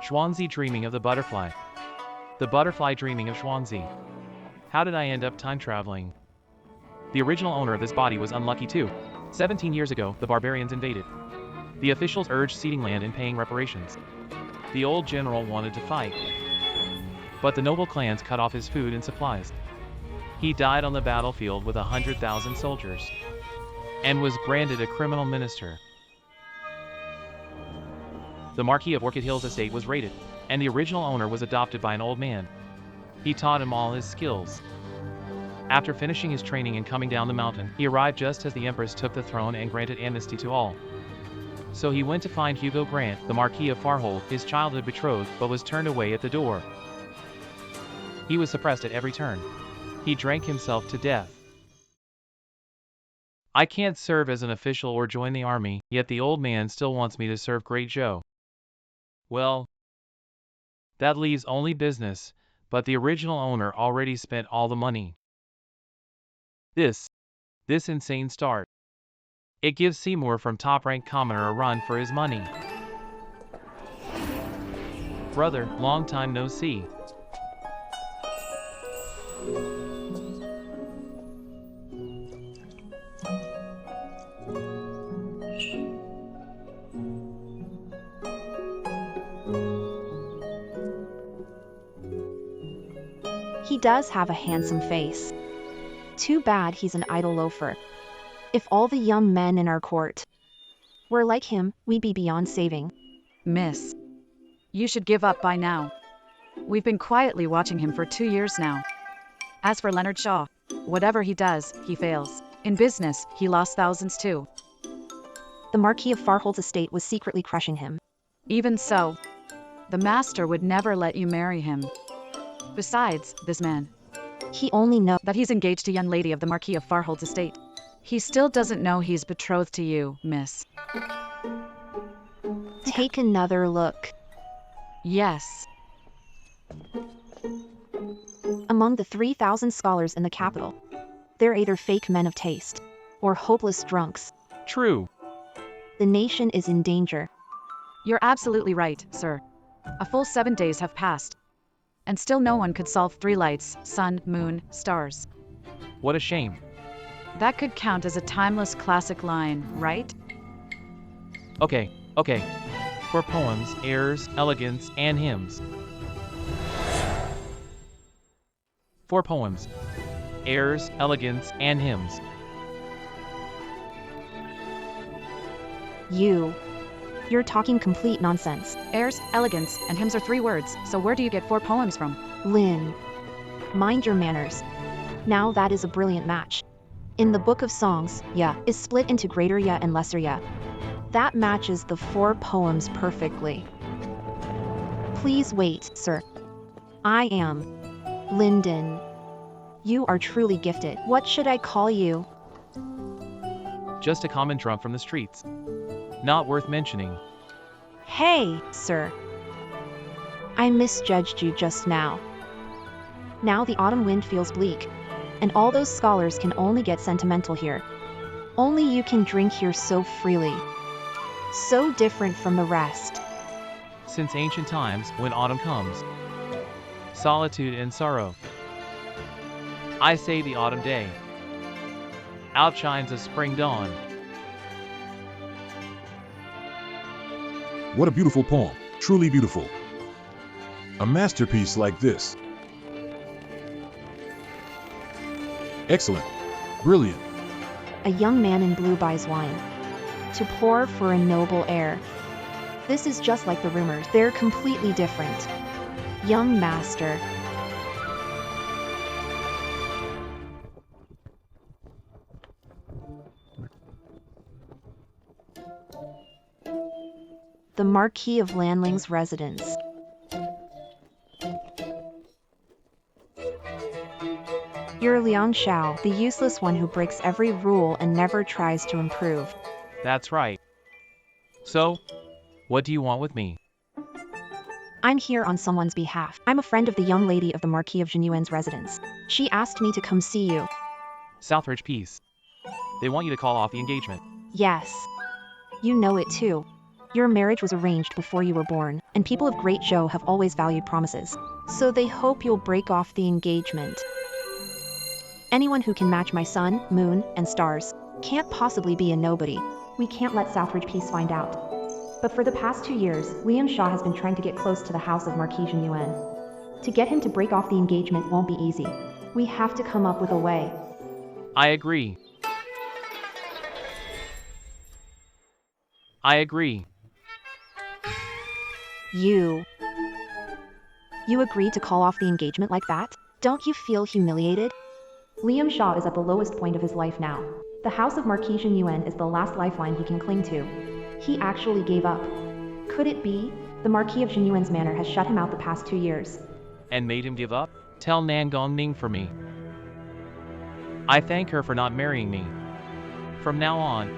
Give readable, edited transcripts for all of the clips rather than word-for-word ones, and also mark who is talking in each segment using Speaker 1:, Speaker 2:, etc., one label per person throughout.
Speaker 1: Xuanzi dreaming of the butterfly. The butterfly dreaming of Xuanzi. How did I end up time traveling? The original owner of this body was unlucky too. 17 years ago, the barbarians invaded. The officials urged ceding land and paying reparations. The old general wanted to fight, but the noble clans cut off his food and supplies. He died on the battlefield with 100,000 soldiers, and was branded a criminal minister. The Marquis of Orchid Hills estate was raided, and the original owner was adopted by an old man. He taught him all his skills. After finishing his training and coming down the mountain, he arrived just as the Empress took the throne and granted amnesty to all. So he went to find Hugo Grant, the Marquis of Farhold, his childhood betrothed, but was turned away at the door. He was suppressed at every turn. He drank himself to death. I can't serve as an official or join the army, yet the old man still wants me to serve Great Joe. Well, that leaves only business, but the original owner already spent all the money. This insane start. It gives Seymour from top-ranked commoner a run for his money. Brother, long time no see.
Speaker 2: He does have a handsome face. Too bad he's an idle loafer. If all the young men in our court were like him, we'd be beyond saving.
Speaker 3: Miss, you should give up by now. We've been quietly watching him for 2 years now. As for Leonard Shaw, whatever he does, he fails. In business, he lost thousands too.
Speaker 2: The Marquis of Farhold's estate was secretly crushing him.
Speaker 3: Even so, the master would never let you marry him. Besides, this man,
Speaker 2: He only knows
Speaker 3: that he's engaged to a young lady of the Marquis of Farhold's estate. He still doesn't know he's betrothed to you, miss.
Speaker 2: Take another look.
Speaker 3: Yes.
Speaker 2: Among the 3,000 scholars in the capital, they're either fake men of taste or hopeless drunks.
Speaker 1: True.
Speaker 2: The nation is in danger.
Speaker 3: You're absolutely right, sir. A full 7 days have passed, and still no one could solve 3 lights, sun, moon, stars.
Speaker 1: What a shame.
Speaker 3: That could count as a timeless classic line, right?
Speaker 1: Okay. For poems, airs, elegance, and hymns. For poems, airs, elegance, and hymns.
Speaker 2: You're talking complete nonsense.
Speaker 3: Airs, elegance, and hymns are 3 words, so where do you get 4 poems from?
Speaker 2: Lynn, mind your manners. Now that is a brilliant match. In the Book of Songs, Ya is split into greater Ya and lesser Ya. That matches the 4 poems perfectly. Please wait, sir. I am Lyndon. You are truly gifted. What should I call you?
Speaker 1: Just a common drunk from the streets. Not worth mentioning.
Speaker 2: Hey, sir. I misjudged you just now. Now the autumn wind feels bleak, and all those scholars can only get sentimental here. Only you can drink here so freely. So different from the rest.
Speaker 1: Since ancient times, when autumn comes, solitude and sorrow, I say the autumn day outshines a spring dawn.
Speaker 4: What a beautiful poem, truly beautiful. A masterpiece like this. Excellent, brilliant.
Speaker 2: A young man in blue buys wine to pour for a noble heir. This is just like the rumors. They're completely different. Young master. The Marquis of Lanling's residence. You're Liang Xiao, the useless one who breaks every rule and never tries to improve.
Speaker 1: That's right. So, what do you want with me?
Speaker 2: I'm here on someone's behalf. I'm a friend of the young lady of the Marquis of Genuin's residence. She asked me to come see you.
Speaker 1: Southridge Peace. They want you to call off the engagement.
Speaker 2: Yes. You know it too. Your marriage was arranged before you were born, and people of Great Zhou have always valued promises. So they hope you'll break off the engagement. Anyone who can match my sun, moon, and stars can't possibly be a nobody. We can't let Southridge Peace find out. But for the past 2 years, Liam Shaw has been trying to get close to the house of Marquis Yuan. To get him to break off the engagement won't be easy. We have to come up with a way.
Speaker 1: I agree. I agree.
Speaker 2: You agreed to call off the engagement like that? Don't you feel humiliated? Liam Shaw is at the lowest point of his life now. The house of Marquis Yuan is the last lifeline he can cling to. He actually gave up. Could it be? The Marquis of Yuan's manor has shut him out the past 2 years.
Speaker 1: And made him give up? Tell Nan Gongning for me. I thank her for not marrying me. From now on,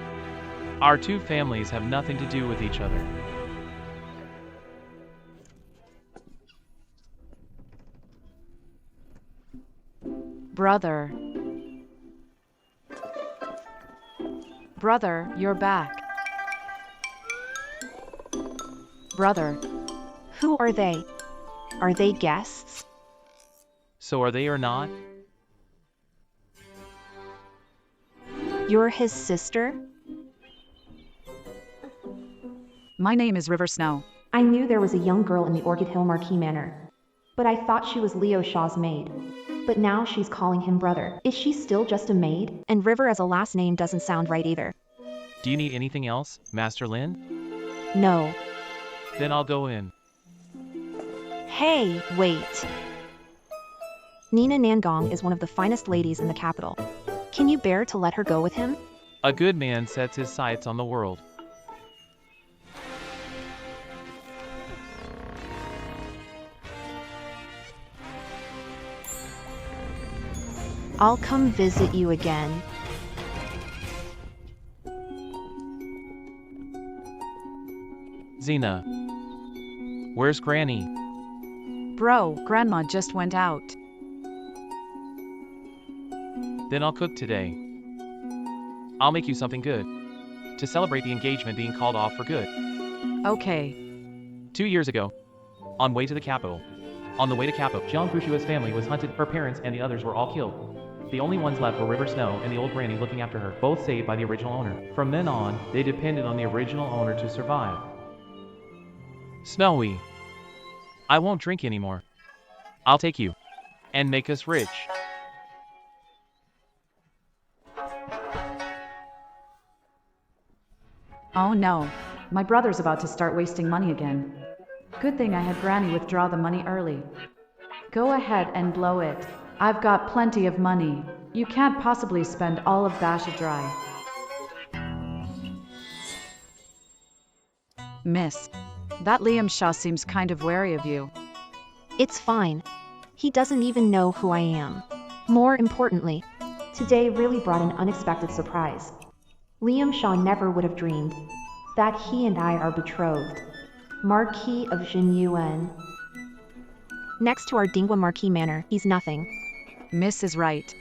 Speaker 1: our two families have nothing to do with each other.
Speaker 3: Brother. Brother, you're back. Brother.
Speaker 2: Who are they? Are they guests?
Speaker 1: So are they or not?
Speaker 2: You're his sister?
Speaker 3: My name is River Snow.
Speaker 2: I knew there was a young girl in the Orchid Hill Marquis Manor, but I thought she was Leo Shaw's maid. But now she's calling him brother. Is she still just a maid? And River as a last name doesn't sound right either.
Speaker 1: Do you need anything else, Master Lin?
Speaker 2: No.
Speaker 1: Then I'll go in.
Speaker 2: Hey, wait. Nina Nangong is one of the finest ladies in the capital. Can you bear to let her go with him?
Speaker 1: A good man sets his sights on the world.
Speaker 2: I'll come visit you again.
Speaker 1: Xena. Where's Granny?
Speaker 3: Bro, Grandma just went out.
Speaker 1: Then I'll cook today. I'll make you something good. To celebrate the engagement being called off for good.
Speaker 3: Okay.
Speaker 1: 2 years ago. On way to the capital. On the way to capital, Jiang Fushua's family was hunted, her parents and the others were all killed. The only ones left were River Snow and the old granny looking after her, both saved by the original owner. From then on, they depended on the original owner to survive. Snowy. I won't drink anymore. I'll take you. And make us rich.
Speaker 3: Oh no. My brother's about to start wasting money again. Good thing I had Granny withdraw the money early. Go ahead and blow it. I've got plenty of money. You can't possibly spend all of Basha dry. Miss, that Liam Shaw seems kind of wary of you.
Speaker 2: It's fine. He doesn't even know who I am. More importantly, today really brought an unexpected surprise. Liam Shaw never would have dreamed that he and I are betrothed. Marquis of Yuan. Next to our Dingwa Marquis Manor, he's nothing.
Speaker 3: Miss is right.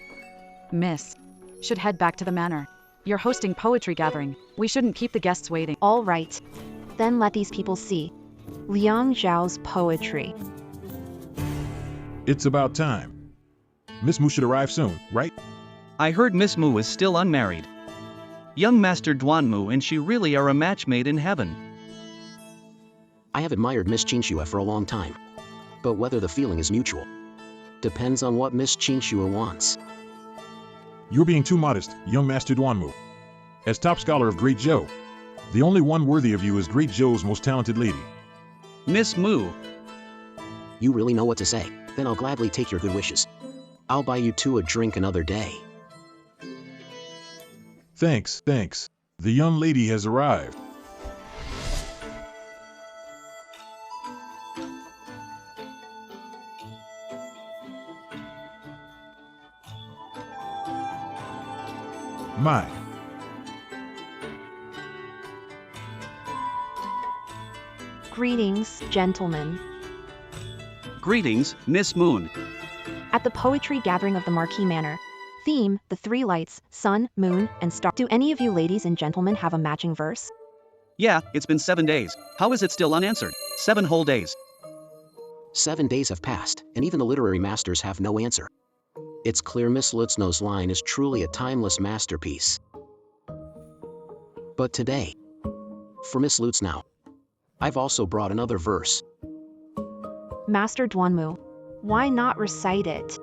Speaker 3: Miss should head back to the manor. You're hosting poetry gathering. We shouldn't keep the guests waiting.
Speaker 2: All right. Then let these people see Liang Zhao's poetry.
Speaker 4: It's about time. Miss Mu should arrive soon, right?
Speaker 5: I heard Miss Mu is still unmarried. Young Master Duan Mu and she really are a match made in heaven.
Speaker 6: I have admired Miss Qingxue for a long time. But whether the feeling is mutual depends on what Miss Qingxue wants.
Speaker 4: You're being too modest, young Master Duanmu. As top scholar of Great Zhou, the only one worthy of you is Great Zhou's most talented lady.
Speaker 5: Miss Mu.
Speaker 6: You really know what to say, then I'll gladly take your good wishes. I'll buy you two a drink another day.
Speaker 4: Thanks. The young lady has arrived. My.
Speaker 2: Greetings, gentlemen.
Speaker 5: Greetings, Miss Moon.
Speaker 2: At the poetry gathering of the Marquis Manor. Theme, the three lights, sun, moon, and star. Do any of you ladies and gentlemen have a matching verse?
Speaker 5: Yeah, it's been 7 days. How is it still unanswered? 7 whole days.
Speaker 6: 7 days have passed, and even the literary masters have no answer. It's clear Miss Lutzno's line is truly a timeless masterpiece. But today, for Miss Lutznow, I've also brought another verse.
Speaker 2: Master Duanmu, why not recite it?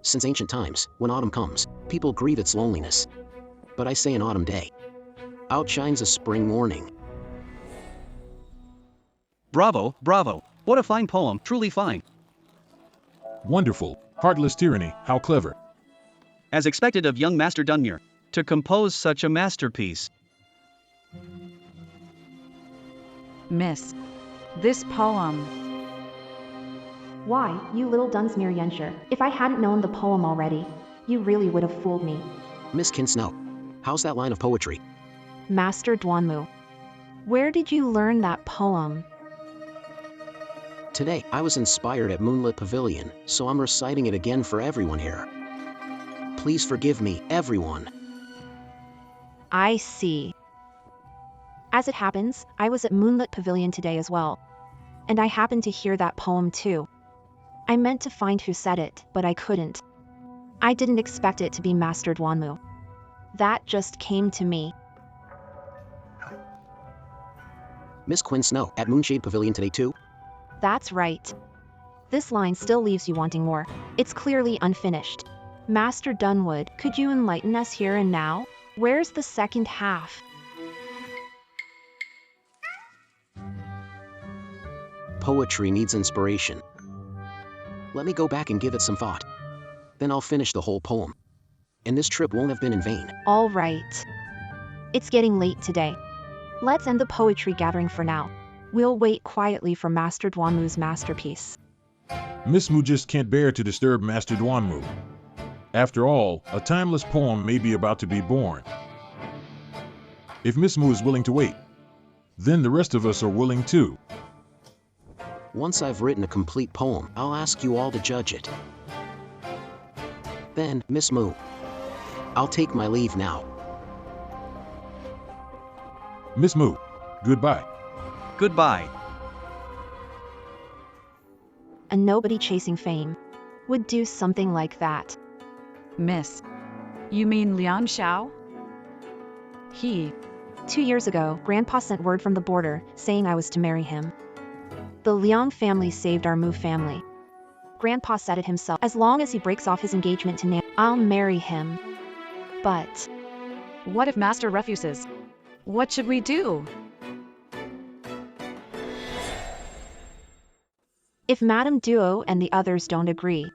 Speaker 6: Since ancient times, when autumn comes, people grieve its loneliness. But I say an autumn day outshines a spring morning.
Speaker 5: Bravo, bravo. What a fine poem, truly fine.
Speaker 4: Wonderful. Heartless tyranny, how clever.
Speaker 5: As expected of young Master Dunmere, to compose such a masterpiece.
Speaker 3: Miss. This poem.
Speaker 2: Why, you little Dunsmuir Yensher, if I hadn't known the poem already, you really would have fooled me.
Speaker 6: Miss Kinsnow, how's that line of poetry?
Speaker 2: Master Duanmu, where did you learn that poem?
Speaker 6: Today, I was inspired at Moonlit Pavilion, so I'm reciting it again for everyone here. Please forgive me, everyone.
Speaker 2: I see. As it happens, I was at Moonlit Pavilion today as well. And I happened to hear that poem too. I meant to find who said it, but I couldn't. I didn't expect it to be Master Duanmu. That just came to me.
Speaker 6: Miss Quinn Snow, at Moonshade Pavilion today too?
Speaker 2: That's right. This line still leaves you wanting more. It's clearly unfinished. Master Dunwood, could you enlighten us here and now? Where's the second half?
Speaker 6: Poetry needs inspiration. Let me go back and give it some thought. Then I'll finish the whole poem. And this trip won't have been in vain.
Speaker 2: All right. It's getting late today. Let's end the poetry gathering for now. We'll wait quietly for Master Duanmu's masterpiece.
Speaker 4: Miss Moo just can't bear to disturb Master Duanmu. After all, a timeless poem may be about to be born. If Miss Moo is willing to wait, then the rest of us are willing too.
Speaker 6: Once I've written a complete poem, I'll ask you all to judge it. Then, Miss Moo, I'll take my leave now.
Speaker 4: Miss Moo, goodbye.
Speaker 5: Goodbye.
Speaker 2: A nobody chasing fame would do something like that.
Speaker 3: Miss. You mean Liang Xiao? He.
Speaker 2: 2 years ago, Grandpa sent word from the border saying I was to marry him. The Liang family saved our Mu family. Grandpa said it himself. As long as he breaks off his engagement to Nan, I'll marry him. But
Speaker 3: What if Master refuses? What should we do?
Speaker 2: if Madame Duo and the others don't agree,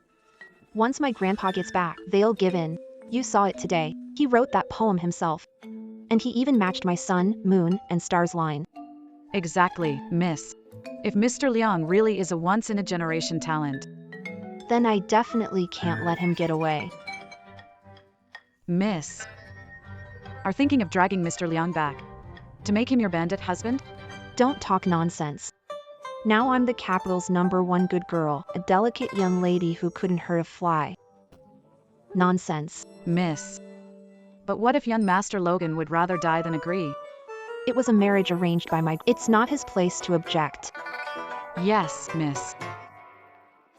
Speaker 2: once my grandpa gets back, they'll give in. You saw it today. He wrote that poem himself. And he even matched my sun, moon, and stars line.
Speaker 3: Exactly, Miss. If Mr. Liang really is a once-in-a-generation talent,
Speaker 2: Then I definitely can't let him get away.
Speaker 3: Miss. Are thinking of dragging Mr. Liang back to make him your bandit husband?
Speaker 2: Don't talk nonsense. Now I'm the capital's #1 good girl, a delicate young lady who couldn't hurt a fly. Nonsense.
Speaker 3: Miss. But what if young Master Logan would rather die than agree?
Speaker 2: It was a marriage arranged by my... It's not his place to object.
Speaker 3: Yes, Miss.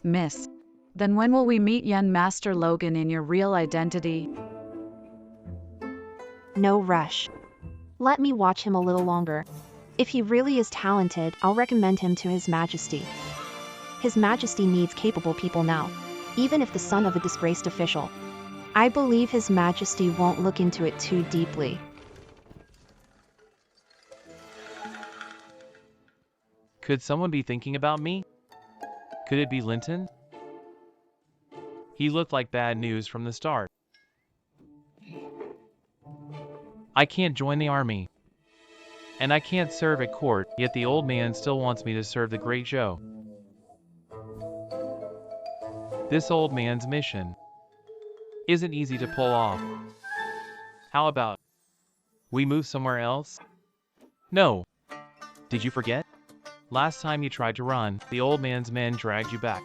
Speaker 3: Miss. Then when will we meet young Master Logan in your real identity?
Speaker 2: No rush. Let me watch him a little longer. If he really is talented, I'll recommend him to His Majesty. His Majesty needs capable people now, even if the son of a disgraced official. I believe His Majesty won't look into it too deeply.
Speaker 1: Could someone be thinking about me? Could it be Linton? He looked like bad news from the start. I can't join the army. And I can't serve at court, yet the old man still wants me to serve the great Zhou. This old man's mission isn't easy to pull off. How about we move somewhere else? No. Did you forget? Last time you tried to run, the old man's men dragged you back.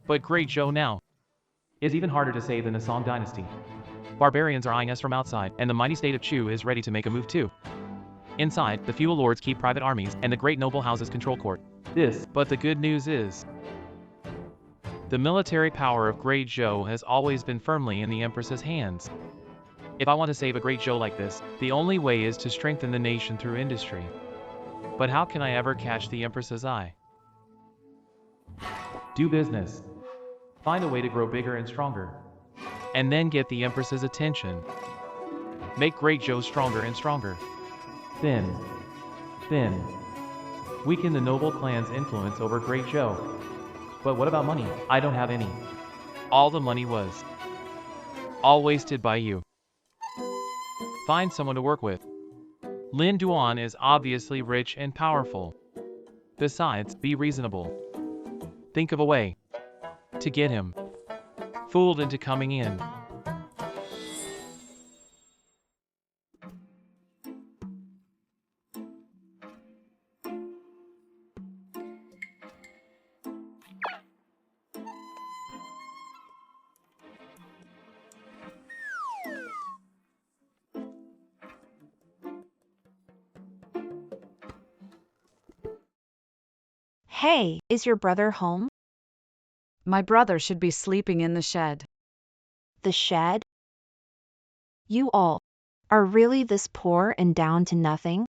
Speaker 1: But great Zhou now is even harder to save than the Song Dynasty. Barbarians are eyeing us from outside, and the mighty state of Chu is ready to make a move too. Inside, the feudal lords keep private armies, and the great noble houses control court. But the good news is, the military power of Great Zhou has always been firmly in the Empress's hands. If I want to save a Great Zhou like this, the only way is to strengthen the nation through industry. But how can I ever catch the Empress's eye? Do business. Find a way to grow bigger and stronger. And then get the Empress's attention. Make Great Zhou stronger and stronger. Thin. Weaken the noble clan's influence over Great Zhou. But what about money? I don't have any. All the money was all wasted by you. Find someone to work with. Lin Duan is obviously rich and powerful. Besides, be reasonable. Think of a way to get him fooled into coming in.
Speaker 2: Hey, is your brother home?
Speaker 3: My brother should be sleeping in the shed.
Speaker 2: The shed? You all are really this poor and down to nothing?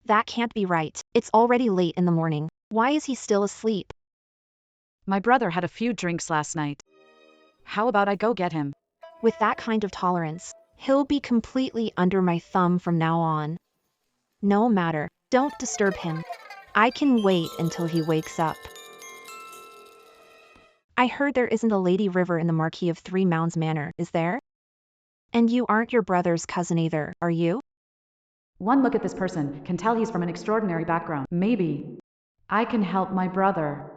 Speaker 2: That can't be right. It's already late in the morning. Why is he still asleep?
Speaker 3: My brother had a few drinks last night. How about I go get him?
Speaker 2: With that kind of tolerance, he'll be completely under my thumb from now on. No matter, don't disturb him. I can wait until he wakes up. I heard there isn't a Lady River in the Marquis of Three Mounds Manor, is there? And you aren't your brother's cousin either, are you?
Speaker 3: One look at this person can tell he's from an extraordinary background. Maybe I can help my brother.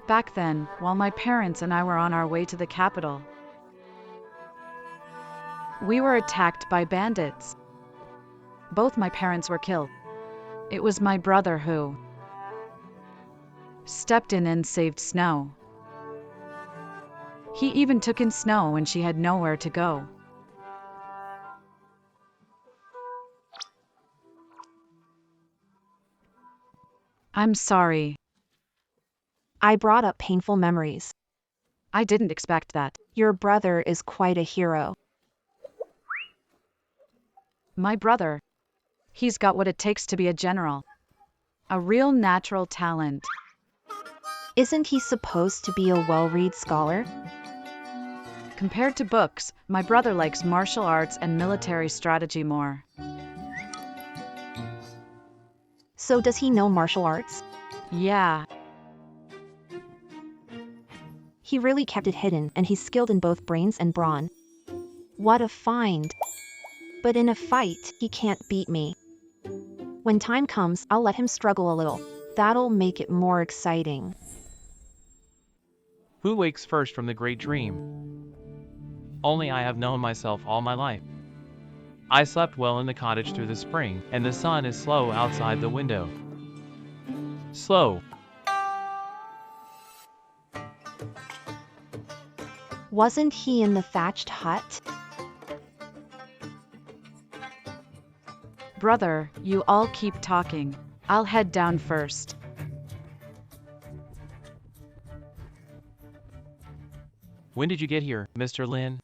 Speaker 3: Back then, while my parents and I were on our way to the capital, we were attacked by bandits. Both my parents were killed. It was my brother who stepped in and saved Snow. He even took in Snow when she had nowhere to go. I'm sorry.
Speaker 2: I brought up painful memories.
Speaker 3: I didn't expect that.
Speaker 2: Your brother is quite a hero.
Speaker 3: My brother. He's got what it takes to be a general. A real natural talent.
Speaker 2: Isn't he supposed to be a well-read scholar?
Speaker 3: Compared to books, my brother likes martial arts and military strategy more.
Speaker 2: So does he know martial arts?
Speaker 3: Yeah.
Speaker 2: He really kept it hidden, and he's skilled in both brains and brawn. What a find. But in a fight, he can't beat me. When time comes, I'll let him struggle a little. That'll make it more exciting.
Speaker 1: Who wakes first from the great dream? Only I have known myself all my life. I slept well in the cottage through the spring, and the sun is slow outside the window. Slow.
Speaker 2: Wasn't he in the thatched hut?
Speaker 3: Brother, you all keep talking. I'll head down first.
Speaker 1: When did you get here, Mr. Lin?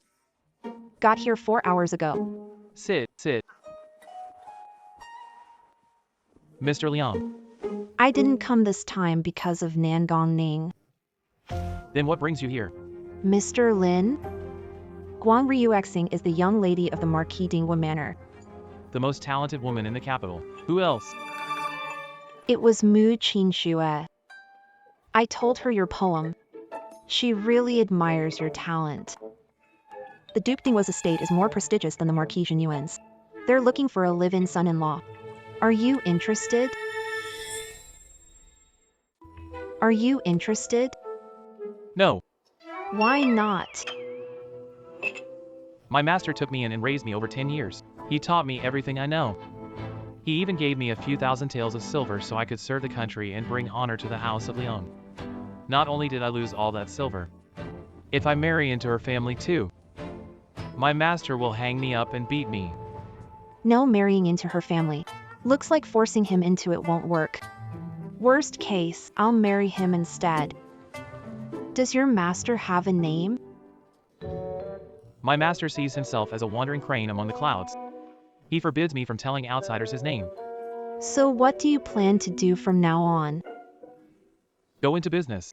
Speaker 2: Got here 4 hours ago.
Speaker 1: Sit. Mr. Liang,
Speaker 2: I didn't come this time because of Nangong Ning.
Speaker 1: then what brings you here?
Speaker 2: Mr. Lin? Guang Ryuexing is the young lady of the Marquis Dingwa Manor.
Speaker 1: The most talented woman in the capital. Who else?
Speaker 2: It was Mu Qingxue. I told her your poem. She really admires your talent. The Duke Dingwa's estate is more prestigious than the Marquis Jinyuan's. They're looking for a live-in son-in-law. Are you interested? Are you interested?
Speaker 1: No.
Speaker 2: Why not?
Speaker 1: My master took me in and raised me over 10 years. He taught me everything I know. He even gave me a few thousand taels of silver so I could serve the country and bring honor to the house of Leon. Not only did I lose all that silver, if I marry into her family too, my master will hang me up and beat me.
Speaker 2: No marrying into her family. Looks like forcing him into it won't work. Worst case, I'll marry him instead. Does your master have a name?
Speaker 1: My master sees himself as a wandering crane among the clouds. He forbids me from telling outsiders his name.
Speaker 2: So what do you plan to do from now on?
Speaker 1: Go into business.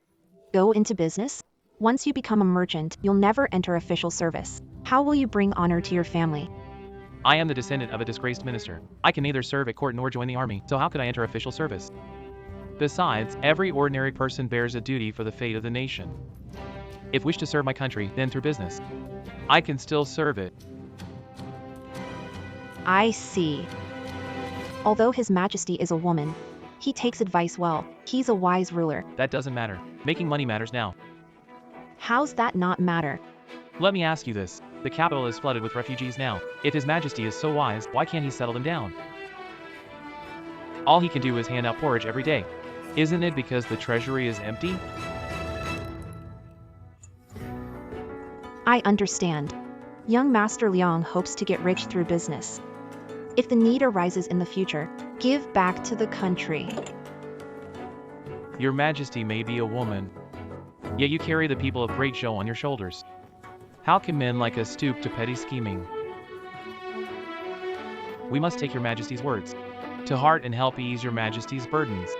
Speaker 2: Go into business? Once you become a merchant, you'll never enter official service. How will you bring honor to your family?
Speaker 1: I am the descendant of a disgraced minister. I can neither serve at court nor join the army, so how could I enter official service? Besides, every ordinary person bears a duty for the fate of the nation. If wish to serve my country, then through business, I can still serve it.
Speaker 2: I see. Although His Majesty is a woman, he takes advice well. He's a wise ruler.
Speaker 1: That doesn't matter. Making money matters now.
Speaker 2: How's that not matter?
Speaker 1: Let me ask you this. The capital is flooded with refugees now. If His Majesty is so wise, why can't he settle them down? All he can do is hand out porridge every day. Isn't it because the treasury is empty?
Speaker 2: I understand. Young Master Liang hopes to get rich through business. If the need arises in the future, give back to the country.
Speaker 1: Your Majesty may be a woman, yet you carry the people of Great Zhou on your shoulders. How can men like us stoop to petty scheming? We must take your Majesty's words to heart and help ease your Majesty's burdens.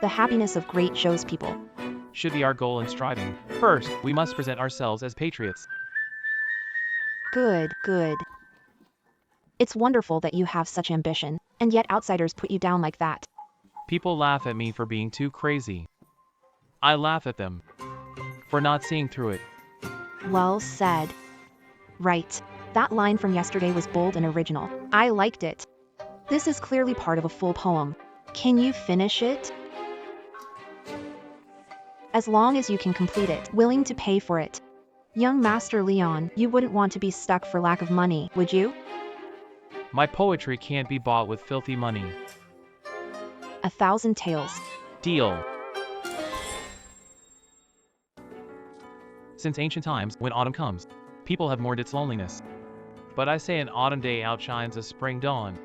Speaker 2: The happiness of Great Zhou's people
Speaker 1: Should be our goal in striving. First, we must present ourselves as patriots.
Speaker 2: Good, good. It's wonderful that you have such ambition, and yet outsiders put you down like that.
Speaker 1: People laugh at me for being too crazy. I laugh at them for not seeing through it.
Speaker 2: Well said. Right. That line from yesterday was bold and original. I liked it. This is clearly part of a full poem. Can you finish it? As long as you can complete it, willing to pay for it. Young Master Leon, you wouldn't want to be stuck for lack of money, would you?
Speaker 1: My poetry can't be bought with filthy money.
Speaker 2: 1,000 taels.
Speaker 1: Deal. Since ancient times, when autumn comes, people have mourned its loneliness. But I say an autumn day outshines a spring dawn.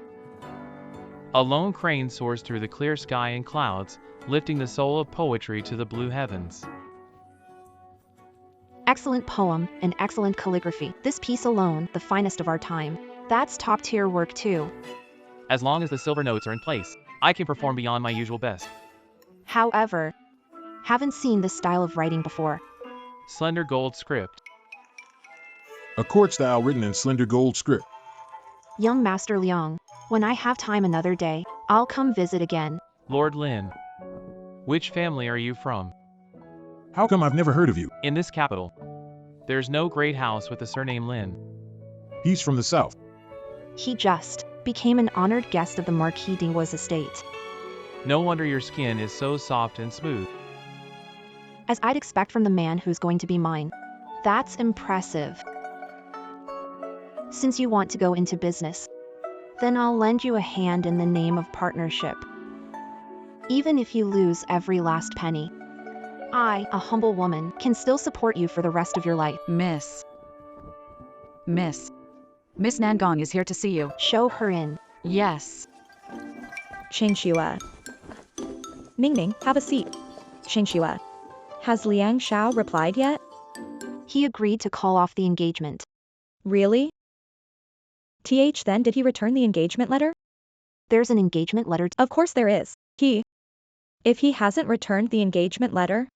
Speaker 1: A lone crane soars through the clear sky and clouds, lifting the soul of poetry to the blue heavens.
Speaker 2: Excellent poem and excellent calligraphy. This piece alone, the finest of our time. That's top-tier work too.
Speaker 1: As long as the silver notes are in place, I can perform beyond my usual best.
Speaker 2: However, haven't seen this style of writing before.
Speaker 1: Slender gold script.
Speaker 4: A court style written in slender gold script.
Speaker 2: Young Master Liang, when I have time another day, I'll come visit again.
Speaker 1: Lord Lin. Which family are you from?
Speaker 4: How come I've never heard of you?
Speaker 1: In this capital, there's no great house with the surname Lin.
Speaker 4: He's from the south.
Speaker 2: He just became an honored guest of the Marquis de Wo's estate.
Speaker 1: No wonder your skin is so soft and smooth.
Speaker 2: As I'd expect from the man who's going to be mine. That's impressive. Since you want to go into business, then I'll lend you a hand in the name of partnership. Even if you lose every last penny, I, a humble woman, can still support you for the rest of your life.
Speaker 3: Miss Nangong is here to see you.
Speaker 2: Show her in.
Speaker 3: Yes.
Speaker 7: Xingxue. Ningning, have a seat. Xingxue. Has Liang Shao replied yet?
Speaker 2: He agreed to call off the engagement.
Speaker 7: Really? Then did he return the engagement letter?
Speaker 2: There's an engagement letter.
Speaker 7: Of course there is. If he hasn't returned the engagement letter,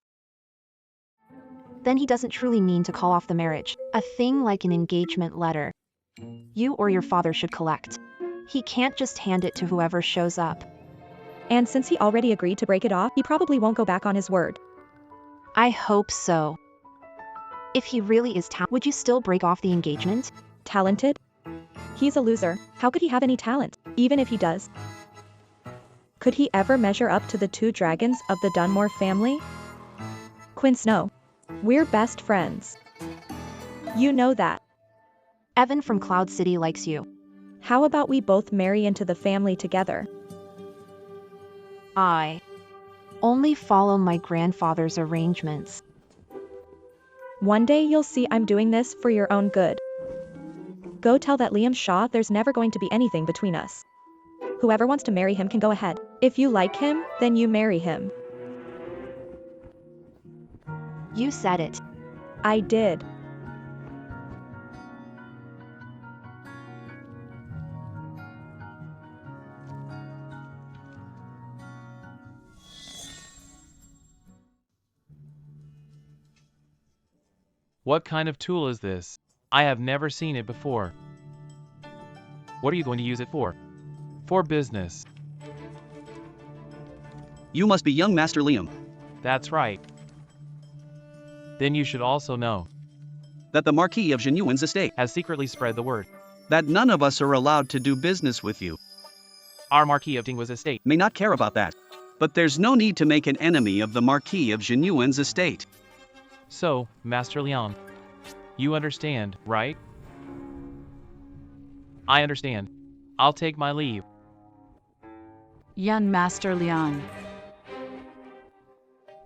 Speaker 2: Then he doesn't truly mean to call off the marriage. A thing like an engagement letter, you or your father should collect. He can't just hand it to whoever shows up.
Speaker 7: and since he already agreed to break it off, he probably won't go back on his word.
Speaker 2: I hope so. If he really is would you still break off the engagement?
Speaker 7: Talented? He's a loser. How could he have any talent? Even if he does, Could he ever measure up to the two dragons of the Dunmore family? Quinn Snow. We're best friends. You know that.
Speaker 2: Evan from Cloud City likes you.
Speaker 7: How about we both marry into the family together?
Speaker 2: I only follow my grandfather's arrangements.
Speaker 7: One day you'll see I'm doing this for your own good. Go tell that Liam Shaw there's never going to be anything between us. Whoever wants to marry him can go ahead. If you like him, then you marry him.
Speaker 2: You said it.
Speaker 7: I did.
Speaker 1: What kind of tool is this? I have never seen it before. What are you going to use it for? For business.
Speaker 5: You must be young Master Liam.
Speaker 1: That's right. Then you should also know
Speaker 5: That the Marquis of Genuine's estate.
Speaker 1: has secretly spread the word.
Speaker 5: That none of us are allowed to do business with you.
Speaker 1: Our Marquis of Dingwa's estate.
Speaker 5: May not care about that. But there's no need to make an enemy of the Marquis of Genuine's estate.
Speaker 1: So, Master Leon, you understand, right? I understand. I'll take my leave.
Speaker 3: Young Master Leon.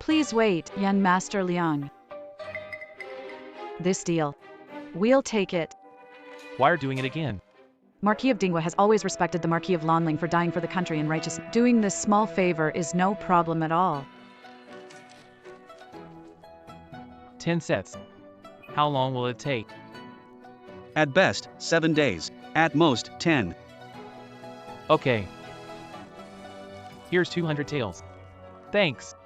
Speaker 3: Please wait, young Master Leon. This deal. We'll take it.
Speaker 1: Why are doing it again?
Speaker 3: Marquis of Dingwa has always respected the Marquis of Lonling for dying for the country and righteousness. Doing this small favor is no problem at all.
Speaker 1: 10 sets. How long will it take?
Speaker 5: At best, 7 days. At most, 10.
Speaker 1: Okay. Here's 200 taels. Thanks.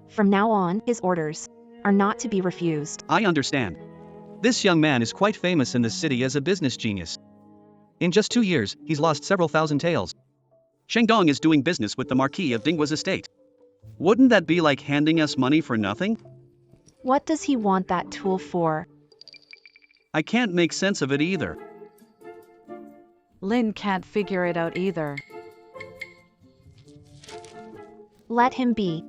Speaker 2: From now on, his orders are not to be refused.
Speaker 5: I understand. This young man is quite famous in the city as a business genius. In just 2 years, he's lost several thousand taels. Shengdong is doing business with the Marquis of Dingwa's estate. Wouldn't that be like handing us money for nothing?
Speaker 2: What does he want that tool for?
Speaker 5: I can't make sense of it either.
Speaker 3: Lin can't figure it out either.
Speaker 2: Let him be.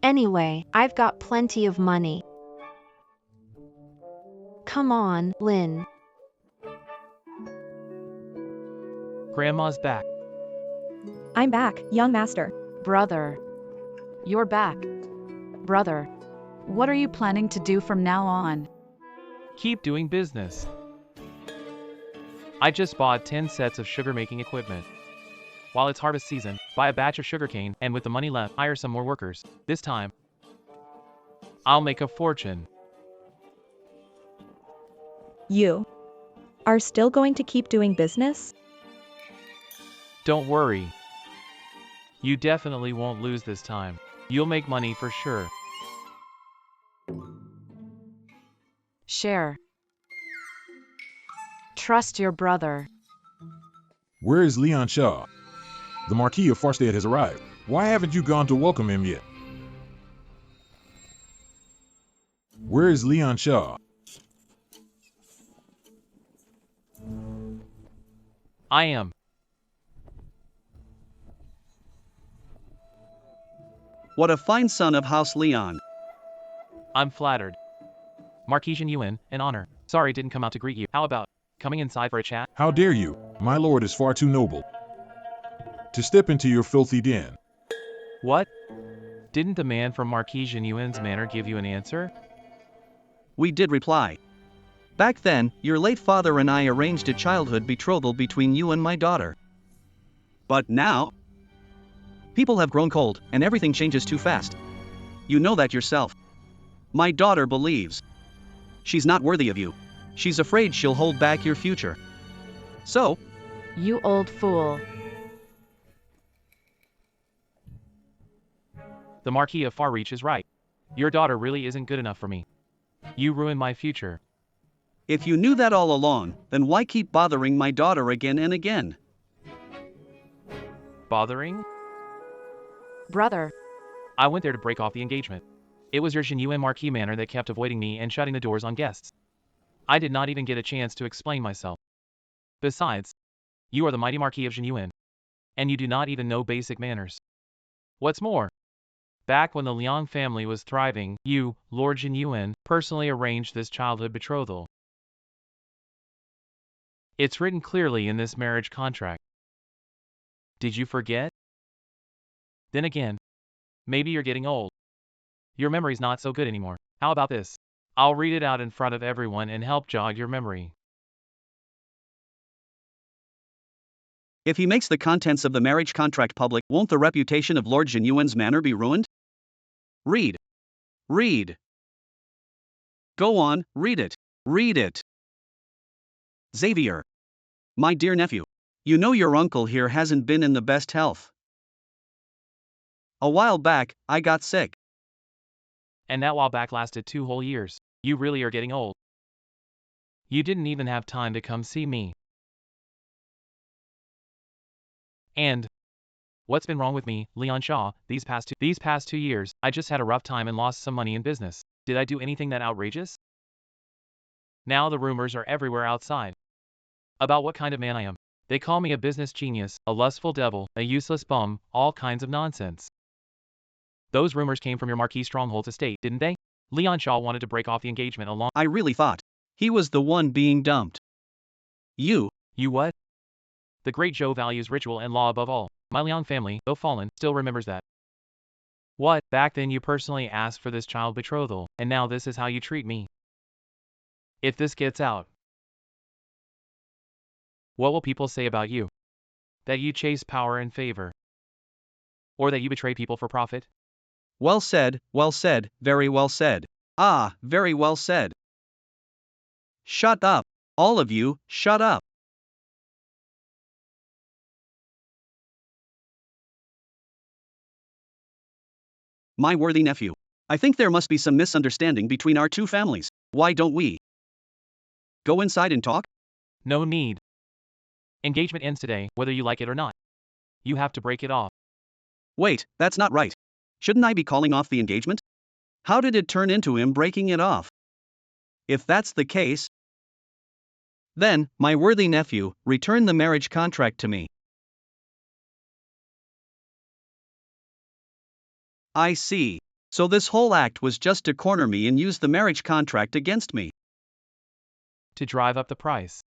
Speaker 2: Anyway, I've got plenty of money. Come on, Lin.
Speaker 1: Grandma's back.
Speaker 7: I'm back, young master.
Speaker 3: Brother. You're back. Brother. What are you planning to do from now on?
Speaker 1: Keep doing business. I just bought 10 sets of sugar making equipment. While it's harvest season, buy a batch of sugarcane and with the money left, hire some more workers. This time, I'll make a fortune.
Speaker 7: You are still going to keep doing business?
Speaker 1: Don't worry. You definitely won't lose this time. You'll make money for sure.
Speaker 3: Share. Trust your brother.
Speaker 4: Where is Leon Shaw? The Marquis of Farstead has arrived. Why haven't you gone to welcome him yet? Where is Leon Shaw?
Speaker 1: I am.
Speaker 5: What a fine son of House Leon.
Speaker 1: I'm flattered. Marquisian Yuan, an honor. Sorry didn't come out to greet you. How about coming inside for a chat?
Speaker 4: How dare you? My lord is far too noble to step into your filthy den.
Speaker 1: What? Didn't the man from Marquisian Yuan's manor give you an answer?
Speaker 5: We did reply. Back then, your late father and I arranged a childhood betrothal between you and my daughter. But now, people have grown cold, and everything changes too fast. You know that yourself. My daughter believes she's not worthy of you. She's afraid she'll hold back your future. So,
Speaker 3: You old fool.
Speaker 1: The Marquis of Farreach is right. Your daughter really isn't good enough for me. You ruined my future.
Speaker 5: if you knew that all along, then why keep bothering my daughter again and again?
Speaker 1: Bothering?
Speaker 3: Brother.
Speaker 1: I went there to break off the engagement. It was your Genuine Marquis manor that kept avoiding me and shutting the doors on guests. I did not even get a chance to explain myself. Besides, you are the mighty Marquis of Jinyuan, and you do not even know basic manners. What's more, back when the Liang family was thriving, you, Lord Jinyuan, personally arranged this childhood betrothal. It's written clearly in this marriage contract. Did you forget? Then again, maybe you're getting old. Your memory's not so good anymore. How about this? I'll read it out in front of everyone and help jog your memory.
Speaker 5: If he makes the contents of the marriage contract public, won't the reputation of Lord Jinyuan's manor be ruined? Read. Read. Go on, read it. Read it. Xavier. My dear nephew. You know your uncle here hasn't been in the best health. A while back, I got sick.
Speaker 1: And that while back lasted 2 whole years. You really are getting old. You didn't even have time to come see me. And what's been wrong with me, Leon Shaw, these past 2 years? I just had a rough time and lost some money in business. Did I do anything that outrageous? Now the rumors are everywhere outside about what kind of man I am. They call me a business genius, a lustful devil, a useless bum, all kinds of nonsense. Those rumors came from your Marquis Stronghold's estate, didn't they? Leon Shaw wanted to break off the engagement along.
Speaker 5: I really thought he was the one being dumped. You
Speaker 1: what? The great Zhou values ritual and law above all. My Liang family, though fallen, still remembers that. What? Back then you personally asked for this child betrothal, and now this is how you treat me. If this gets out, what will people say about you? That you chase power and favor? Or that you betray people for profit?
Speaker 5: Well said, very well said. Ah, very well said. Shut up. All of you, shut up. My worthy nephew. I think there must be some misunderstanding between our two families. Why don't we go inside and talk?
Speaker 1: No need. Engagement ends today, whether you like it or not. You have to break it off.
Speaker 5: Wait, that's not right. Shouldn't I be calling off the engagement? How did it turn into him breaking it off? If that's the case, then, my worthy nephew, return the marriage contract to me. I see. So this whole act was just to corner me and use the marriage contract against me.
Speaker 1: To drive up the price.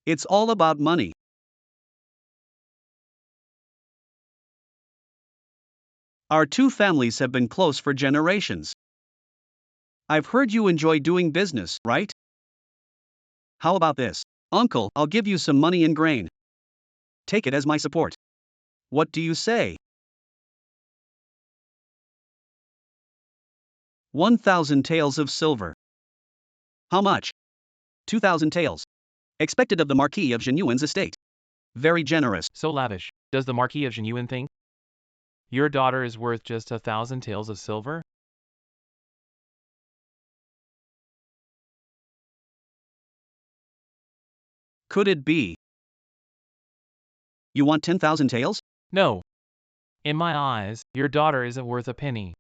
Speaker 5: It's all about money. Our two families have been close for generations. I've heard you enjoy doing business, right? How about this? Uncle, I'll give you some money in grain. Take it as my support. What do you say? 1,000 taels of silver. How much? 2,000 taels. Expected of the Marquis of Jinyuan's estate. Very generous.
Speaker 1: So lavish. Does the Marquis of Jinyuan think your daughter is worth just 1,000 taels of silver?
Speaker 5: Could it be? You want 10,000 taels?
Speaker 1: No. In my eyes, your daughter isn't worth a penny.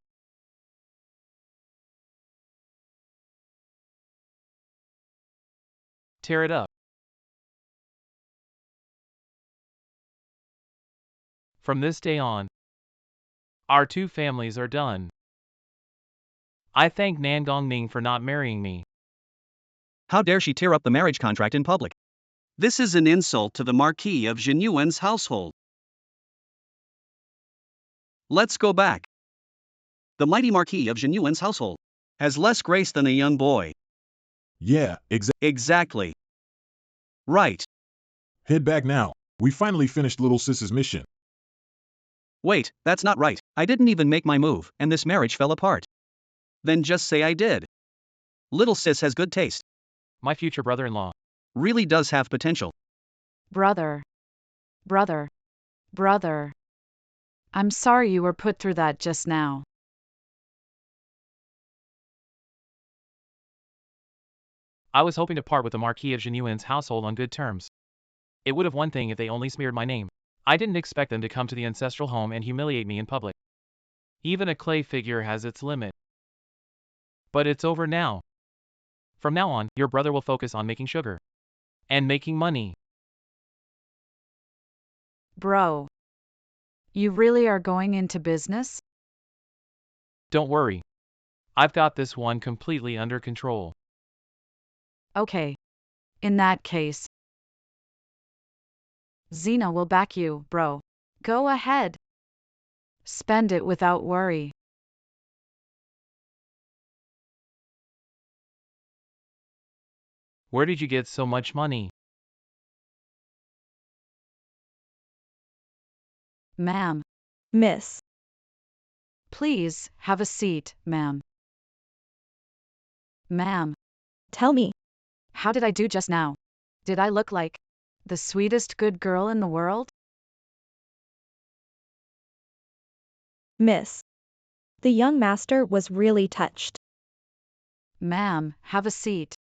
Speaker 1: Tear it up. From this day on, our two families are done. I thank Nangong Ning for not marrying me.
Speaker 5: How dare she tear up the marriage contract in public? This is an insult to the Marquis of Jinyuan's household. Let's go back. The mighty Marquis of Jinyuan's household has less grace than a young boy.
Speaker 4: Yeah,
Speaker 5: Exactly. Right.
Speaker 4: Head back now. We finally finished little sis's mission.
Speaker 5: Wait, that's not right. I didn't even make my move, and this marriage fell apart. Then just say I did. Little sis has good taste.
Speaker 1: My future brother-in-law.
Speaker 5: Really does have potential.
Speaker 3: Brother. I'm sorry you were put through that just now.
Speaker 1: I was hoping to part with the Marquis of Jinyuan's household on good terms. It would have one thing if they only smeared my name. I didn't expect them to come to the ancestral home and humiliate me in public. Even a clay figure has its limit. But it's over now. From now on, your brother will focus on making sugar. And making money.
Speaker 3: Bro. You really are going into business?
Speaker 1: Don't worry. I've got this one completely under control.
Speaker 3: Okay. In that case, Xena will back you, bro. Go ahead. Spend it without worry.
Speaker 1: Where did you get so much money?
Speaker 3: Ma'am.
Speaker 7: Miss.
Speaker 3: Please, have a seat, ma'am. Ma'am.
Speaker 7: Tell me.
Speaker 3: How did I do just now? Did I look like the sweetest good girl in the world?
Speaker 7: Miss. The young master was really touched.
Speaker 3: Ma'am, have a seat.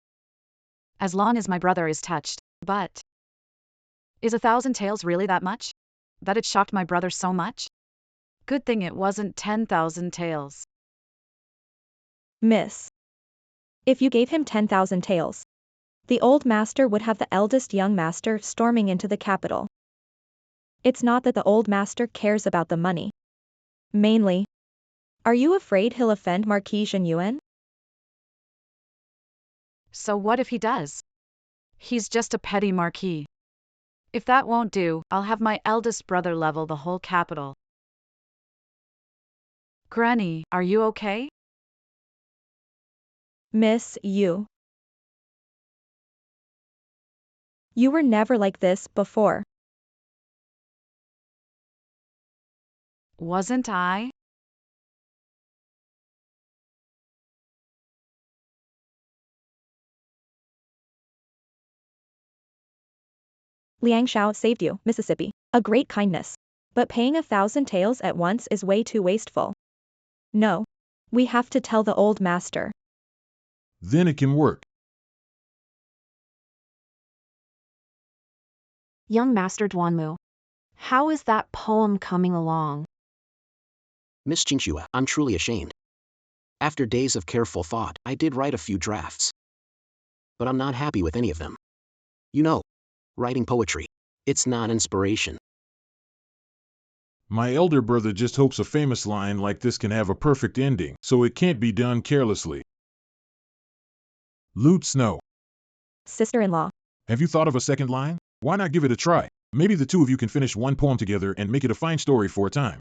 Speaker 3: As long as my brother is touched. But is 1,000 taels really that much? That it shocked my brother so much? Good thing it wasn't 10,000 taels.
Speaker 7: Miss. If you gave him 10,000 taels, the old master would have the eldest young master storming into the capital. It's not that the old master cares about the money. Mainly, are you afraid he'll offend Marquis Yuan?
Speaker 3: So what if he does? He's just a petty marquis. If that won't do, I'll have my eldest brother level the whole capital. Granny, are you okay?
Speaker 7: Miss, you. You were never like this before.
Speaker 3: Wasn't I?
Speaker 7: Liang Xiao saved you, Mississippi. A great kindness. But paying 1,000 taels at once is way too wasteful. No. We have to tell the old master.
Speaker 4: Then it can work.
Speaker 2: Young Master Duanmu. How is that poem coming along?
Speaker 6: Miss Chinchua, I'm truly ashamed. After days of careful thought, I did write a few drafts. But I'm not happy with any of them. You know, writing poetry, it's not inspiration.
Speaker 4: My elder brother just hopes a famous line like this can have a perfect ending, so it can't be done carelessly. Loot Snow.
Speaker 7: Sister-in-law.
Speaker 4: Have you thought of a second line? Why not give it a try? Maybe the two of you can finish one poem together and make it a fine story for a time.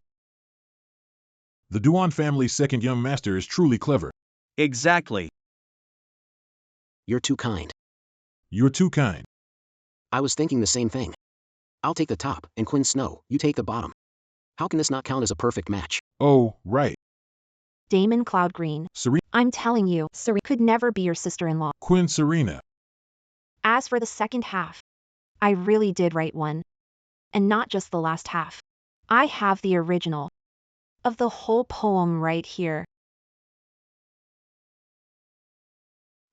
Speaker 4: The Duan family's second young master is truly clever.
Speaker 5: Exactly.
Speaker 6: You're too kind.
Speaker 4: You're too kind.
Speaker 6: I was thinking the same thing. I'll take the top, and Quinn Snow, you take the bottom. How can this not count as a perfect match?
Speaker 4: Oh, right.
Speaker 2: Damon Cloud Green.
Speaker 4: Serena.
Speaker 2: I'm telling you, Serena could never be your sister-in-law.
Speaker 4: Quinn Serena.
Speaker 2: As for the second half, I really did write one. And not just the last half. I have the original of the whole poem right here.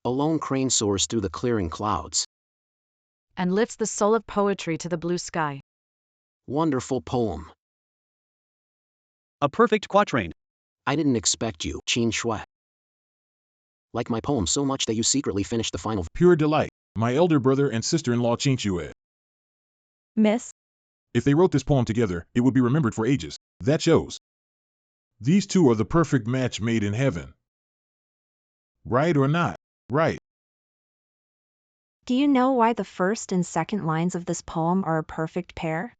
Speaker 6: A lone crane soars through the clearing clouds.
Speaker 3: And lifts the soul of poetry to the blue sky.
Speaker 6: Wonderful poem.
Speaker 5: A perfect quatrain.
Speaker 6: I didn't expect you, Qin Shui. Like my poem so much that you secretly finished the final.
Speaker 4: Pure delight. My elder brother and sister-in-law Chinchue.
Speaker 7: Miss.
Speaker 4: If they wrote this poem together, it would be remembered for ages. That shows. These two are the perfect match made in heaven. Right or not? Right.
Speaker 2: Do you know why the first and second lines of this poem are a perfect pair?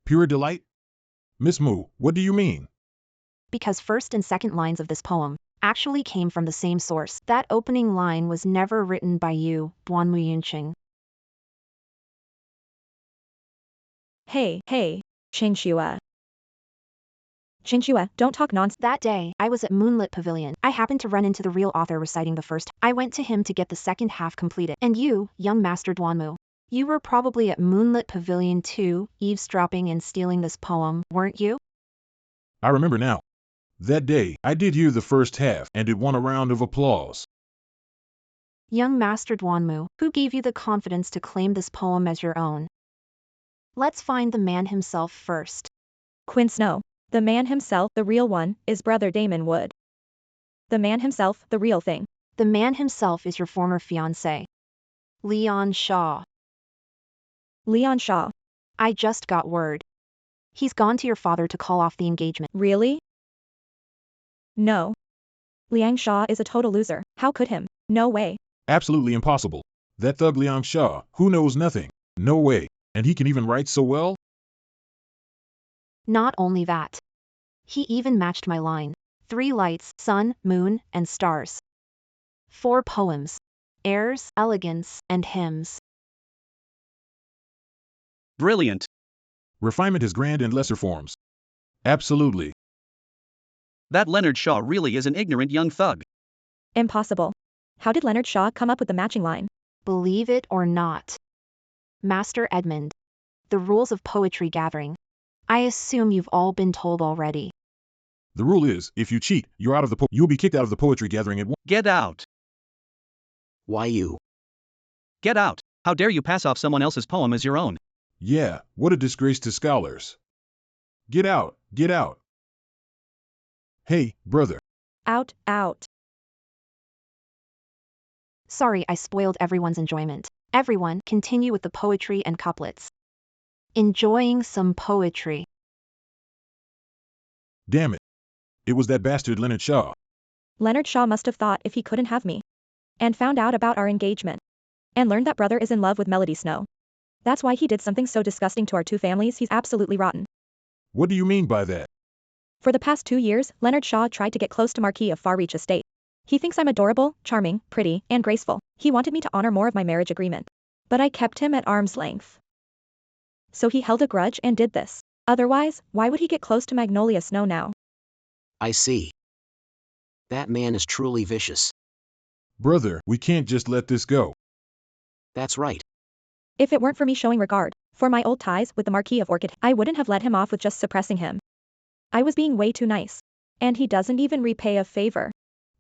Speaker 4: Pure delight? Miss Mu, what do you mean?
Speaker 2: Because first and second lines of this poem actually came from the same source. That opening line was never written by you, Duanmu Yunqing.
Speaker 7: Hey, Chinchua. Chinchua, don't talk nonsense.
Speaker 2: That day, I was at Moonlit Pavilion. I happened to run into the real author reciting the first. I went to him to get the second half completed. And you, young Master Duanmu, you were probably at Moonlit Pavilion too, eavesdropping and stealing this poem, weren't you?
Speaker 4: I remember now. That day, I did hear the first half, and it won a round of applause.
Speaker 2: Young Master Duanmu, who gave you the confidence to claim this poem as your own? Let's find the man himself first.
Speaker 7: Quinn Snow. The man himself, the real one, is Brother Damon Wood. The man himself, the real thing.
Speaker 2: The man himself is your former fiancé, Leon Shaw.
Speaker 7: Leon Shaw.
Speaker 2: I just got word. He's gone to your father to call off the engagement.
Speaker 7: Really? No. Liang Shaw is a total loser. How could him? No way.
Speaker 4: Absolutely impossible. That thug Liang Shaw, who knows nothing. No way. And he can even write so well?
Speaker 2: Not only that. He even matched my line. 3 lights, sun, moon, and stars. 4 poems. Airs, elegance, and hymns.
Speaker 5: Brilliant.
Speaker 4: Refinement is grand in lesser forms. Absolutely.
Speaker 5: That Leonard Shaw really is an ignorant young thug.
Speaker 7: Impossible. How did Leonard Shaw come up with the matching line?
Speaker 2: Believe it or not. Master Edmund. The rules of poetry gathering. I assume you've all been told already.
Speaker 4: The rule is, if you cheat, you'll be kicked out of the poetry gathering at once.
Speaker 5: Get out.
Speaker 6: Why you?
Speaker 5: Get out. How dare you pass off someone else's poem as your own?
Speaker 4: Yeah, what a disgrace to scholars. Get out, get out. Hey, brother.
Speaker 7: Out, out.
Speaker 2: Sorry I spoiled everyone's enjoyment. Everyone, continue with the poetry and couplets. Enjoying some poetry.
Speaker 4: Damn it. It was that bastard Leonard Shaw.
Speaker 7: Leonard Shaw must have thought if he couldn't have me. And found out about our engagement. And learned that brother is in love with Melody Snow. That's why he did something so disgusting to our 2 families. He's absolutely rotten.
Speaker 4: What do you mean by that?
Speaker 7: For the past 2 years, Leonard Shaw tried to get close to Marquis of Far Reach Estate. He thinks I'm adorable, charming, pretty, and graceful. He wanted me to honor more of my marriage agreement. But I kept him at arm's length. So he held a grudge and did this. Otherwise, why would he get close to Magnolia Snow now?
Speaker 6: I see. That man is truly vicious.
Speaker 4: Brother, we can't just let this go.
Speaker 6: That's right.
Speaker 7: If it weren't for me showing regard for my old ties with the Marquis of Orchid, I wouldn't have let him off with just suppressing him. I was being way too nice. And he doesn't even repay a favor.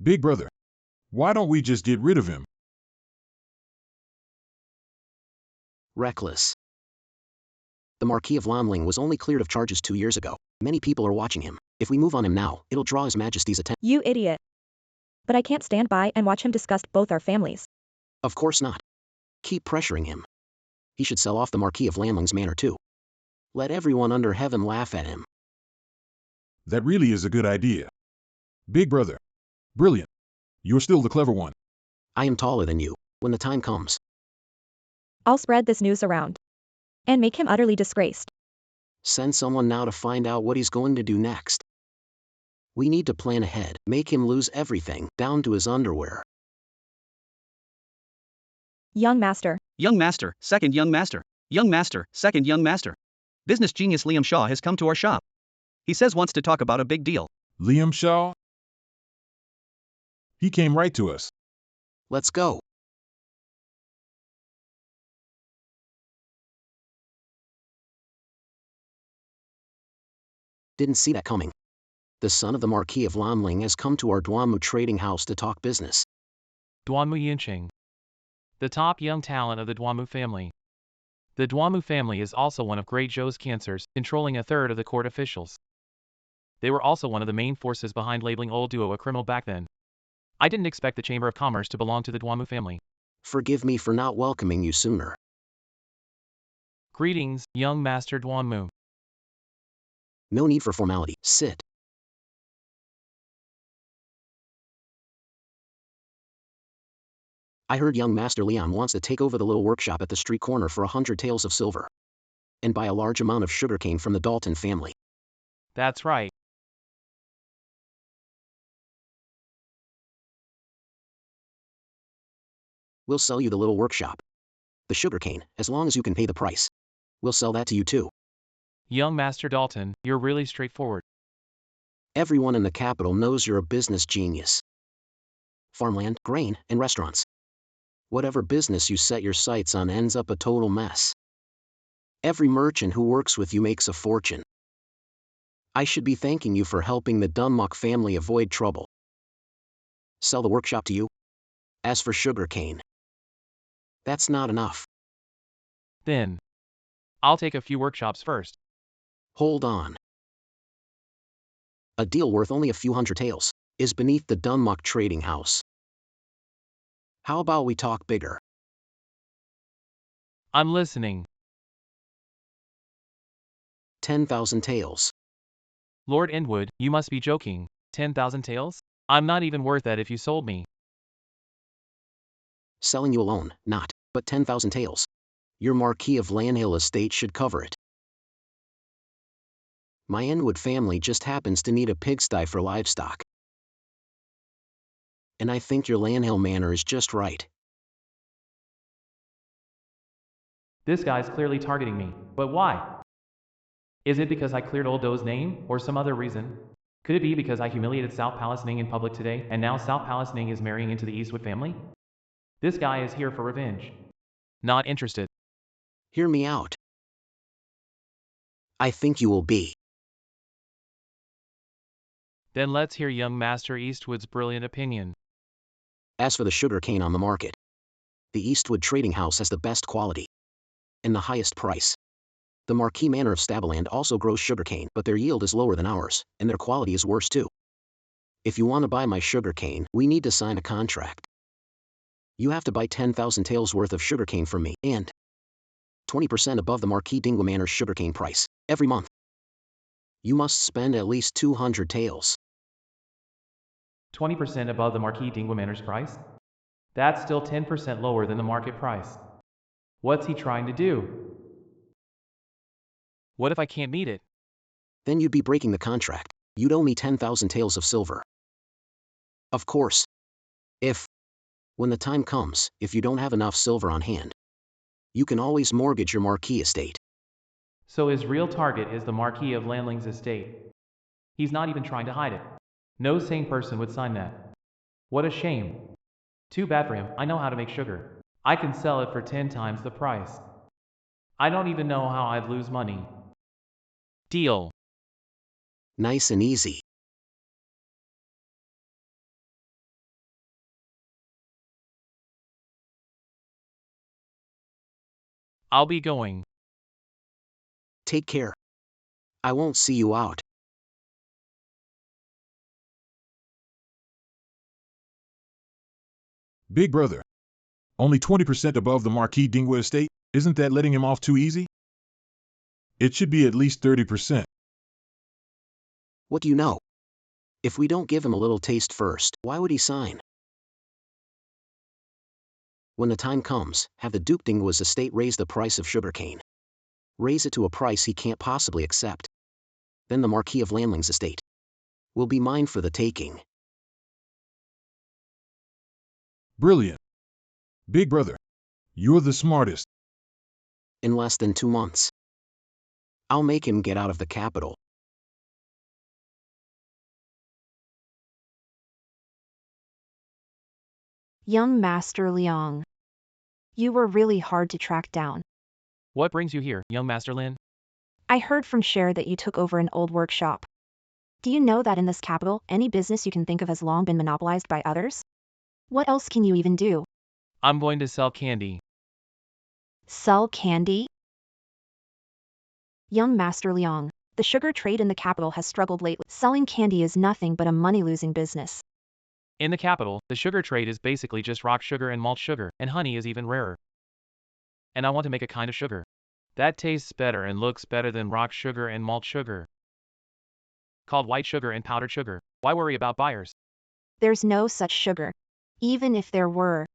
Speaker 4: Big brother, why don't we just get rid of him?
Speaker 6: Reckless. The Marquis of Lomling was only cleared of charges 2 years ago. Many people are watching him. If we move on him now, it'll draw His Majesty's attention.
Speaker 7: You idiot. But I can't stand by and watch him disgust both our families.
Speaker 6: Of course not. Keep pressuring him. He should sell off the Marquis of Lamling's manor too. Let everyone under heaven laugh at him.
Speaker 4: That really is a good idea. Big brother. Brilliant. You're still the clever one.
Speaker 6: I am taller than you, when the time comes.
Speaker 7: I'll spread this news around. And make him utterly disgraced.
Speaker 6: Send someone now to find out what he's going to do next. We need to plan ahead, make him lose everything, down to his underwear.
Speaker 7: Young master.
Speaker 5: Young master, second young master. Young master, second young master. Business genius Liam Shaw has come to our shop. He says wants to talk about a big deal.
Speaker 4: Liam Shaw? He came right to us.
Speaker 6: Let's go. Didn't see that coming. The son of the Marquis of Lomling has come to our Duanmu trading house to talk business.
Speaker 1: Duanmu Yinqing. The top young talent of the Duanmu family. The Duanmu family is also one of Great Zhou's cancers, controlling a third of the court officials. They were also one of the main forces behind labeling Old Duo a criminal back then. I didn't expect the Chamber of Commerce to belong to the Duanmu family.
Speaker 6: Forgive me for not welcoming you sooner.
Speaker 1: Greetings, young Master Duanmu.
Speaker 6: No need for formality. Sit. I heard young Master Leon wants to take over the little workshop at the street corner for 100 taels of silver. And buy a large amount of sugarcane from the Dalton family.
Speaker 1: That's right.
Speaker 6: We'll sell you the little workshop. The sugarcane, as long as you can pay the price. We'll sell that to you too.
Speaker 1: Young Master Dalton, you're really straightforward.
Speaker 6: Everyone in the capital knows you're a business genius. Farmland, grain, and restaurants. Whatever business you set your sights on ends up a total mess. Every merchant who works with you makes a fortune. I should be thanking you for helping the Dunmuck family avoid trouble. Sell the workshop to you? As for sugarcane, that's not enough.
Speaker 1: Then, I'll take a few workshops first.
Speaker 6: Hold on. A deal worth only a few hundred taels is beneath the Dunmuck trading house. How about we talk bigger?
Speaker 1: I'm listening.
Speaker 6: 10,000 taels.
Speaker 1: Lord Inwood, you must be joking. 10,000 taels? I'm not even worth that if you sold me.
Speaker 6: Selling you alone, not, but 10,000 taels. Your Marquis of Lanhill estate should cover it. My Inwood family just happens to need a pigsty for livestock. And I think your Lanhill manor is just right.
Speaker 1: This guy's clearly targeting me. But why? Is it because I cleared Old Doe's name, or some other reason? Could it be because I humiliated South Palace Ning in public today, and now South Palace Ning is marrying into the Eastwood family? This guy is here for revenge. Not interested.
Speaker 6: Hear me out. I think you will be.
Speaker 1: Then let's hear young Master Eastwood's brilliant opinion.
Speaker 6: As for the sugar cane on the market, the Eastwood Trading House has the best quality and the highest price. The Marquis Manor of Stabaland also grows sugarcane, but their yield is lower than ours, and their quality is worse too. If you want to buy my sugarcane, we need to sign a contract. You have to buy 10,000 taels worth of sugarcane from me, and 20% above the Marquis Dingwa Manor's sugarcane price, every month. You must spend at least 200 taels.
Speaker 1: 20% above the Marquis Dingwa Manor's price? That's still 10% lower than the market price. What's he trying to do? What if I can't meet it?
Speaker 6: Then you'd be breaking the contract. You'd owe me 10,000 taels of silver. Of course. When the time comes, if you don't have enough silver on hand, you can always mortgage your Marquis estate.
Speaker 1: So his real target is the Marquis of Landling's estate. He's not even trying to hide it. No sane person would sign that. What a shame. Too bad for him. I know how to make sugar. I can sell it for 10 times the price. I don't even know how I'd lose money. Deal.
Speaker 6: Nice and easy.
Speaker 1: I'll be going.
Speaker 6: Take care. I won't see you out.
Speaker 4: Big brother. Only 20% above the Marquis Dingwa estate? Isn't that letting him off too easy? It should be at least 30%.
Speaker 6: What do you know? If we don't give him a little taste first, why would he sign? When the time comes, have the Duke Dingwa's estate raise the price of sugarcane. Raise it to a price he can't possibly accept. Then the Marquis of Landling's estate will be mine for the taking.
Speaker 4: Brilliant. Big brother. You're the smartest.
Speaker 6: In less than 2 months. I'll make him get out of the capital.
Speaker 2: Young Master Liang. You were really hard to track down.
Speaker 1: What brings you here, young Master Lin?
Speaker 2: I heard from Cher that you took over an old workshop. Do you know that in this capital, any business you can think of has long been monopolized by others? What else can you even do?
Speaker 1: I'm going to sell candy.
Speaker 2: Sell candy? Young Master Liang, the sugar trade in the capital has struggled lately. Selling candy is nothing but a money-losing business.
Speaker 1: In the capital, the sugar trade is basically just rock sugar and malt sugar, and honey is even rarer. And I want to make a kind of sugar that tastes better and looks better than rock sugar and malt sugar, called white sugar and powdered sugar. Why worry about buyers?
Speaker 2: There's no such sugar. Even if there were,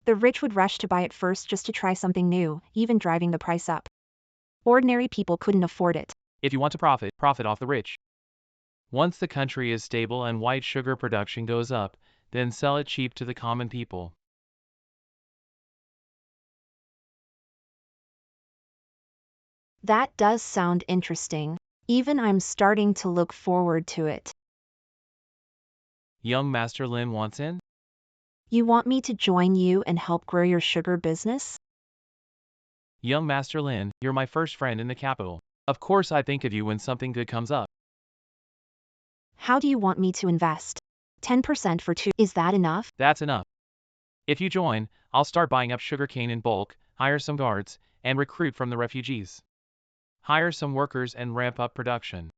Speaker 2: the rich would rush to buy it first just to try something new, even driving the price up. Ordinary people couldn't afford it.
Speaker 1: If you want to profit off the rich. Once the country is stable and white sugar production goes up, then sell it cheap to the common people.
Speaker 2: That does sound interesting. Even I'm starting to look forward to it.
Speaker 1: Young Master Lin wants in?
Speaker 2: You want me to join you and help grow your sugar business?
Speaker 1: Young Master Lin, you're my first friend in the capital. Of course I think of you when something good comes up.
Speaker 2: How do you want me to invest? 10% for 2, is that enough?
Speaker 1: That's enough. If you join, I'll start buying up sugarcane in bulk, hire some guards, and recruit from the refugees. Hire some workers and ramp up production.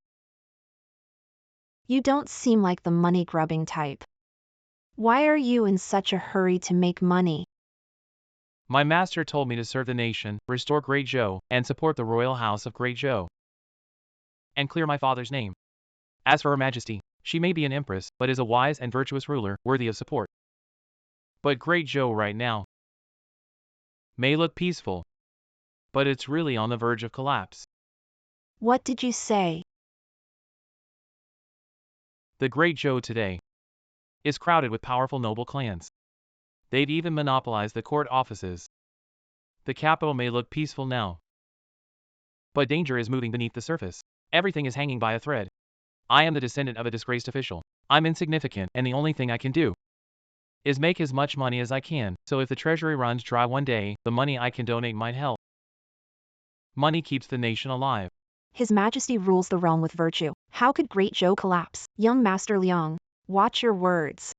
Speaker 2: You don't seem like the money-grubbing type. Why are you in such a hurry to make money?
Speaker 1: My master told me to serve the nation, restore Great Zhou, and support the royal house of Great Zhou. and clear my father's name. As for Her Majesty, she may be an empress, but is a wise and virtuous ruler, worthy of support. But Great Joe right now may look peaceful, but it's really on the verge of collapse.
Speaker 2: What did you say?
Speaker 1: The Great Joe today is crowded with powerful noble clans. They've even monopolized the court offices. The capital may look peaceful now, but danger is moving beneath the surface. Everything is hanging by a thread. I am the descendant of a disgraced official. I'm insignificant, and the only thing I can do is make as much money as I can, so if the treasury runs dry one day, the money I can donate might help. Money keeps the nation alive.
Speaker 2: His Majesty rules the realm with virtue. How could Great Joe collapse? Young Master Liang, watch your words.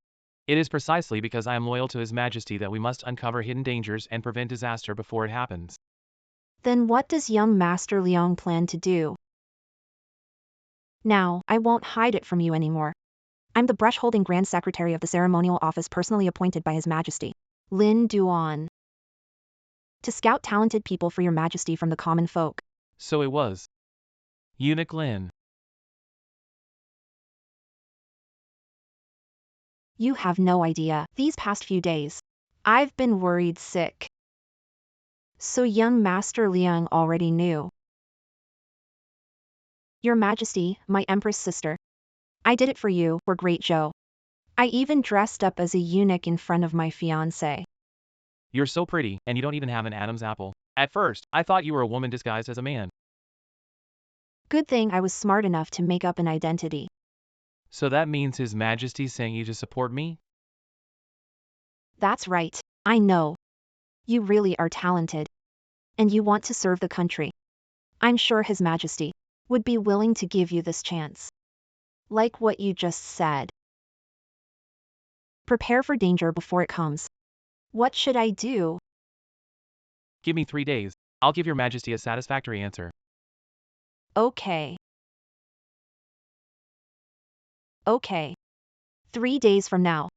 Speaker 1: It is precisely because I am loyal to His Majesty that we must uncover hidden dangers and prevent disaster before it happens.
Speaker 2: Then what does young Master Liang plan to do? Now, I won't hide it from you anymore. I'm the brush-holding Grand Secretary of the Ceremonial Office personally appointed by His Majesty, Lin Duan, to scout talented people for your Majesty from the common folk.
Speaker 1: So it was Eunuch Lin.
Speaker 2: You have no idea. These past few days, I've been worried sick. So young Master Liang already knew. Your Majesty, my Empress sister. I did it for you, for Great Joe. I even dressed up as a eunuch in front of my fiancé.
Speaker 1: You're so pretty, and you don't even have an Adam's apple. At first, I thought you were a woman disguised as a man.
Speaker 2: Good thing I was smart enough to make up an identity.
Speaker 1: So that means His Majesty sent you to support me?
Speaker 2: That's right. I know. You really are talented. And you want to serve the country. I'm sure His Majesty would be willing to give you this chance. Like what you just said. Prepare for danger before it comes. What should I do?
Speaker 1: Give me 3 days. I'll give Your Majesty a satisfactory answer.
Speaker 2: Okay. Okay. 3 days from now.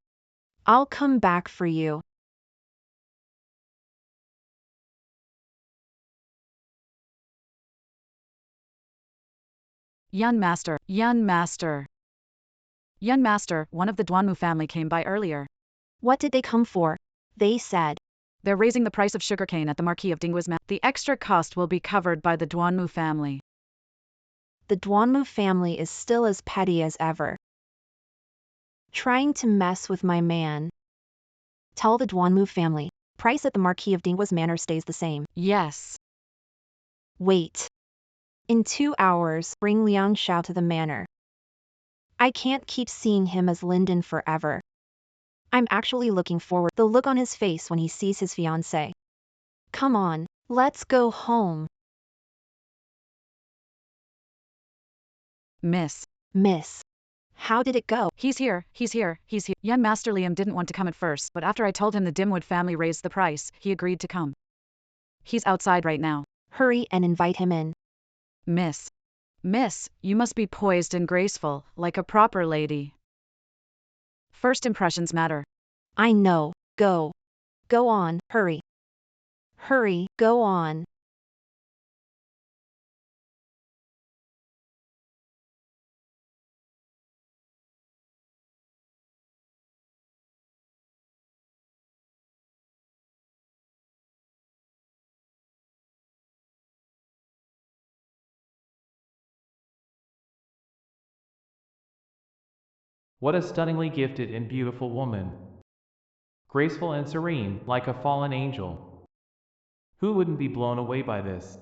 Speaker 2: I'll come back for you.
Speaker 3: Young Master, Young Master. Young Master, one of the Duanmu family came by earlier.
Speaker 2: What did they come for? They said.
Speaker 3: They're raising the price of sugarcane at the Marquis of Dingwa's manor. The extra cost will be covered by the Duanmu family.
Speaker 2: The Duanmu family is still as petty as ever. Trying to mess with my man. Tell the Duanmu family, price at the Marquis of Dingwa's manor stays the same.
Speaker 3: Yes.
Speaker 2: Wait. In 2 hours, bring Liang Shao to the manor. I can't keep seeing him as Linden forever. I'm actually looking forward to the look on his face when he sees his fiancée. Come on, let's go home.
Speaker 3: Miss.
Speaker 2: How did it go?
Speaker 3: He's here. Young Master Liam didn't want to come at first, but after I told him the Dimwood family raised the price, he agreed to come. He's outside right now.
Speaker 2: Hurry and invite him in.
Speaker 3: Miss, you must be poised and graceful, like a proper lady. First impressions matter.
Speaker 2: I know. Go. Go on, hurry. Hurry, go on.
Speaker 1: What a stunningly gifted and beautiful woman. Graceful and serene, like a fallen angel. Who wouldn't be blown away by this?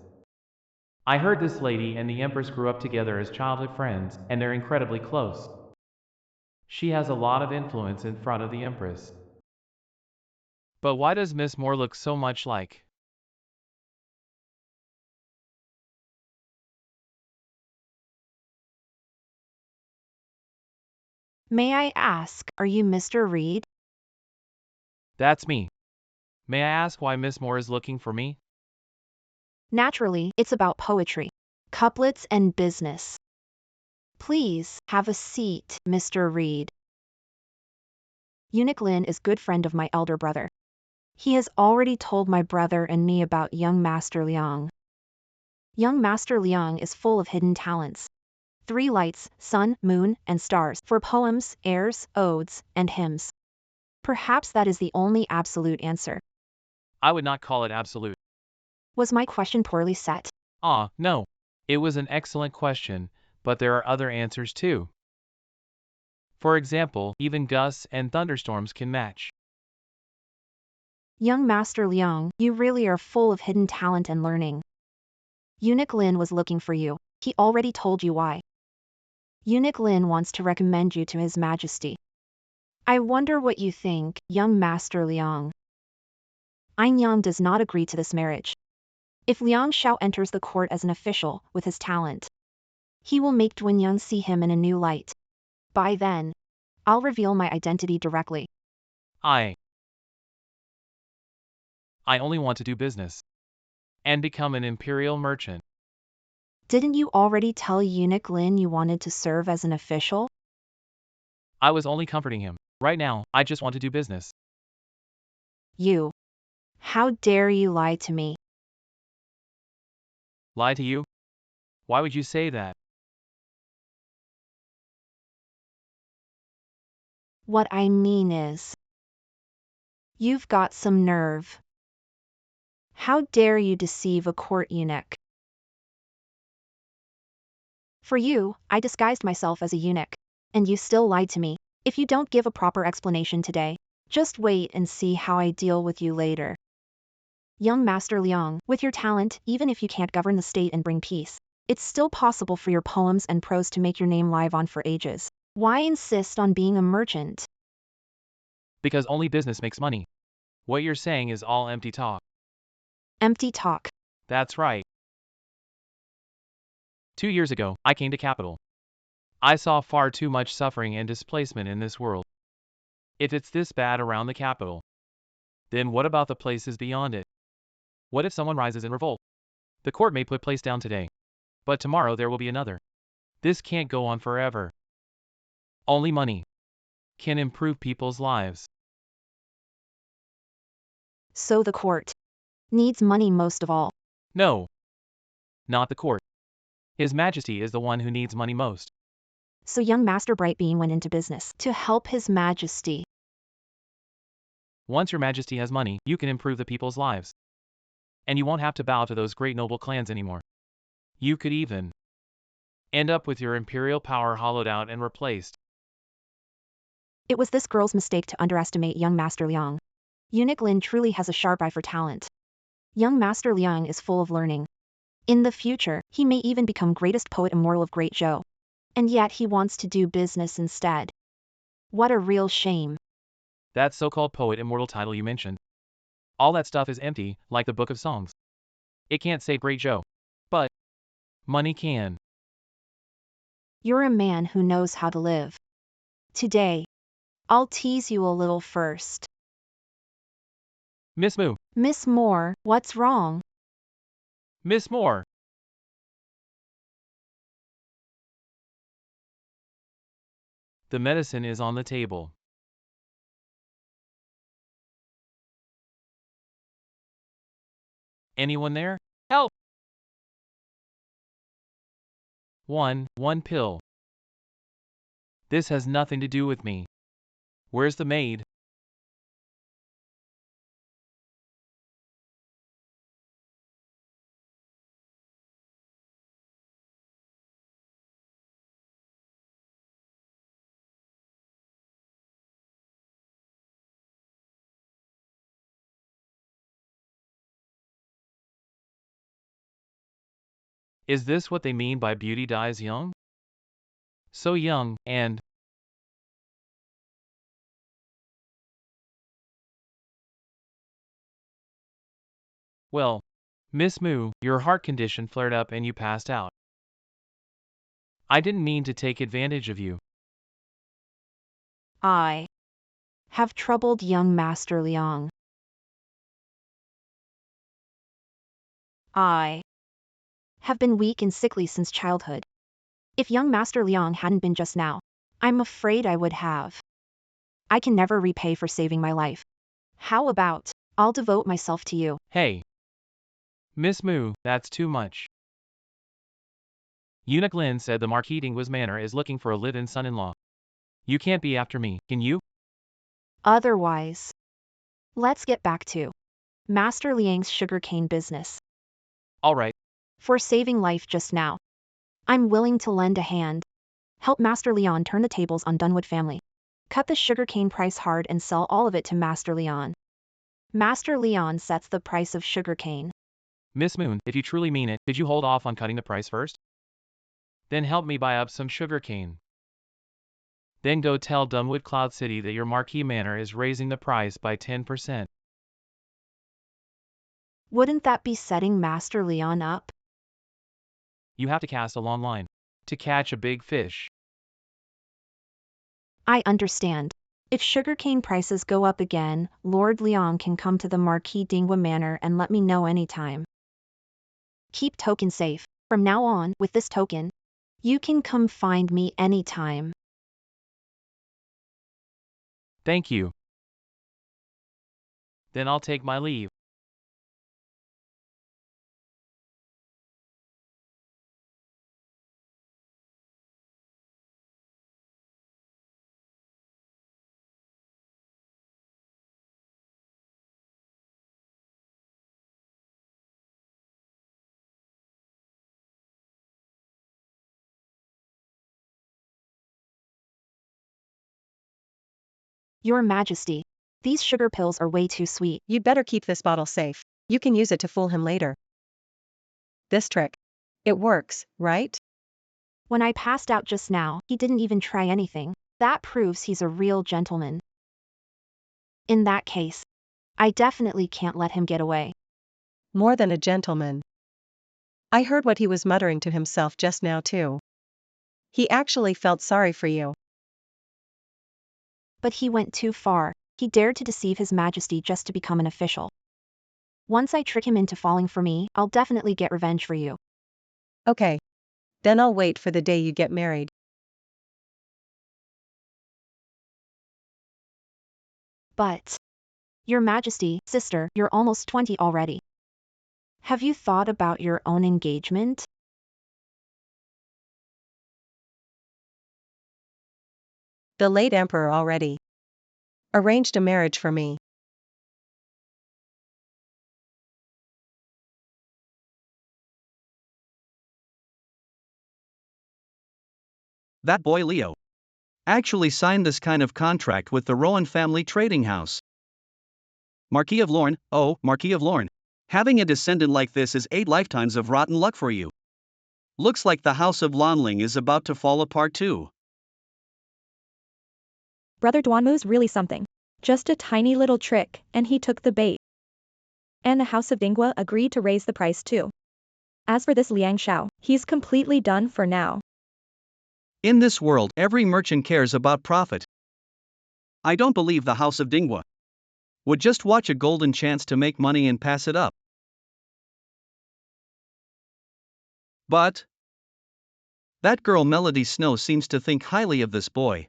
Speaker 1: I heard this lady and the Empress grew up together as childhood friends, and they're incredibly close. She has a lot of influence in front of the Empress. But why does Miss Moore look so much like?
Speaker 2: May I ask, are you Mr. Reed?
Speaker 1: That's me. May I ask why Miss Moore is looking for me?
Speaker 2: Naturally, it's about poetry, couplets and business. Please, have a seat, Mr. Reed. Eunuch Lin is good friend of my elder brother. He has already told my brother and me about young Master Liang. Young Master Liang is full of hidden talents. 3 lights, sun, moon, and stars for poems, airs, odes, and hymns. Perhaps that is the only absolute answer.
Speaker 1: I would not call it absolute.
Speaker 2: Was my question poorly set?
Speaker 1: No. It was an excellent question, but there are other answers too. For example, even gusts and thunderstorms can match.
Speaker 2: Young Master Liang, you really are full of hidden talent and learning. Eunuch Lin was looking for you. He already told you why. Eunuch Lin wants to recommend you to His Majesty. I wonder what you think, young Master Liang. Ein Yang does not agree to this marriage. If Liang Shao enters the court as an official with his talent, he will make Duan Yang see him in a new light. By then, I'll reveal my identity directly.
Speaker 1: I only want to do business and become an imperial merchant.
Speaker 2: Didn't you already tell Eunuch Lin you wanted to serve as an official?
Speaker 1: I was only comforting him. Right now, I just want to do business.
Speaker 2: You. How dare you lie to me?
Speaker 1: Lie to you? Why would you say that?
Speaker 2: What I mean is, you've got some nerve. How dare you deceive a court eunuch? For you, I disguised myself as a eunuch, and you still lied to me. If you don't give a proper explanation today, just wait and see how I deal with you later. Young Master Liang, with your talent, even if you can't govern the state and bring peace, it's still possible for your poems and prose to make your name live on for ages. Why insist on being a merchant?
Speaker 1: Because only business makes money. What you're saying is all empty talk.
Speaker 2: Empty talk.
Speaker 1: That's right. 2 years ago, I came to capital. I saw far too much suffering and displacement in this world. If it's this bad around the capital, then what about the places beyond it? What if someone rises in revolt? The court may put place down today, but tomorrow there will be another. This can't go on forever. Only money can improve people's lives.
Speaker 2: So the court needs money most of all.
Speaker 1: No, not the court. His Majesty is the one who needs money most.
Speaker 2: So young Master Brightbeam went into business to help His Majesty.
Speaker 1: Once your Majesty has money, you can improve the people's lives. And you won't have to bow to those great noble clans anymore. You could even end up with your imperial power hollowed out and replaced.
Speaker 2: It was this girl's mistake to underestimate young Master Liang. Eunuch Lin truly has a sharp eye for talent. Young Master Liang is full of learning. In the future, he may even become greatest poet immortal of Great Zhou. And yet he wants to do business instead. What a real shame.
Speaker 1: That so-called poet immortal title you mentioned. All that stuff is empty, like the Book of Songs. It can't save Great Zhou. But money can.
Speaker 2: You're a man who knows how to live. Today, I'll tease you a little first.
Speaker 1: Miss Moo,
Speaker 2: Miss Moore, what's wrong?
Speaker 1: Miss Moore. The medicine is on the table. Anyone there? Help! One pill. This has nothing to do with me. Where's the maid? Is this what they mean by beauty dies young? So young, and well, Miss Moo, your heart condition flared up and you passed out. I didn't mean to take advantage of you.
Speaker 2: I have troubled young Master Liang. I have been weak and sickly since childhood. If young Master Liang hadn't been just now, I'm afraid I would have. I can never repay for saving my life. How about, I'll devote myself to you.
Speaker 1: Hey, Miss Moo, that's too much. Eunuch Lin said the Marquis Dingwa's manor is looking for a live-in son-in-law. You can't be after me, can you?
Speaker 2: Otherwise, let's get back to Master Liang's sugarcane business.
Speaker 1: Alright.
Speaker 2: For saving life just now, I'm willing to lend a hand. Help Master Leon turn the tables on Dunwood family. Cut the sugarcane price hard and sell all of it to Master Leon. Master Leon sets the price of sugarcane.
Speaker 1: Miss Moon, if you truly mean it, could you hold off on cutting the price first? Then help me buy up some sugarcane. Then go tell Dunwood Cloud City that your Marquis Manor is raising the price by 10%.
Speaker 2: Wouldn't that be setting Master Leon up?
Speaker 1: You have to cast a long line to catch a big fish.
Speaker 2: I understand. If sugarcane prices go up again, Lord Leon can come to the Marquis Dingwa Manor and let me know anytime. Keep token safe. From now on, with this token, you can come find me anytime.
Speaker 1: Thank you. Then I'll take my leave.
Speaker 2: Your Majesty, these sugar pills are way too sweet.
Speaker 8: You'd better keep this bottle safe. You can use it to fool him later. This trick. It works, right?
Speaker 2: When I passed out just now, he didn't even try anything. That proves he's a real gentleman. In that case, I definitely can't let him get away.
Speaker 8: More than a gentleman. I heard what he was muttering to himself just now too. He actually felt sorry for you.
Speaker 2: But he went too far. He dared to deceive His Majesty just to become an official. Once I trick him into falling for me, I'll definitely get revenge for you.
Speaker 8: Okay. Then I'll wait for the day you get married.
Speaker 2: But, Your Majesty, sister, you're almost 20 already. Have you thought about your own engagement?
Speaker 8: The late emperor already arranged a marriage for me.
Speaker 5: That boy Leo actually signed this kind of contract with the Rowan family trading house. Marquis of Lorne, oh, Marquis of Lorne. Having a descendant like this is 8 lifetimes of rotten luck for you. Looks like the house of Lonling is about to fall apart too.
Speaker 7: Brother Duanmu's really something. Just a tiny little trick, and he took the bait. And the House of Dingwa agreed to raise the price too. As for this Liang Shao, he's completely done for now.
Speaker 5: In this world, every merchant cares about profit. I don't believe the House of Dingwa would just watch a golden chance to make money and pass it up. But that girl Melody Snow seems to think highly of this boy.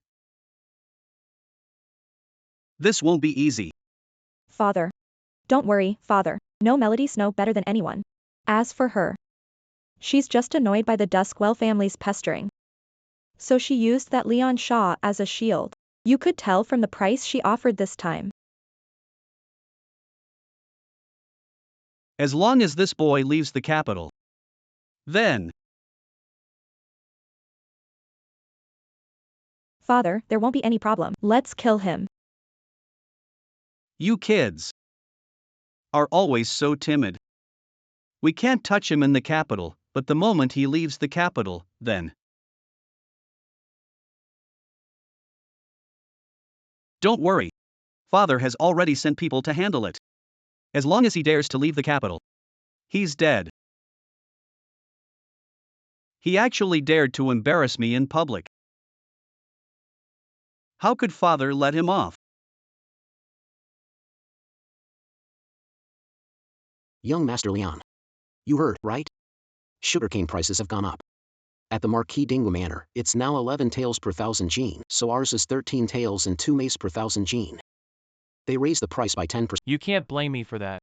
Speaker 5: This won't be easy.
Speaker 7: Father. Don't worry, Father. Know Melody Snow better than anyone. As for her, she's just annoyed by the Duskwell family's pestering. So she used that Leon Shaw as a shield. You could tell from the price she offered this time.
Speaker 5: As long as this boy leaves the capital, then
Speaker 7: Father, there won't be any problem. Let's kill him.
Speaker 5: you kids are always so timid. We can't touch him in the capital, but the moment he leaves the capital, then don't worry. Father has already sent people to handle it. As long as he dares to leave the capital, he's dead. He actually dared to embarrass me in public. How could Father let him off?
Speaker 6: Young Master Leon. You heard, right? Sugarcane prices have gone up. At the Marquis Dingwa Manor, it's now 11 taels per 1,000 gene, so ours is 13 taels and 2 mace per 1,000 gene. They raised the price by 10%.
Speaker 1: You can't blame me for that.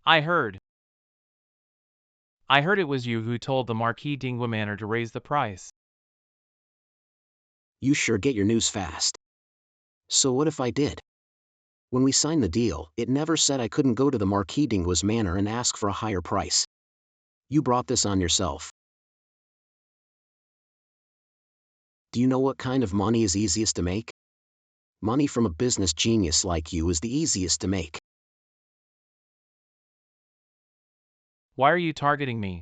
Speaker 1: I heard. I heard it was you who told the Marquis d'Inglemanor to raise the price.
Speaker 6: You sure get your news fast. So what if I did? When we signed the deal, it never said I couldn't go to the Marquis d'Ingle's manor and ask for a higher price. You brought this on yourself. Do you know what kind of money is easiest to make? Money from a business genius like you is the easiest to make.
Speaker 1: Why are you targeting me?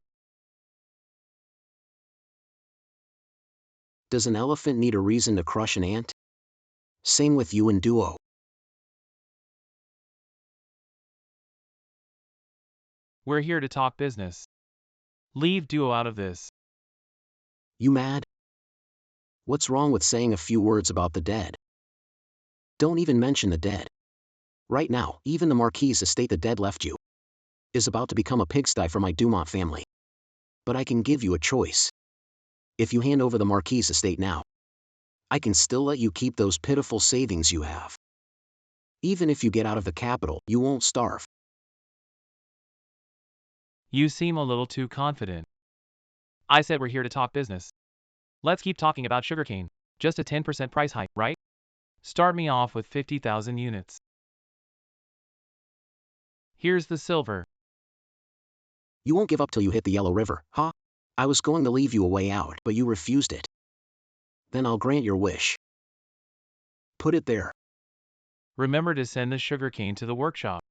Speaker 6: Does an elephant need a reason to crush an ant? Same with you and Duo.
Speaker 1: We're here to talk business. Leave Duo out of this.
Speaker 6: You mad? What's wrong with saying a few words about the dead? Don't even mention the dead. Right now, even the Marquis' estate the dead left you is about to become a pigsty for my Dumont family. But I can give you a choice. If you hand over the Marquis' estate now, I can still let you keep those pitiful savings you have. Even if you get out of the capital, you won't starve.
Speaker 1: You seem a little too confident. I said we're here to talk business. Let's keep talking about sugarcane. Just a 10% price hike, right? Start me off with 50,000 units. Here's the silver.
Speaker 6: You won't give up till you hit the Yellow River, huh? I was going to leave you a way out, but you refused it. Then I'll grant your wish. Put it there.
Speaker 1: Remember to send the sugarcane to the workshop.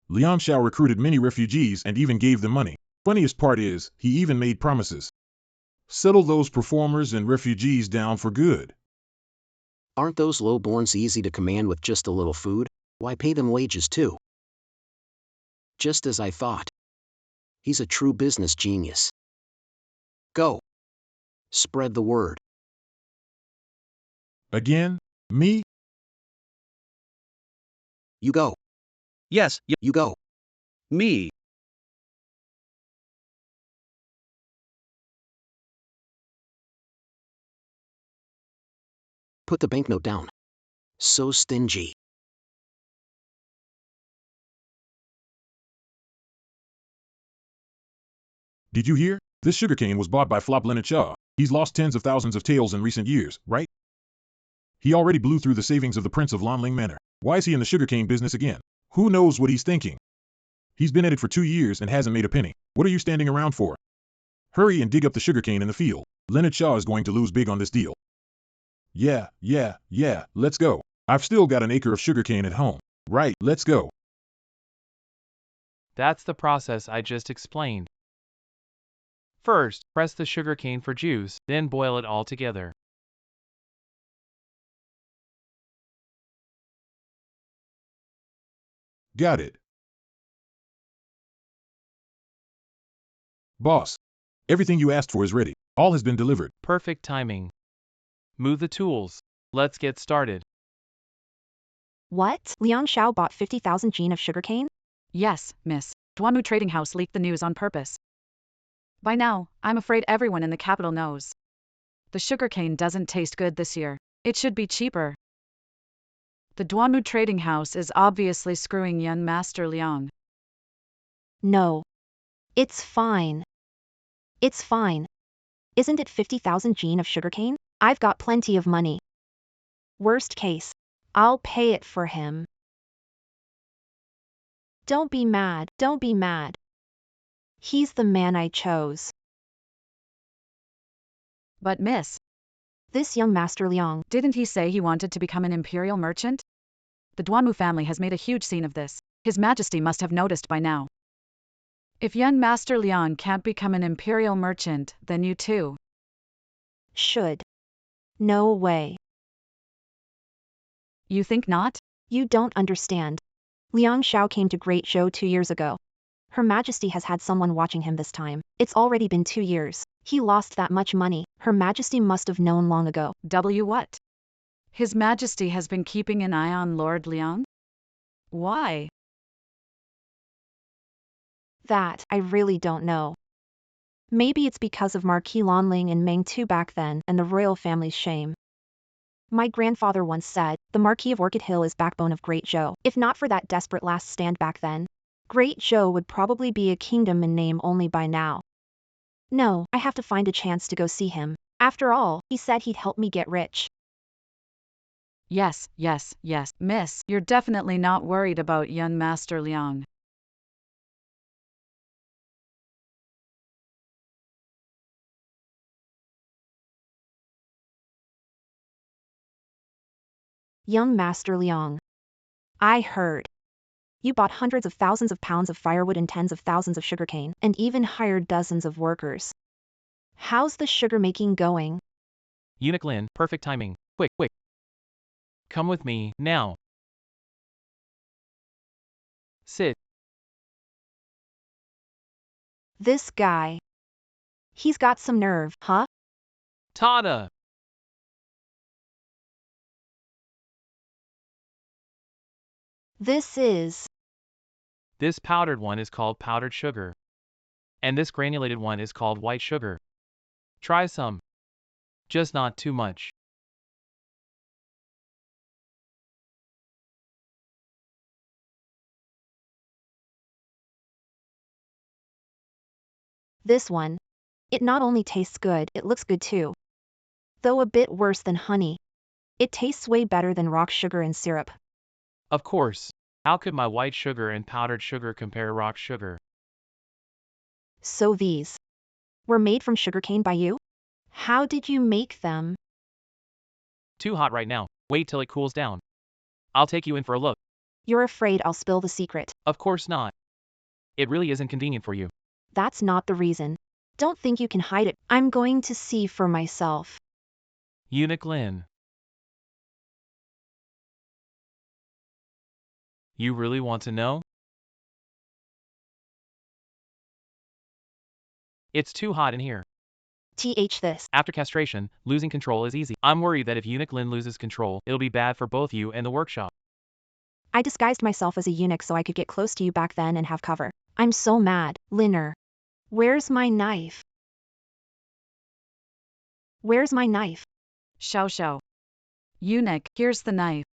Speaker 4: Liang Shao recruited many refugees and even gave them money. Funniest part is, he even made promises. Settle those performers and refugees down for good.
Speaker 6: Aren't those lowborns easy to command with just a little food? Why pay them wages too? Just as I thought. He's a true business genius. Go. Spread the word.
Speaker 4: Again? Me?
Speaker 6: You go.
Speaker 5: Yes,
Speaker 6: You go.
Speaker 5: me.
Speaker 6: Put the banknote down. So stingy.
Speaker 4: Did you hear? This sugarcane was bought by Flop Leonard Shaw. He's lost tens of thousands of taels in recent years, right? He already blew through the savings of the Prince of Lanling Manor. Why is he in the sugarcane business again? Who knows what he's thinking? He's been at it for 2 years and hasn't made a penny. What are you standing around for? Hurry and dig up the sugarcane in the field. Leonard Shaw is going to lose big on this deal. Yeah, let's go. I've still got an acre of sugarcane at home. Right, let's go.
Speaker 1: That's the process I just explained. First, press the sugarcane for juice, then boil it all together.
Speaker 4: Got it. Boss, everything you asked for is ready. All has been delivered.
Speaker 1: Perfect timing. Move the tools. Let's get started.
Speaker 2: What? Liang Shao bought 50,000 gene of sugarcane?
Speaker 3: Yes, miss. Duanmu Trading House leaked the news on purpose. By now, I'm afraid everyone in the capital knows. The sugarcane doesn't taste good this year. It should be cheaper. The Duanmu Trading House is obviously screwing young Master Liang.
Speaker 2: No. It's fine. It's fine. Isn't it 50,000 gene of sugarcane? I've got plenty of money. Worst case, I'll pay it for him. Don't be mad, don't be mad. He's the man I chose.
Speaker 3: But miss,
Speaker 2: This young Master Liang,
Speaker 3: didn't he say he wanted to become an imperial merchant? The Duanmu family has made a huge scene of this. His Majesty must have noticed by now. If young Master Liang can't become an imperial merchant, then you too.
Speaker 2: should. No way.
Speaker 3: You think not?
Speaker 2: You don't understand. Liang Shao came to Great Zhou 2 years ago. Her Majesty has had someone watching him this time. It's already been 2 years. He lost that much money. Her Majesty must have known long ago.
Speaker 3: What? His Majesty has been keeping an eye on Lord Liang? Why?
Speaker 2: That, I really don't know. Maybe it's because of Marquis Lonling and Meng Tu back then and the royal family's shame. My grandfather once said, the Marquis of Orchid Hill is backbone of Great Zhou. If not for that desperate last stand back then, Great Zhou would probably be a kingdom in name only by now. No, I have to find a chance to go see him. After all, he said he'd help me get rich.
Speaker 3: Yes, yes, yes, miss. You're definitely not worried about young Master Liang.
Speaker 2: Young Master Liang. I heard. You bought hundreds of thousands of pounds of firewood and tens of thousands of sugarcane, and even hired dozens of workers. How's the sugar making going?
Speaker 1: Eunuch Lin, perfect timing. Quick, quick. Come with me, now. Sit.
Speaker 2: This guy. He's got some nerve, huh?
Speaker 1: Tada!
Speaker 2: This
Speaker 1: powdered one is called powdered sugar. And this granulated one is called white sugar. Try some. Just not too much.
Speaker 2: This one. It not only tastes good, it looks good too. Though a bit worse than honey. It tastes way better than rock sugar and syrup.
Speaker 1: Of course. How could my white sugar and powdered sugar compare rock sugar?
Speaker 2: So these were made from sugarcane by you? How did you make them?
Speaker 1: Too hot right now. Wait till it cools down. I'll take you in for a look.
Speaker 2: You're afraid I'll spill the secret.
Speaker 1: Of course not. It really isn't convenient for you.
Speaker 2: That's not the reason. Don't think you can hide it. I'm going to see for myself.
Speaker 1: Eunuch Lin. You really want to know? It's too hot in here.
Speaker 2: This.
Speaker 1: After castration, losing control is easy. I'm worried that if Eunuch Lin loses control, it'll be bad for both you and the workshop.
Speaker 2: I disguised myself as a eunuch so I could get close to you back then and have cover. I'm so mad, Linner. Where's my knife? Where's my knife?
Speaker 3: Xiao. Eunuch, here's the knife.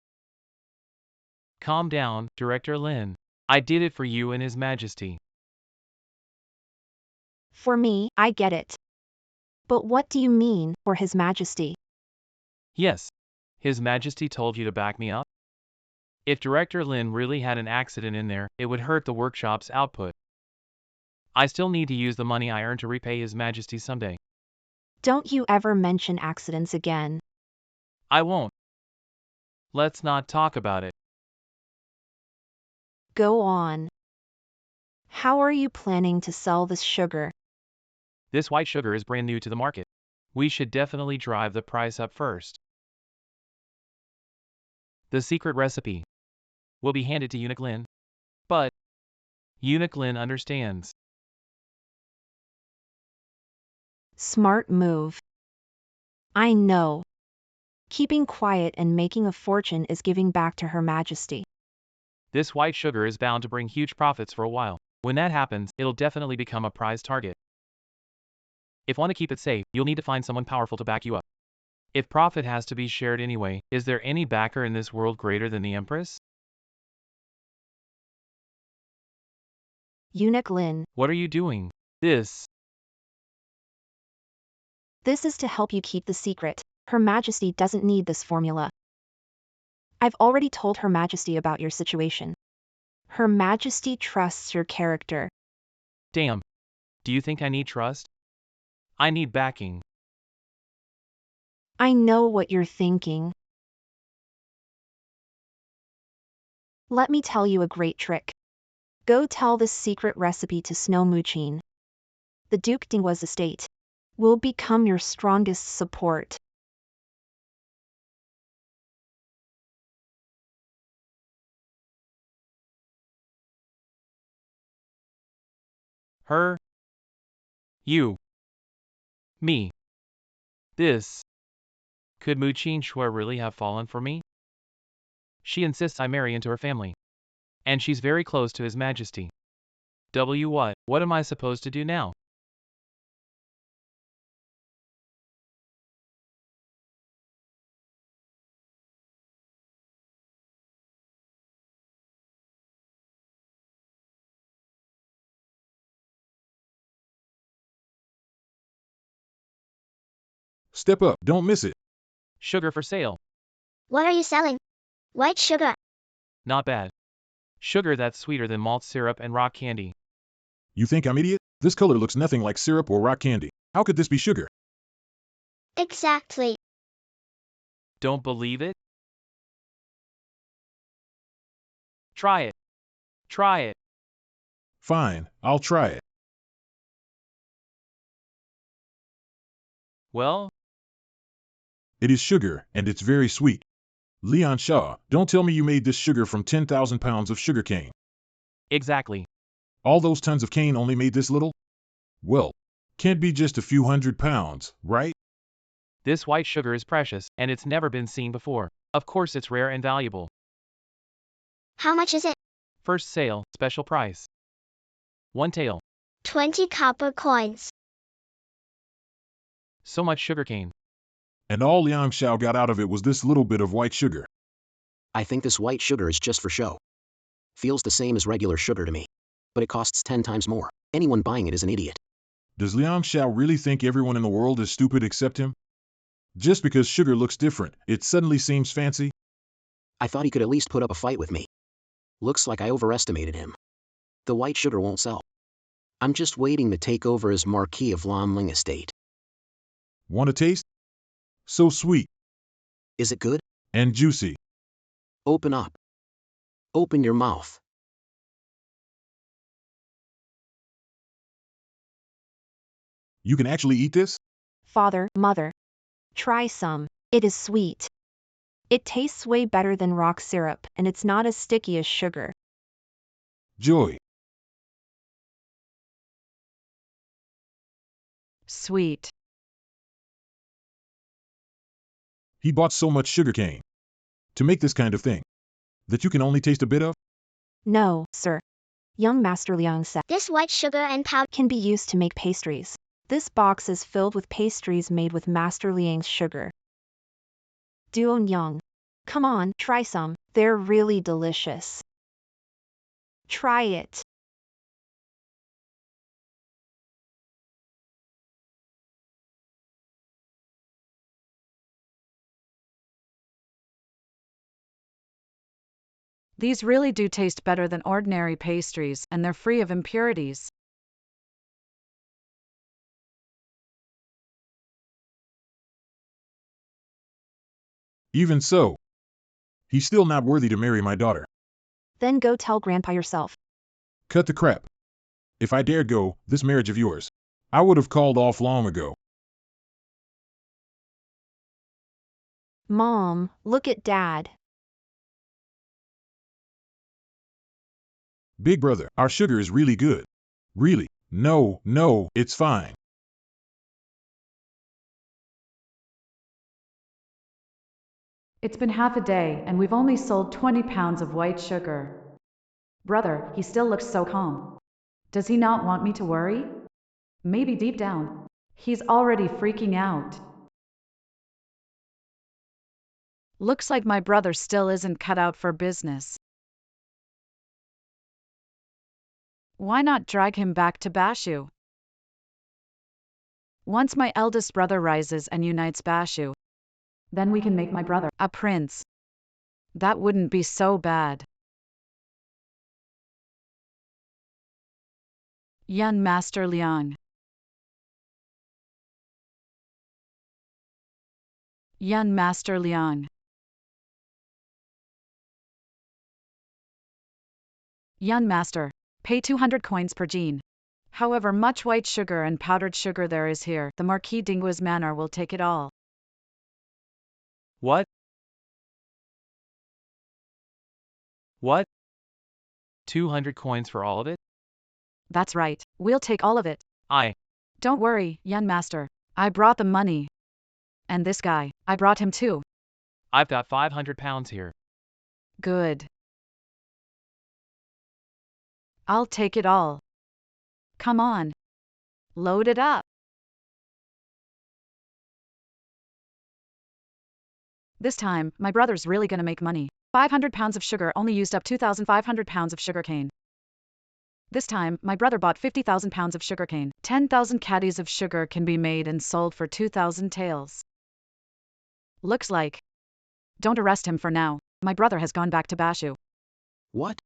Speaker 1: Calm down, Director Lin. I did it for you and His Majesty.
Speaker 2: For me, I get it. But what do you mean, for His Majesty?
Speaker 1: Yes. His Majesty told you to back me up? If Director Lin really had an accident in there, it would hurt the workshop's output. I still need to use the money I earned to repay His Majesty someday.
Speaker 2: Don't you ever mention accidents again.
Speaker 1: I won't. Let's not talk about it.
Speaker 2: Go on. How are you planning to sell this sugar?
Speaker 1: This white sugar is brand new to the market. We should definitely drive the price up first. The secret recipe will be handed to Eunuch Lin. But Eunuch Lin understands.
Speaker 2: Smart move. I know. Keeping quiet and making a fortune is giving back to Her Majesty.
Speaker 1: This white sugar is bound to bring huge profits for a while. When that happens, it'll definitely become a prize target. If want to keep it safe, you'll need to find someone powerful to back you up. If profit has to be shared anyway, is there any backer in this world greater than the Empress?
Speaker 2: Eunuch Lin.
Speaker 1: What are you doing? This
Speaker 2: is to help you keep the secret. Her Majesty doesn't need this formula. I've already told Her Majesty about your situation. Her Majesty trusts your character.
Speaker 1: Damn. Do you think I need trust? I need backing.
Speaker 2: I know what you're thinking. Let me tell you a great trick. Go tell this secret recipe to Snow Muchin. The Duke Dinghua's estate will become your strongest support.
Speaker 1: Her. You. Me. This. Could Muchin Shui really have fallen for me? She insists I marry into her family. And she's very close to His Majesty. What am I supposed to do now?
Speaker 4: Step up, don't miss it.
Speaker 1: Sugar for sale.
Speaker 9: What are you selling? White sugar.
Speaker 1: Not bad. Sugar that's sweeter than malt syrup and rock candy.
Speaker 4: You think I'm idiot? This color looks nothing like syrup or rock candy. How could this be sugar?
Speaker 9: Exactly.
Speaker 1: Don't believe it? Try it. Try it.
Speaker 4: Fine, I'll try it.
Speaker 1: Well,
Speaker 4: It is sugar, and it's very sweet. Leon Shaw, don't tell me you made this sugar from 10,000 pounds of sugar cane.
Speaker 1: exactly.
Speaker 4: All those tons of cane only made this little? Well, can't be just a few 100 pounds, right?
Speaker 1: This white sugar is precious, and it's never been seen before. Of course it's rare and valuable.
Speaker 9: How much is it?
Speaker 1: First sale, special price. 1 tael.
Speaker 9: 20 copper coins.
Speaker 1: So much sugarcane.
Speaker 4: And all Liang Xiao got out of it was this little bit of white sugar.
Speaker 6: I think this white sugar is just for show. Feels the same as regular sugar to me. But it costs 10 times more. Anyone buying it is an idiot.
Speaker 4: Does Liang Xiao really think everyone in the world is stupid except him? Just because sugar looks different, it suddenly seems fancy?
Speaker 6: I thought he could at least put up a fight with me. Looks like I overestimated him. The white sugar won't sell. I'm just waiting to take over as Marquis of Lamling Estate.
Speaker 4: Want a taste? So sweet
Speaker 6: Is it good?
Speaker 4: and juicy.
Speaker 6: Open up. Open your mouth.
Speaker 4: You can actually eat this?
Speaker 2: Father, mother. Try some. It is sweet. It tastes way better than rock syrup, and it's not as sticky as sugar.
Speaker 4: Joy.
Speaker 3: Sweet.
Speaker 4: He bought so much sugarcane to make this kind of thing that you can only taste a bit of?
Speaker 2: No, sir. Young Master Liang said
Speaker 9: This white sugar and powder.
Speaker 2: can be used to make pastries. This box is filled with pastries made with Master Liang's sugar. Duon Young. Come on, try some. They're really delicious. Try it.
Speaker 3: These really do taste better than ordinary pastries, and they're free of impurities.
Speaker 4: Even so, he's still not worthy to marry my daughter.
Speaker 2: Then go tell Grandpa yourself.
Speaker 4: Cut the crap. If I dared go, this marriage of yours, I would have called off long ago.
Speaker 2: Mom, look at Dad.
Speaker 4: Big brother, our sugar is really good. Really? No, it's fine.
Speaker 3: It's been half a day, and we've only sold 20 pounds of white sugar. Brother, he still looks so calm. Does he not want me to worry? Maybe deep down, he's already freaking out. Looks like my brother still isn't cut out for business. Why not drag him back to Bashu? Once my eldest brother rises and unites Bashu, then we can make my brother a prince. That wouldn't be so bad. Young Master Liang. Young Master Liang. Young Master, pay 200 coins per gene. However much white sugar and powdered sugar there is here, the Marquis d'Ingua's manor will take it all.
Speaker 1: What? What? 200 coins for all of it?
Speaker 3: That's right, we'll take all of it.
Speaker 1: Don't
Speaker 3: worry, young master. I brought the money. And this guy, I brought him too.
Speaker 1: I've got 500 pounds here.
Speaker 3: Good. I'll take it all. Come on. Load it up. This time, my brother's really gonna make money. 500 pounds of sugar only used up 2,500 pounds of sugarcane. This time, my brother bought 50,000 pounds of sugarcane. 10,000 caddies of sugar can be made and sold for 2,000 taels. Looks like. Don't arrest him for now. My brother has gone back to Bashu.
Speaker 6: What?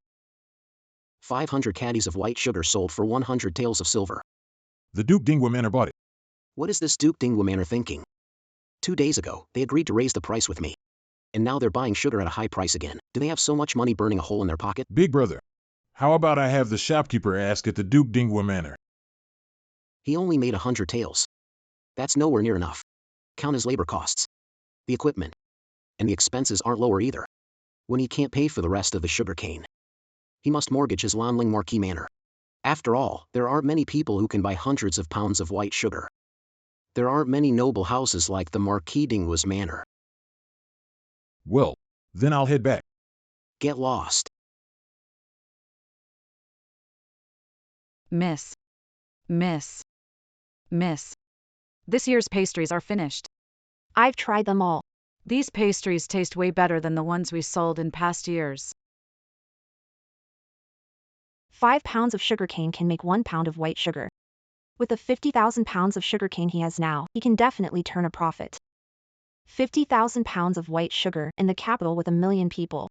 Speaker 6: 500 caddies of white sugar sold for 100 taels of silver.
Speaker 4: The Duke Dingwa Manor bought it.
Speaker 6: What is this Duke Dingwa Manor thinking? 2 days ago, they agreed to raise the price with me. And now they're buying sugar at a high price again. Do they have so much money burning a hole in their pocket?
Speaker 4: Big brother, how about I have the shopkeeper ask at the Duke Dingwa Manor?
Speaker 6: He only made 100 taels. That's nowhere near enough. Count his labor costs. The equipment. And the expenses aren't lower either. When he can't pay for the rest of the sugar cane, he must mortgage his Lanling Marquis Manor. After all, there aren't many people who can buy hundreds of pounds of white sugar. There aren't many noble houses like the Marquis Dingwa's Manor.
Speaker 4: Well, then I'll head back.
Speaker 6: Get lost.
Speaker 3: Miss. This year's pastries are finished.
Speaker 2: I've tried them all.
Speaker 3: These pastries taste way better than the ones we sold in past years.
Speaker 2: 5 pounds of sugarcane can make 1 pound of white sugar. With the 50,000 pounds of sugarcane he has now, he can definitely turn a profit. 50,000 pounds of white sugar in the capital with 1 million people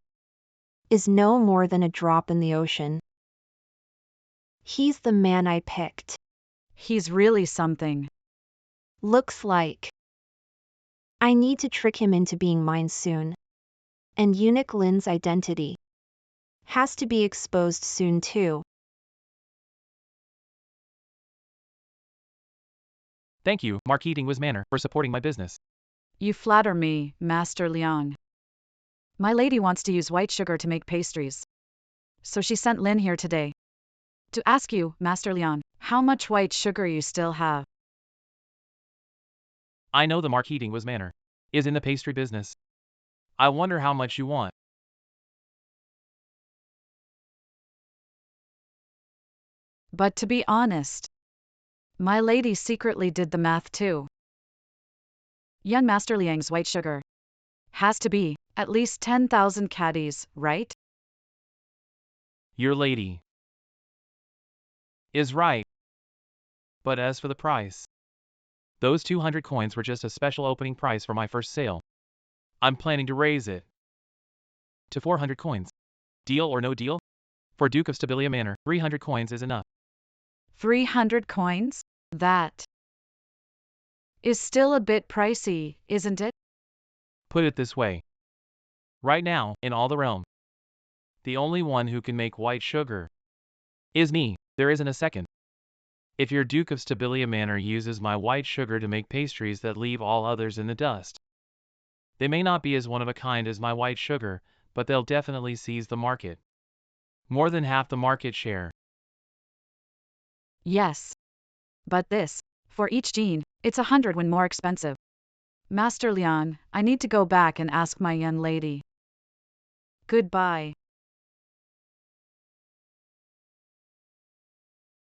Speaker 2: is no more than a drop in the ocean. He's the man I picked.
Speaker 3: He's really something.
Speaker 2: Looks like. I need to trick him into being mine soon. And Eunuch Lin's identity has to be exposed soon too.
Speaker 1: Thank you, Marquis Dingwa's Manor, for supporting my business.
Speaker 3: You flatter me, Master Liang. My lady wants to use white sugar to make pastries. So she sent Lin here today to ask you, Master Liang, how much white sugar you still have.
Speaker 1: I know the Marquis Dingwa's Manor is in the pastry business. I wonder how much you want.
Speaker 3: But to be honest, my lady secretly did the math too. Young Master Liang's white sugar has to be at least 10,000 caddies, right?
Speaker 1: Your lady is right. But as for the price, those 200 coins were just a special opening price for my first sale. I'm planning to raise it to 400 coins. Deal or no deal? For Duke of Stabilia Manor, 300 coins is enough.
Speaker 3: 300 coins? That is still a bit pricey, isn't it?
Speaker 1: Put it this way. Right now, in all the realm, the only one who can make white sugar is me. There isn't a second. If your Duke of Stabilia Manor uses my white sugar to make pastries that leave all others in the dust, they may not be as one of a kind as my white sugar, but they'll definitely seize the market. More than half the market share.
Speaker 3: Yes. But this, for each gene, it's 100 when more expensive. Master Liang, I need to go back and ask my young lady. Goodbye.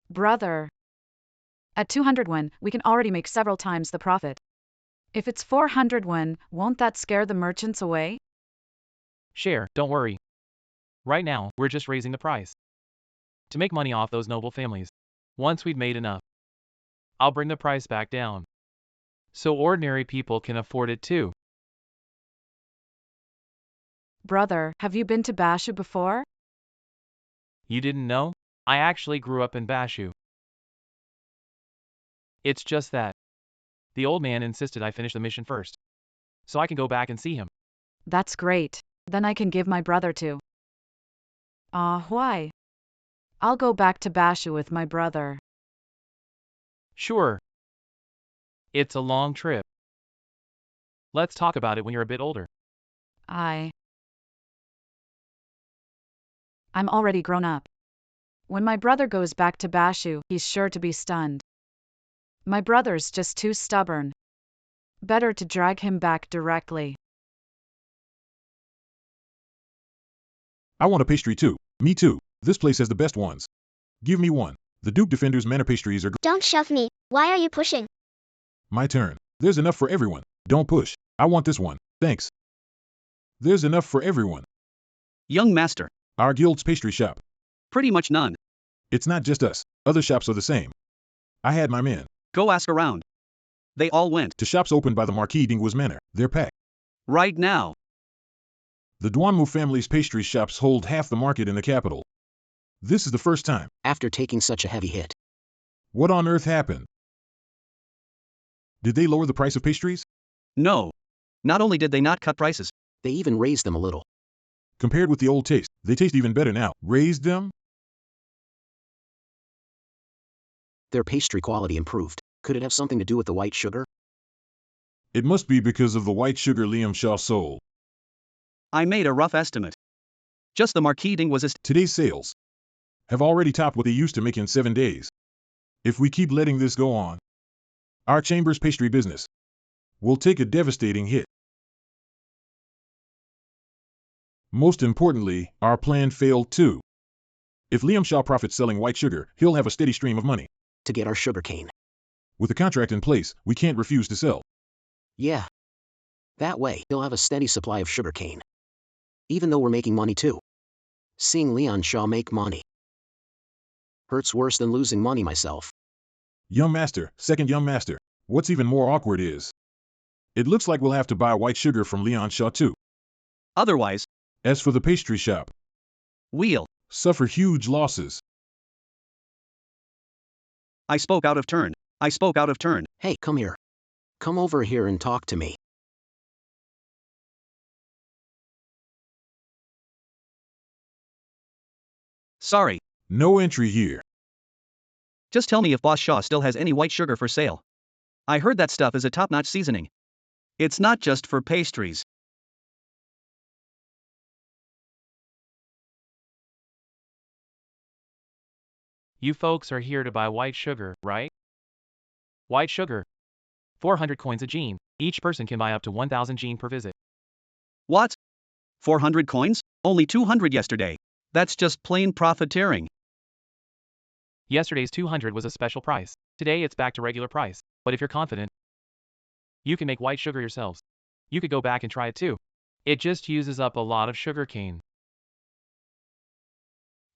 Speaker 3: Brother. At 200 won, we can already make several times the profit. If it's 400 won, won't that scare the merchants away?
Speaker 1: Share, don't worry. Right now, we're just raising the price to make money off those noble families. Once we've made enough, I'll bring the price back down so ordinary people can afford it too.
Speaker 3: Brother, have you been to Bashu before?
Speaker 1: You didn't know? I actually grew up in Bashu. It's just that the old man insisted I finish the mission first, so I can go back and see him.
Speaker 3: That's great. Then I can give my brother to. Why? I'll go back to Bashu with my brother.
Speaker 1: Sure. It's a long trip. Let's talk about it when you're a bit older.
Speaker 3: I'm already grown up. When my brother goes back to Bashu, he's sure to be stunned. My brother's just too stubborn. Better to drag him back directly.
Speaker 4: I want a pastry too. Me too. This place has the best ones. Give me one. The Duke Defender's Manor pastries are
Speaker 9: Don't shove me. Why are you pushing?
Speaker 4: My turn. There's enough for everyone. Don't push. I want this one. Thanks. There's enough for everyone.
Speaker 5: Young master.
Speaker 4: Our guild's pastry shop.
Speaker 5: Pretty much none.
Speaker 4: It's not just us. Other shops are the same. I had my men
Speaker 5: Go ask around. They all went.
Speaker 4: to shops opened by the Marquis Dingwa's Manor. They're packed.
Speaker 5: Right now.
Speaker 4: The Duanmu family's pastry shops hold half the market in the capital. This is the first time.
Speaker 6: After taking such a heavy hit,
Speaker 4: What on earth happened? Did they lower the price of pastries?
Speaker 5: No. Not only did they not cut prices,
Speaker 6: they even raised them a little.
Speaker 4: Compared with the old taste, they taste even better now. Raised them?
Speaker 6: Their pastry quality improved. Could it have something to do with the white sugar?
Speaker 4: It must be because of the white sugar Liam Shaw sold.
Speaker 5: I made a rough estimate. Just the marketing was
Speaker 4: Today's sales have already topped what they used to make in 7 days. If we keep letting this go on, our chamber's pastry business will take a devastating hit. Most importantly, our plan failed too. If Liam Shaw profits selling white sugar, he'll have a steady stream of money.
Speaker 6: To get our sugarcane.
Speaker 4: With a contract in place, we can't refuse to sell.
Speaker 6: Yeah. That way, he'll have a steady supply of sugarcane. Even though we're making money too. Seeing Leon Shaw make money hurts worse than losing money myself.
Speaker 4: Young master, second young master. What's even more awkward is, it looks like we'll have to buy white sugar from Leon Shaw too.
Speaker 5: Otherwise,
Speaker 4: As for the pastry shop,
Speaker 5: we'll.
Speaker 4: suffer huge losses.
Speaker 5: I spoke out of turn. I spoke out of turn.
Speaker 6: Hey, come here. Come over here and talk to me.
Speaker 5: Sorry.
Speaker 4: No entry here.
Speaker 5: Just tell me if Boss Shaw still has any white sugar for sale. I heard that stuff is a top-notch seasoning. It's not just for pastries.
Speaker 1: You folks are here to buy white sugar, right? White sugar. 400 coins a gene. Each person can buy up to 1,000 gene per visit.
Speaker 5: What? 400 coins? Only 200 yesterday. That's just plain profiteering.
Speaker 1: Yesterday's 200 was a special price. Today it's back to regular price. But if you're confident, you can make white sugar yourselves. You could go back and try it too. It just uses up a lot of sugarcane.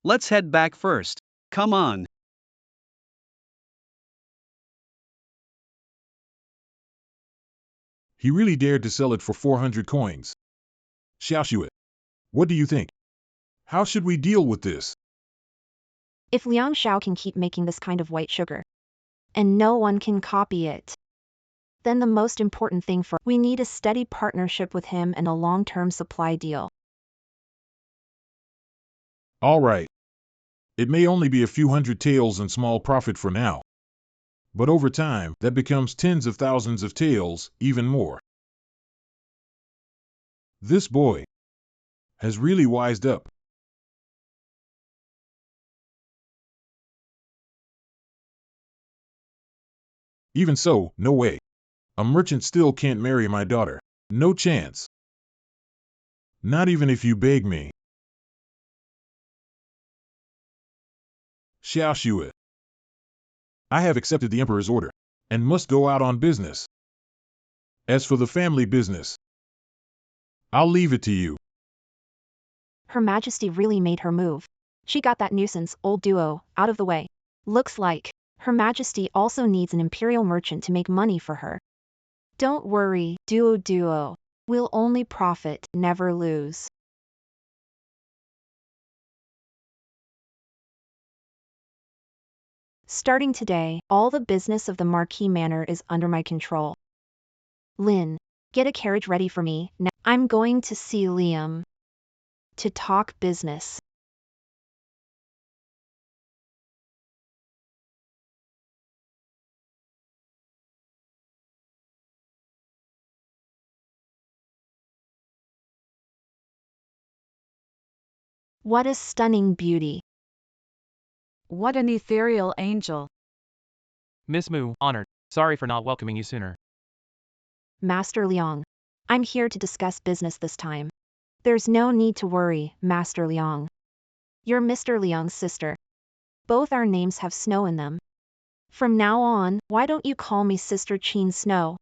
Speaker 5: Let's head back first. Come on.
Speaker 4: He really dared to sell it for 400 coins. Xiaoshuit, what do you think? How should we deal with this?
Speaker 2: If Liang Xiao can keep making this kind of white sugar, and no one can copy it, then the most important thing we need a steady partnership with him and a long-term supply deal.
Speaker 4: All right. It may only be a few hundred taels and small profit for now. But over time, that becomes tens of thousands of taels, even more. This boy has really wised up. Even so, no way. A merchant still can't marry my daughter. No chance. Not even if you beg me. Xiaoshuit, I have accepted the emperor's order, and must go out on business. As for the family business, I'll leave it to you.
Speaker 2: Her Majesty really made her move. She got that nuisance old duo out of the way. Looks like Her Majesty also needs an imperial merchant to make money for her. Don't worry, duo. We'll only profit, never lose. Starting today, all the business of the Marquis Manor is under my control. Lin, get a carriage ready for me. Now I'm going to see Liam to talk business. What a stunning beauty.
Speaker 3: What an ethereal angel.
Speaker 1: Miss Mu, honored. Sorry for not welcoming you sooner.
Speaker 2: Master Liang, I'm here to discuss business this time. There's no need to worry, Master Liang. You're Mr. Liang's sister. Both our names have snow in them. From now on, why don't you call me Sister Qin Snow?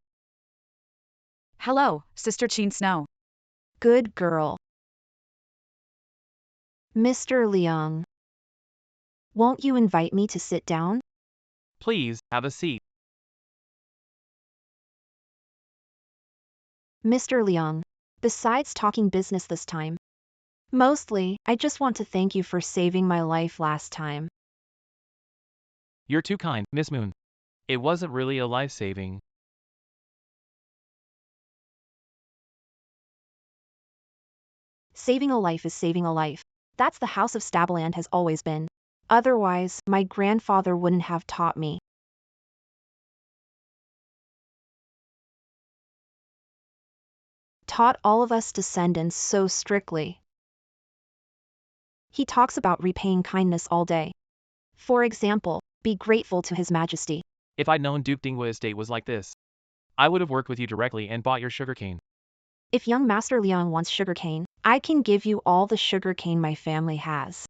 Speaker 3: Hello, Sister Qin Snow.
Speaker 2: Good girl. Mr. Liang, won't you invite me to sit down?
Speaker 1: Please, have a seat.
Speaker 2: Mr. Liang, Besides talking business this time. Mostly, I just want to thank you for saving my life last time.
Speaker 1: You're too kind, Miss Moon. It wasn't really a life-saving.
Speaker 2: Saving a life is saving a life. That's the House of Stabland has always been. Otherwise, my grandfather wouldn't have taught me. Taught all of us descendants so strictly. He talks about repaying kindness all day. For example, be grateful to His Majesty.
Speaker 1: If I'd known Duke Dingwa estate was like this, I would have worked with you directly and bought your sugarcane.
Speaker 2: If young Master Liang wants sugarcane, I can give you all the sugarcane my family has.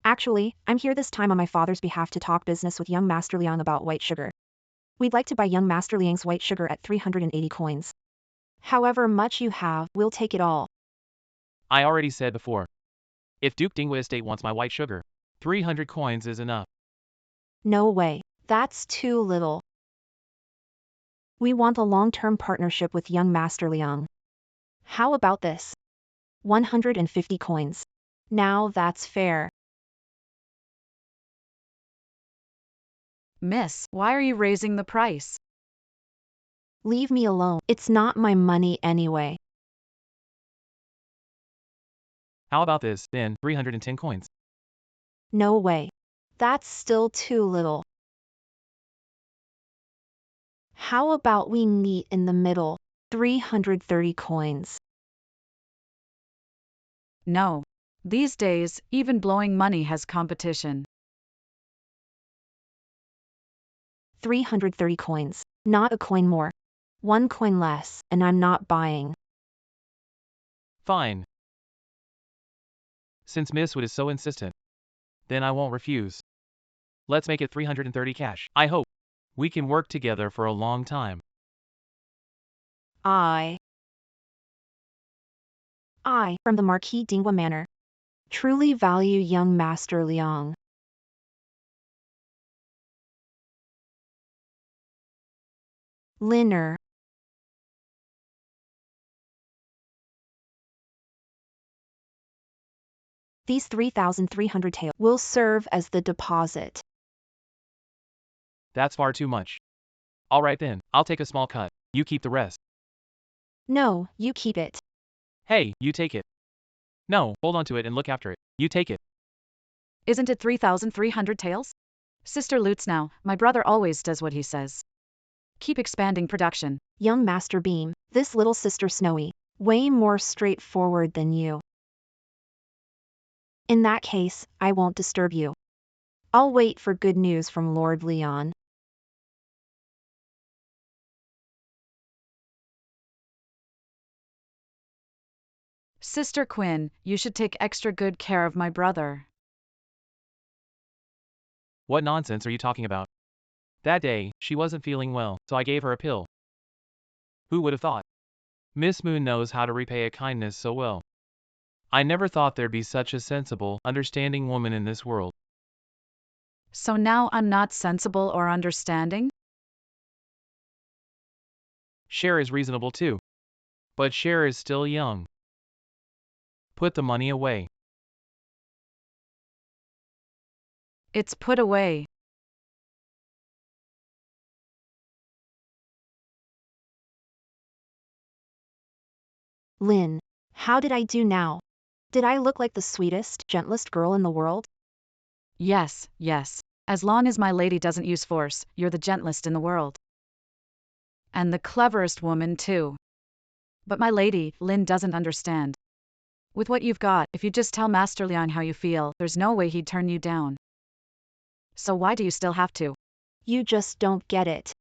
Speaker 2: Actually, I'm here this time on my father's behalf to talk business with young Master Liang about white sugar. We'd like to buy young Master Liang's white sugar at 380 coins. However much you have, we'll take it all.
Speaker 1: I already said before. If Duke Dingwa estate wants my white sugar, 300 coins is enough.
Speaker 2: No way. That's too little. We want a long-term partnership with young Master Liang. How about this? 150 coins. Now that's fair.
Speaker 3: Miss, why are you raising the price?
Speaker 2: Leave me alone. It's not my money anyway.
Speaker 1: How about this, then, 310 coins?
Speaker 2: No way. That's still too little. How about we meet in the middle? 330 coins.
Speaker 3: No. These days, even blowing money has competition.
Speaker 2: 330 coins. Not a coin more. 1 coin less, and I'm not buying.
Speaker 1: Fine. Since Miss Wood is so insistent, then I won't refuse. Let's make it 330 cash. I hope we can work together for a long time.
Speaker 2: I, from the Marquis Dingwa Manor, truly value young Master Liang. Linner. These 3,300 tael will serve as the deposit.
Speaker 1: That's far too much. All right then, I'll take a small cut. You keep the rest.
Speaker 2: No, you keep it.
Speaker 1: Hey, you take it. No, hold on to it and look after it. You take it.
Speaker 3: Isn't it 3,300 taels? Sister loots now, my brother always does what he says. Keep expanding production.
Speaker 2: Young Master Beam, this little sister Snowy, way more straightforward than you. In that case, I won't disturb you. I'll wait for good news from Lord Leon.
Speaker 3: Sister Quinn, you should take extra good care of my brother.
Speaker 1: What nonsense are you talking about? That day, she wasn't feeling well, so I gave her a pill. Who would have thought? Miss Moon knows how to repay a kindness so well. I never thought there'd be such a sensible, understanding woman in this world.
Speaker 3: So now I'm not sensible or understanding?
Speaker 1: Cher is reasonable too. But Cher is still young. Put the money away.
Speaker 3: It's put away.
Speaker 2: Lynn, how did I do now? Did I look like the sweetest, gentlest girl in the world?
Speaker 3: Yes, yes. As long as my lady doesn't use force, you're the gentlest in the world. And the cleverest woman, too. But my lady, Lynn, doesn't understand. With what you've got, if you just tell Master Liang how you feel, there's no way he'd turn you down. So why do you still have to?
Speaker 2: You just don't get it.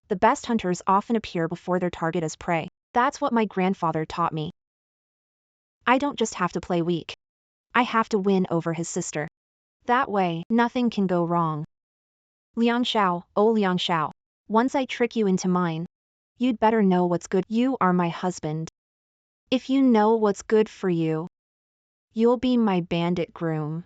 Speaker 2: The best hunters often appear before their target as prey. That's what my grandfather taught me. I don't just have to play weak. I have to win over his sister. That way, nothing can go wrong. Liang Xiao, oh Liang Xiao. Once I trick you into mine, you'd better know what's good. You are my husband. If you know what's good for you, you'll be my bandit groom.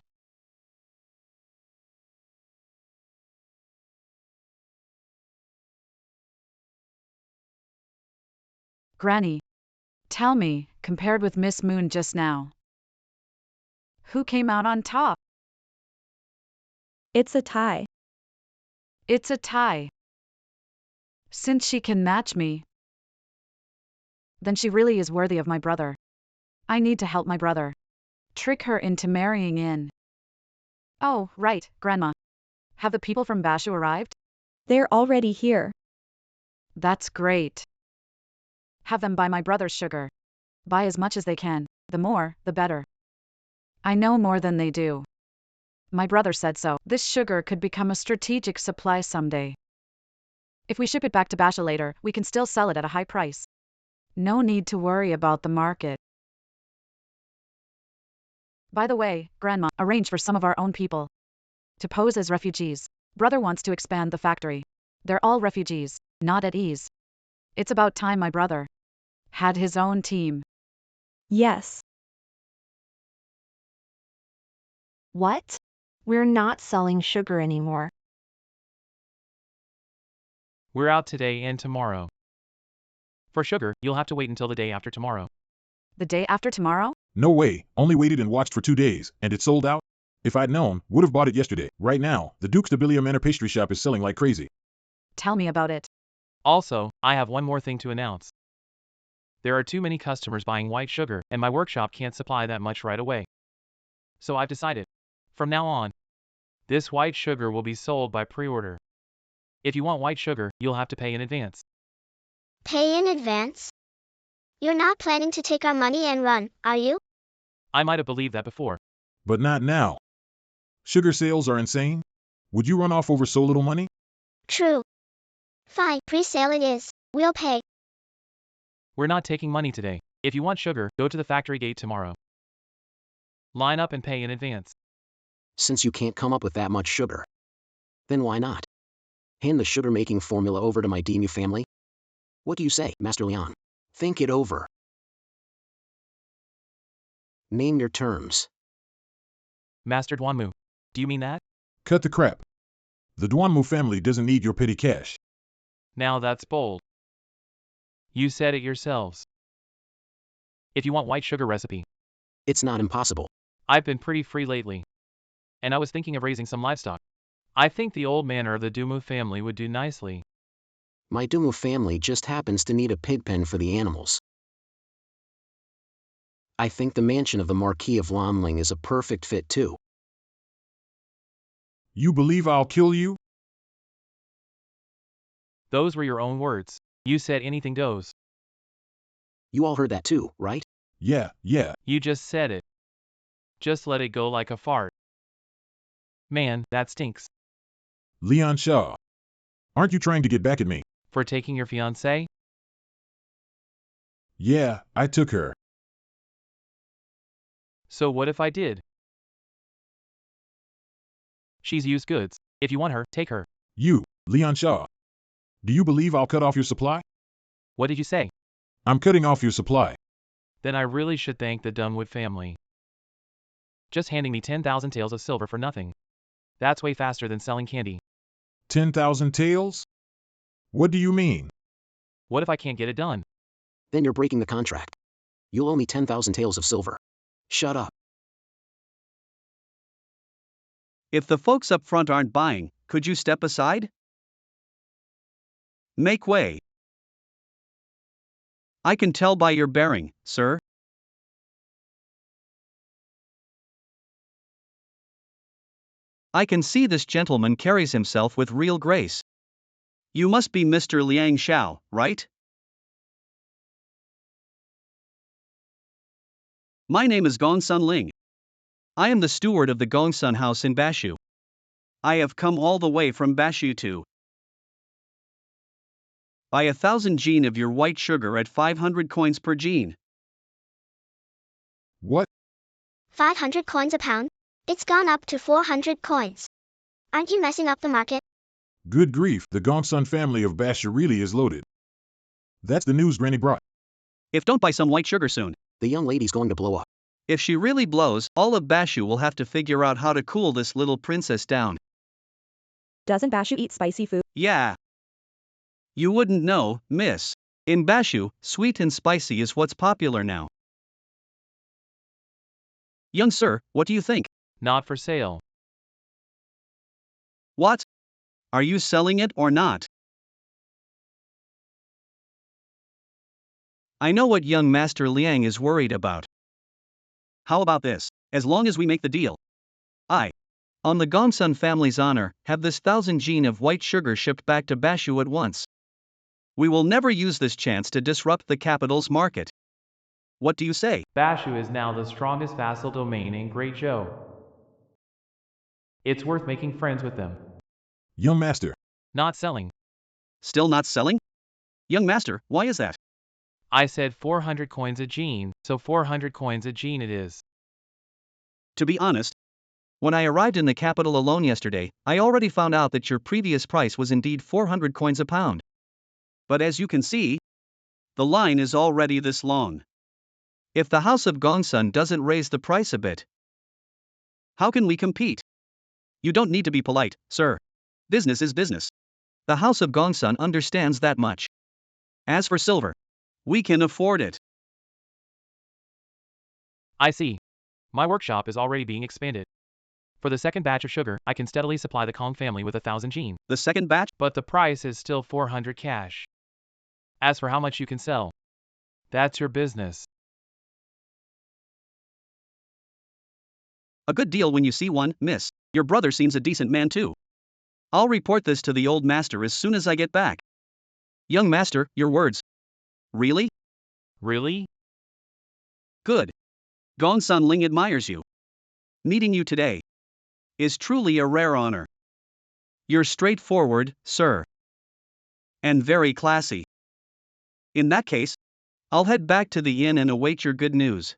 Speaker 3: Granny, tell me, compared with Miss Moon just now, who came out on top?
Speaker 7: It's a tie.
Speaker 3: It's a tie. Since she can match me, then she really is worthy of my brother. I need to help my brother. Trick her into marrying in. Oh, right, Grandma. Have the people from Bashu arrived?
Speaker 7: They're already here.
Speaker 3: That's great. Have them buy my brother's sugar. Buy as much as they can. The more, the better. I know more than they do. My brother said so. This sugar could become a strategic supply someday. If we ship it back to Basha later, we can still sell it at a high price. No need to worry about the market. By the way, Grandma, arrange for some of our own people to pose as refugees. Brother wants to expand the factory. They're all refugees, not at ease. It's about time my brother had his own team.
Speaker 7: Yes.
Speaker 2: What? We're not selling sugar anymore.
Speaker 1: We're out today and tomorrow. For sugar, you'll have to wait until the day after tomorrow.
Speaker 3: The day after tomorrow?
Speaker 4: No way, only waited and watched for 2 days, and it's sold out? If I'd known, would have bought it yesterday. Right now, the Duke's Debilium Manor pastry shop is selling like crazy.
Speaker 3: Tell me about it.
Speaker 1: Also, I have one more thing to announce. There are too many customers buying white sugar, and my workshop can't supply that much right away. So I've decided, from now on, this white sugar will be sold by pre-order. If you want white sugar, you'll have to pay in advance.
Speaker 9: Pay in advance? You're not planning to take our money and run, are you?
Speaker 1: I might have believed that before.
Speaker 4: But not now. Sugar sales are insane. Would you run off over so little money?
Speaker 9: True. Fine, pre-sale it is. We'll pay.
Speaker 1: We're not taking money today. If you want sugar, go to the factory gate tomorrow. Line up and pay in advance.
Speaker 6: Since you can't come up with that much sugar, then why not? Hand the sugar-making formula over to my Demu family? What do you say, Master Leon? Think it over. Name your terms.
Speaker 1: Master Duanmu, do you mean that?
Speaker 4: Cut the crap. The Duanmu family doesn't need your petty cash.
Speaker 1: Now that's bold. You said it yourselves. If you want white sugar recipe,
Speaker 6: It's not impossible.
Speaker 1: I've been pretty free lately. And I was thinking of raising some livestock. I think the old manor of the Dumu family would do nicely.
Speaker 6: My Dumu family just happens to need a pig pen for the animals. I think the mansion of the Marquis of Lomling is a perfect fit too.
Speaker 4: You believe I'll kill you?
Speaker 1: Those were your own words. You said anything goes.
Speaker 6: You all heard that too, right?
Speaker 4: Yeah.
Speaker 1: You just said it. Just let it go like a fart. Man, that stinks.
Speaker 4: Leon Shaw. Aren't you trying to get back at me?
Speaker 1: For taking your fiancée?
Speaker 4: Yeah, I took her.
Speaker 1: So what if I did? She's used goods. If you want her, take her.
Speaker 4: You, Leon Shaw. Do you believe I'll cut off your supply?
Speaker 1: What did you say?
Speaker 4: I'm cutting off your supply.
Speaker 1: Then I really should thank the Dunwood family. Just handing me 10,000 taels of silver for nothing. That's way faster than selling candy.
Speaker 4: 10,000 taels? What do you mean?
Speaker 1: What if I can't get it done?
Speaker 6: Then you're breaking the contract. You'll owe me 10,000 taels of silver. Shut up.
Speaker 5: If the folks up front aren't buying, could you step aside? Make way. I can tell by your bearing, sir. I can see this gentleman carries himself with real grace. You must be Mr. Liang Xiao, right? My name is Gongsun Ling. I am the steward of the Gongsun house in Bashu. I have come all the way from Bashu to buy 1,000 jean of your white sugar at 500 coins per jean.
Speaker 4: What?
Speaker 9: 500 coins a pound? It's gone up to 400 coins. Aren't you messing up the market?
Speaker 4: Good grief, the Gongsun family of Basher really is loaded. That's the news Granny brought.
Speaker 5: If don't buy some white sugar soon.
Speaker 6: The young lady's going to blow up.
Speaker 5: If she really blows, all of Bashu will have to figure out how to cool this little princess down.
Speaker 7: Doesn't Bashu eat spicy food?
Speaker 5: Yeah. You wouldn't know, miss. In Bashu, sweet and spicy is what's popular now. Young sir, what do you think?
Speaker 1: Not for sale.
Speaker 5: What? Are you selling it or not? I know what young Master Liang is worried about. How about this? As long as we make the deal, I, on the Gongsun family's honor, have this 1,000 jin of white sugar shipped back to Bashu at once. We will never use this chance to disrupt the capital's market. What do you say?
Speaker 1: Bashu is now the strongest vassal domain in Great Zhou. It's worth making friends with them.
Speaker 4: Young master,
Speaker 1: Not selling.
Speaker 5: Still not selling? Young master, why is that?
Speaker 1: I said 400 coins a gene, so 400 coins a gene it is.
Speaker 5: To be honest, when I arrived in the capital alone yesterday, I already found out that your previous price was indeed 400 coins a pound. But as you can see, the line is already this long. If the House of Gongsun doesn't raise the price a bit, how can we compete? You don't need to be polite, sir. Business is business. The House of Gongsun understands that much. As for silver, we can afford it.
Speaker 1: I see. My workshop is already being expanded. For the second batch of sugar, I can steadily supply the Kong family with 1,000 gene.
Speaker 5: The second batch?
Speaker 1: But the price is still 400 cash. As for how much you can sell, that's your business.
Speaker 5: A good deal when you see one, miss. Your brother seems a decent man too. I'll report this to the old master as soon as I get back. Young master, your words. Really?
Speaker 1: Really?
Speaker 5: Good. Gongsun Ling admires you. Meeting you today is truly a rare honor. You're straightforward, sir. And very classy. In that case, I'll head back to the inn and await your good news.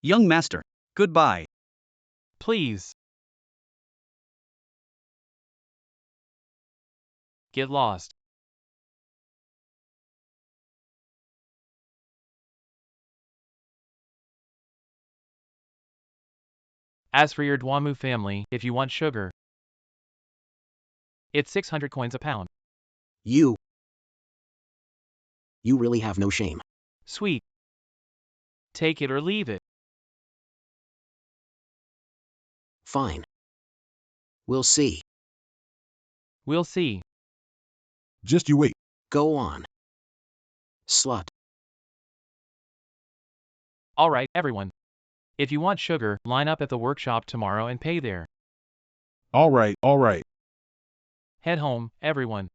Speaker 5: Young master, goodbye.
Speaker 1: Please. Get lost. As for your Duamu family, if you want sugar, it's 600 coins a pound.
Speaker 6: You really have no shame.
Speaker 1: Sweet. Take it or leave it.
Speaker 6: Fine. We'll see.
Speaker 1: We'll see.
Speaker 4: just you wait.
Speaker 6: Go on. Slut.
Speaker 1: Alright, everyone. If you want sugar, line up at the workshop tomorrow and pay there.
Speaker 4: All right.
Speaker 1: Head home, everyone.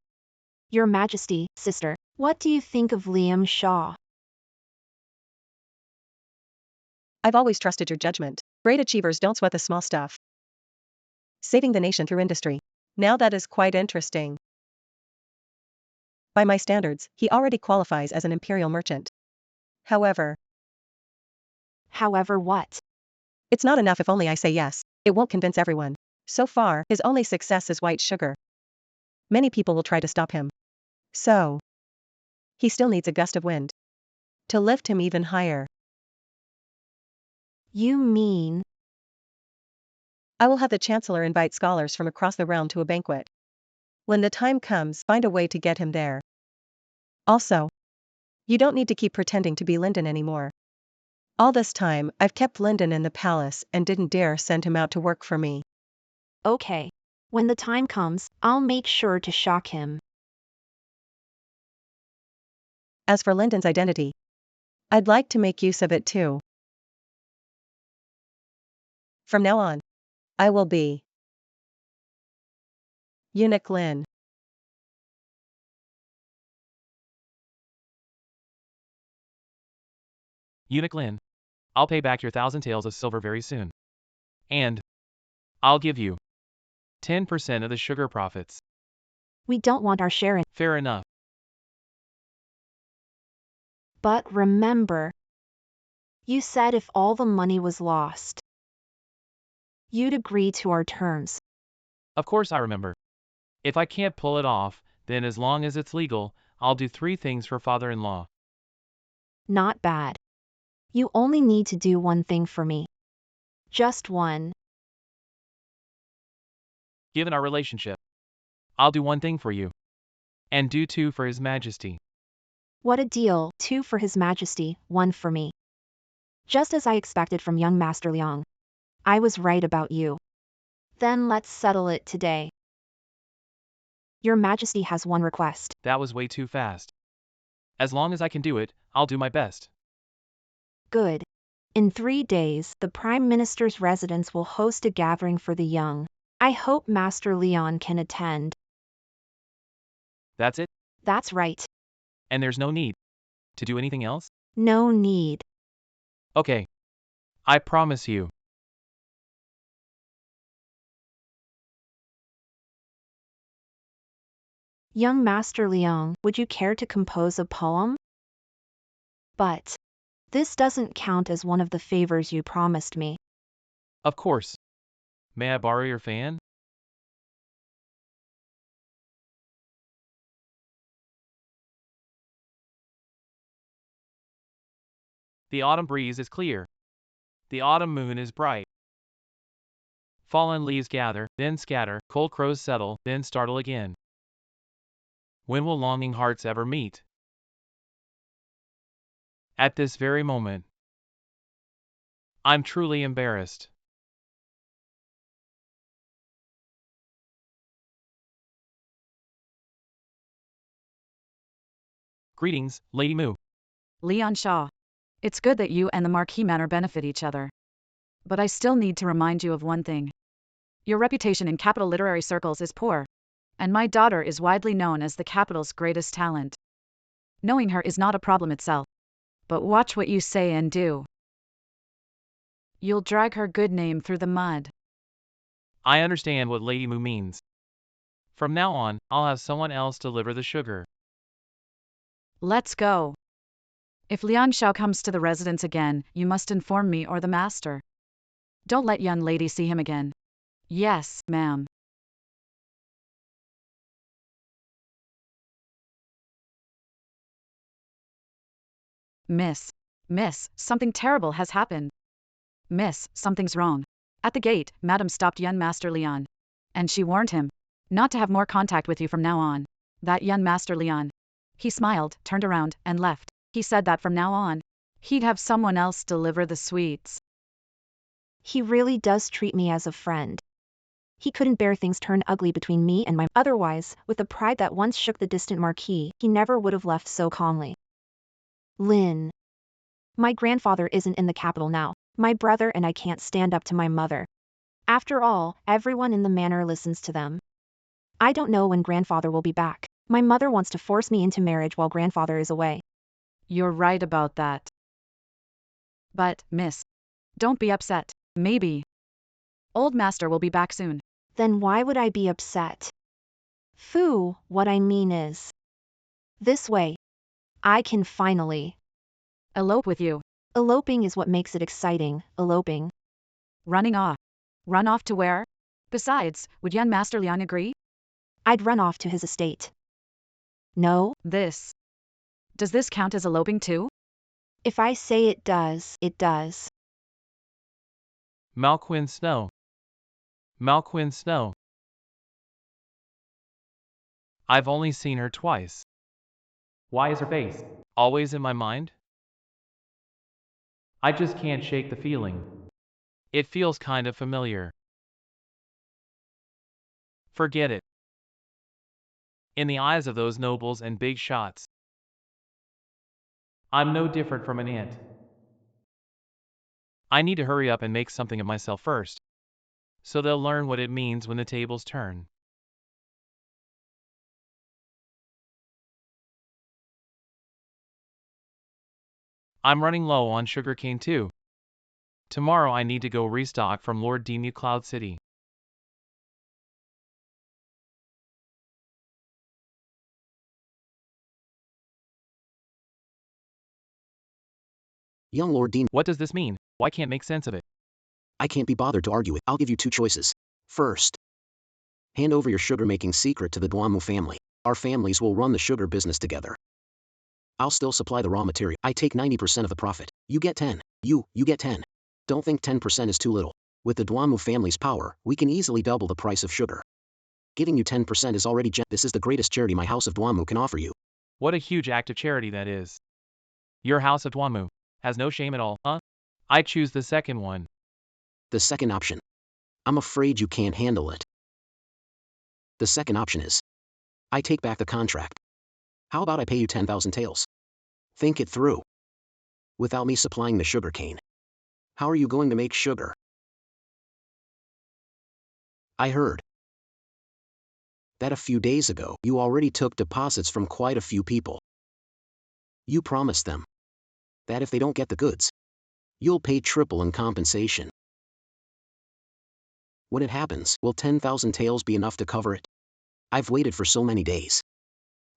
Speaker 2: Your Majesty, sister, what do you think of Liam Shaw?
Speaker 8: I've always trusted your judgment. Great achievers don't sweat the small stuff. Saving the nation through industry. Now that is quite interesting. By my standards, he already qualifies as an imperial merchant. However
Speaker 2: What?
Speaker 8: it's not enough if only I say yes. It won't convince everyone. So far, his only success is white sugar. Many people will try to stop him. So, he still needs a gust of wind to lift him even higher.
Speaker 2: You mean?
Speaker 8: I will have the Chancellor invite scholars from across the realm to a banquet. When the time comes, find a way to get him there. Also, you don't need to keep pretending to be Lyndon anymore. All this time, I've kept Lyndon in the palace and didn't dare send him out to work for me.
Speaker 2: Okay. When the time comes, I'll make sure to shock him.
Speaker 8: As for Lyndon's identity, I'd like to make use of it too. From now on, I will be Eunuch Lin.
Speaker 1: Eunuch Lin. I'll pay back your 1,000 taels of silver very soon. And I'll give you 10% of the sugar profits.
Speaker 2: We don't want our share in.
Speaker 1: Fair enough.
Speaker 2: But remember, you said if all the money was lost, you'd agree to our terms.
Speaker 1: Of course I remember. If I can't pull it off, then as long as it's legal, I'll do 3 things for father-in-law.
Speaker 2: Not bad. You only need to do one thing for me. Just one.
Speaker 1: Given our relationship, I'll do 1 thing for you. And do 2 for His Majesty.
Speaker 2: What a deal, 2 for His Majesty, 1 for me. Just as I expected from young Master Liang. I was right about you. Then let's settle it today. Your Majesty has one request.
Speaker 1: That was way too fast. As long as I can do it, I'll do my best.
Speaker 2: Good. In 3 days, the Prime Minister's residence will host a gathering for the young. I hope Master Leon can attend.
Speaker 1: That's it?
Speaker 2: That's right.
Speaker 1: And there's no need to do anything else?
Speaker 2: No need.
Speaker 1: Okay. I promise you.
Speaker 2: Young Master Liang, would you care to compose a poem? But this doesn't count as one of the favors you promised me.
Speaker 1: Of course. May I borrow your fan? The autumn breeze is clear. The autumn moon is bright. Fallen leaves gather, then scatter, cold crows settle, then startle again. When will longing hearts ever meet? At this very moment. I'm truly embarrassed. Greetings, Lady Mu.
Speaker 3: Leon Shaw. It's good that you and the Marquis Manor benefit each other. But I still need to remind you of one thing. Your reputation in capital literary circles is poor, and my daughter is widely known as the capital's greatest talent. Knowing her is not a problem itself, but watch what you say and do. You'll drag her good name through the mud.
Speaker 1: I understand what Lady Mu means. From now on, I'll have someone else deliver the sugar.
Speaker 3: Let's go. If Lian Shao comes to the residence again, you must inform me or the master. Don't let young lady see him again. Yes, ma'am. Miss, something terrible has happened. Miss, something's wrong. At the gate, Madam stopped young Master Leon. And she warned him not to have more contact with you from now on. That young Master Leon. He smiled, turned around, and left. He said that from now on, he'd have someone else deliver the sweets.
Speaker 2: He really does treat me as a friend. He couldn't bear things turn ugly between me and my otherwise, with the pride that once shook the distant marquis, he never would have left so calmly. Lin. My grandfather isn't in the capital now. My brother and I can't stand up to my mother. After all, everyone in the manor listens to them. I don't know when grandfather will be back. My mother wants to force me into marriage while grandfather is away.
Speaker 3: You're right about that. But, miss, don't be upset. Maybe old master will be back soon.
Speaker 2: Then why would I be upset? Phoo, what I mean is, this way. I can finally
Speaker 3: Elope with you.
Speaker 2: Eloping is what makes it exciting, eloping.
Speaker 3: Running off. Run off to where? Besides, would young Master Liang agree?
Speaker 2: I'd run off to his estate. No?
Speaker 3: Does this count as eloping too?
Speaker 2: If I say it does, it does.
Speaker 1: Malquin Snow. Malquin Snow. I've only seen her twice. Why is her face always in my mind? I just can't shake the feeling. It feels kind of familiar. Forget it. In the eyes of those nobles and big shots, I'm no different from an ant. I need to hurry up and make something of myself first, so they'll learn what it means when the tables turn. I'm running low on sugarcane too. Tomorrow I need to go restock from Lord Demu Cloud City.
Speaker 6: Young Lord Dean,
Speaker 1: What does this mean? Why can't make sense of it?
Speaker 6: I can't be bothered to argue with. I'll give you 2 choices. First, hand over your sugar-making secret to the Duamu family. Our families will run the sugar business together. I'll still supply the raw material. I take 90% of the profit. You get 10. You get 10. Don't think 10% is too little. With the Duamu family's power, we can easily double the price of sugar. Giving you 10% is already this is the greatest charity my house of Duamu can offer you.
Speaker 1: What a huge act of charity that is. Your house of Dwanmu has no shame at all, huh? I choose the second one.
Speaker 6: The second option. I'm afraid you can't handle it. The second option is, I take back the contract. How about I pay you 10,000 taels? Think it through. Without me supplying the sugarcane, how are you going to make sugar? I heard that a few days ago you already took deposits from quite a few people. You promised them that if they don't get the goods, you'll pay triple in compensation. When it happens, will 10,000 taels be enough to cover it? I've waited for so many days.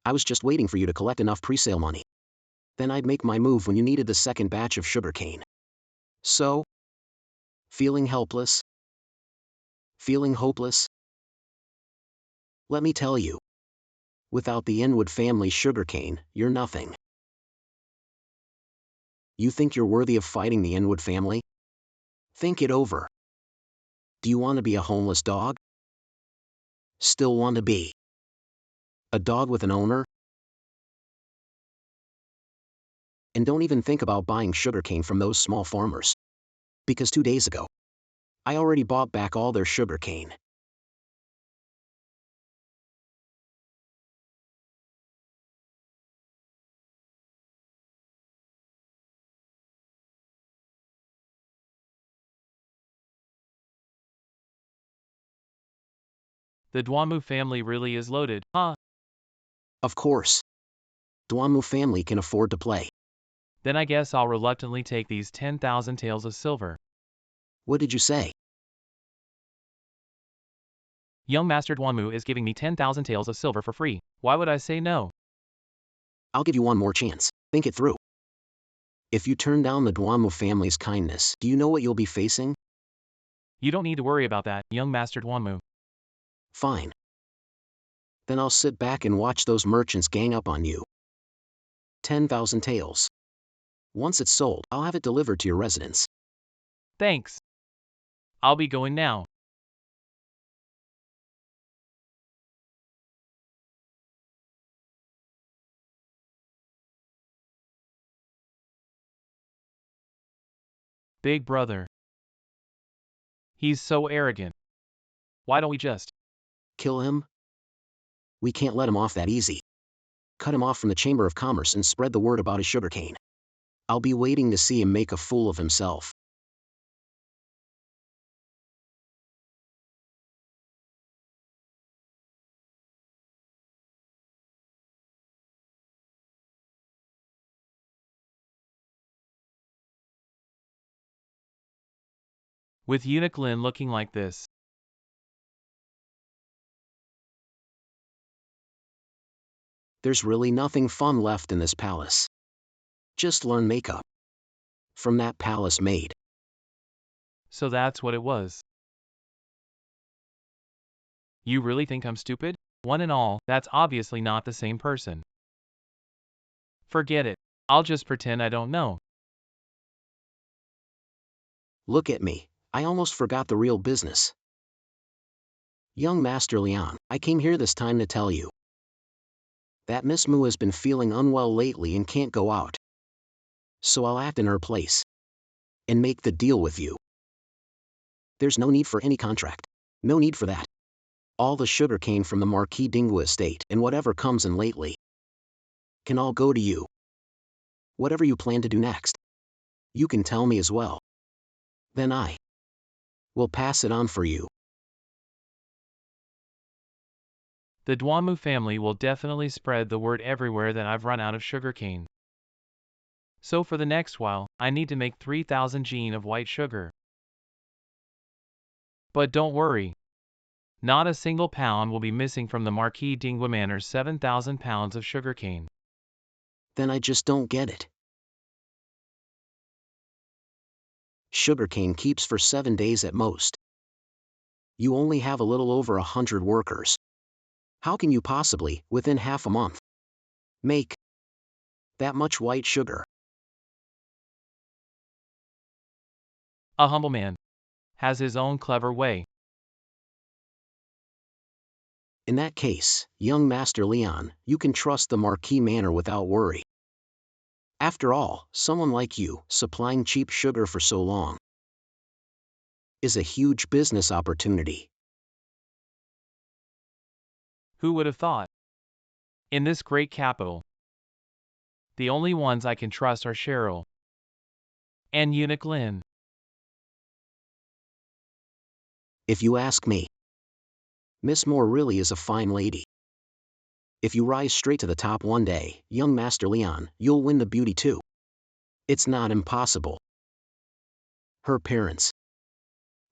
Speaker 6: I was just waiting for you to collect enough pre-sale money. Then I'd make my move when you needed the second batch of sugarcane. So, feeling helpless? Feeling hopeless? Let me tell you, without the Inwood family sugarcane, you're nothing. You think you're worthy of fighting the Inwood family? Think it over. Do you want to be a homeless dog? Still want to be a dog with an owner? And don't even think about buying sugarcane from those small farmers. Because 2 days ago, I already bought back all their sugarcane.
Speaker 1: The Dwanmu family really is loaded, huh?
Speaker 6: Of course. Dwanmu family can afford to play.
Speaker 1: Then I guess I'll reluctantly take these 10,000 taels of silver.
Speaker 6: What did you say?
Speaker 1: Young Master Dwanmu is giving me 10,000 taels of silver for free. Why would I say no?
Speaker 6: I'll give you one more chance. Think it through. If you turn down the Dwanmu family's kindness, do you know what you'll be facing?
Speaker 1: You don't need to worry about that, young Master Dwanmu.
Speaker 6: Fine. Then I'll sit back and watch those merchants gang up on you. 10,000 taels. Once it's sold, I'll have it delivered to your residence.
Speaker 1: Thanks. I'll be going now. Big brother. He's so arrogant. Why don't we just
Speaker 6: Kill him? We can't let him off that easy. Cut him off from the Chamber of Commerce and spread the word about his sugarcane. I'll be waiting to see him make a fool of himself.
Speaker 1: with Eunuch Lin looking like this?
Speaker 6: There's really nothing fun left in this palace. Just learn makeup. From that palace maid.
Speaker 1: So that's what it was. You really think I'm stupid? One and all, that's obviously not the same person. Forget it. I'll just pretend I don't know.
Speaker 6: Look at me. I almost forgot the real business. Young Master Leon, I came here this time to tell you that Miss Moo has been feeling unwell lately and can't go out. So I'll act in her place and make the deal with you. There's no need for any contract. No need for that. All the sugarcane from the Marquis Dingwa estate and whatever comes in lately can all go to you. Whatever you plan to do next, you can tell me as well. Then I will pass it on for you.
Speaker 1: The Dwanmu family will definitely spread the word everywhere that I've run out of sugarcane. So for the next while, I need to make 3,000 gene of white sugar. But don't worry. Not a single pound will be missing from the Marquis Dingwa Manor's 7,000 pounds of sugarcane.
Speaker 6: Then I just don't get it. Sugarcane keeps for 7 days at most. You only have a little over 100 workers. How can you possibly, within half a month, make that much white sugar?
Speaker 1: A humble man has his own clever way.
Speaker 6: In that case, young Master Leon, you can trust the Marquis Manor without worry. After all, someone like you, supplying cheap sugar for so long, is a huge business opportunity.
Speaker 1: Who would have thought? In this great capital, the only ones I can trust are Cheryl and Eunuch Lin.
Speaker 6: If you ask me, Miss Moore really is a fine lady. If you rise straight to the top one day, young Master Leon, you'll win the beauty too. It's not impossible. Her parents,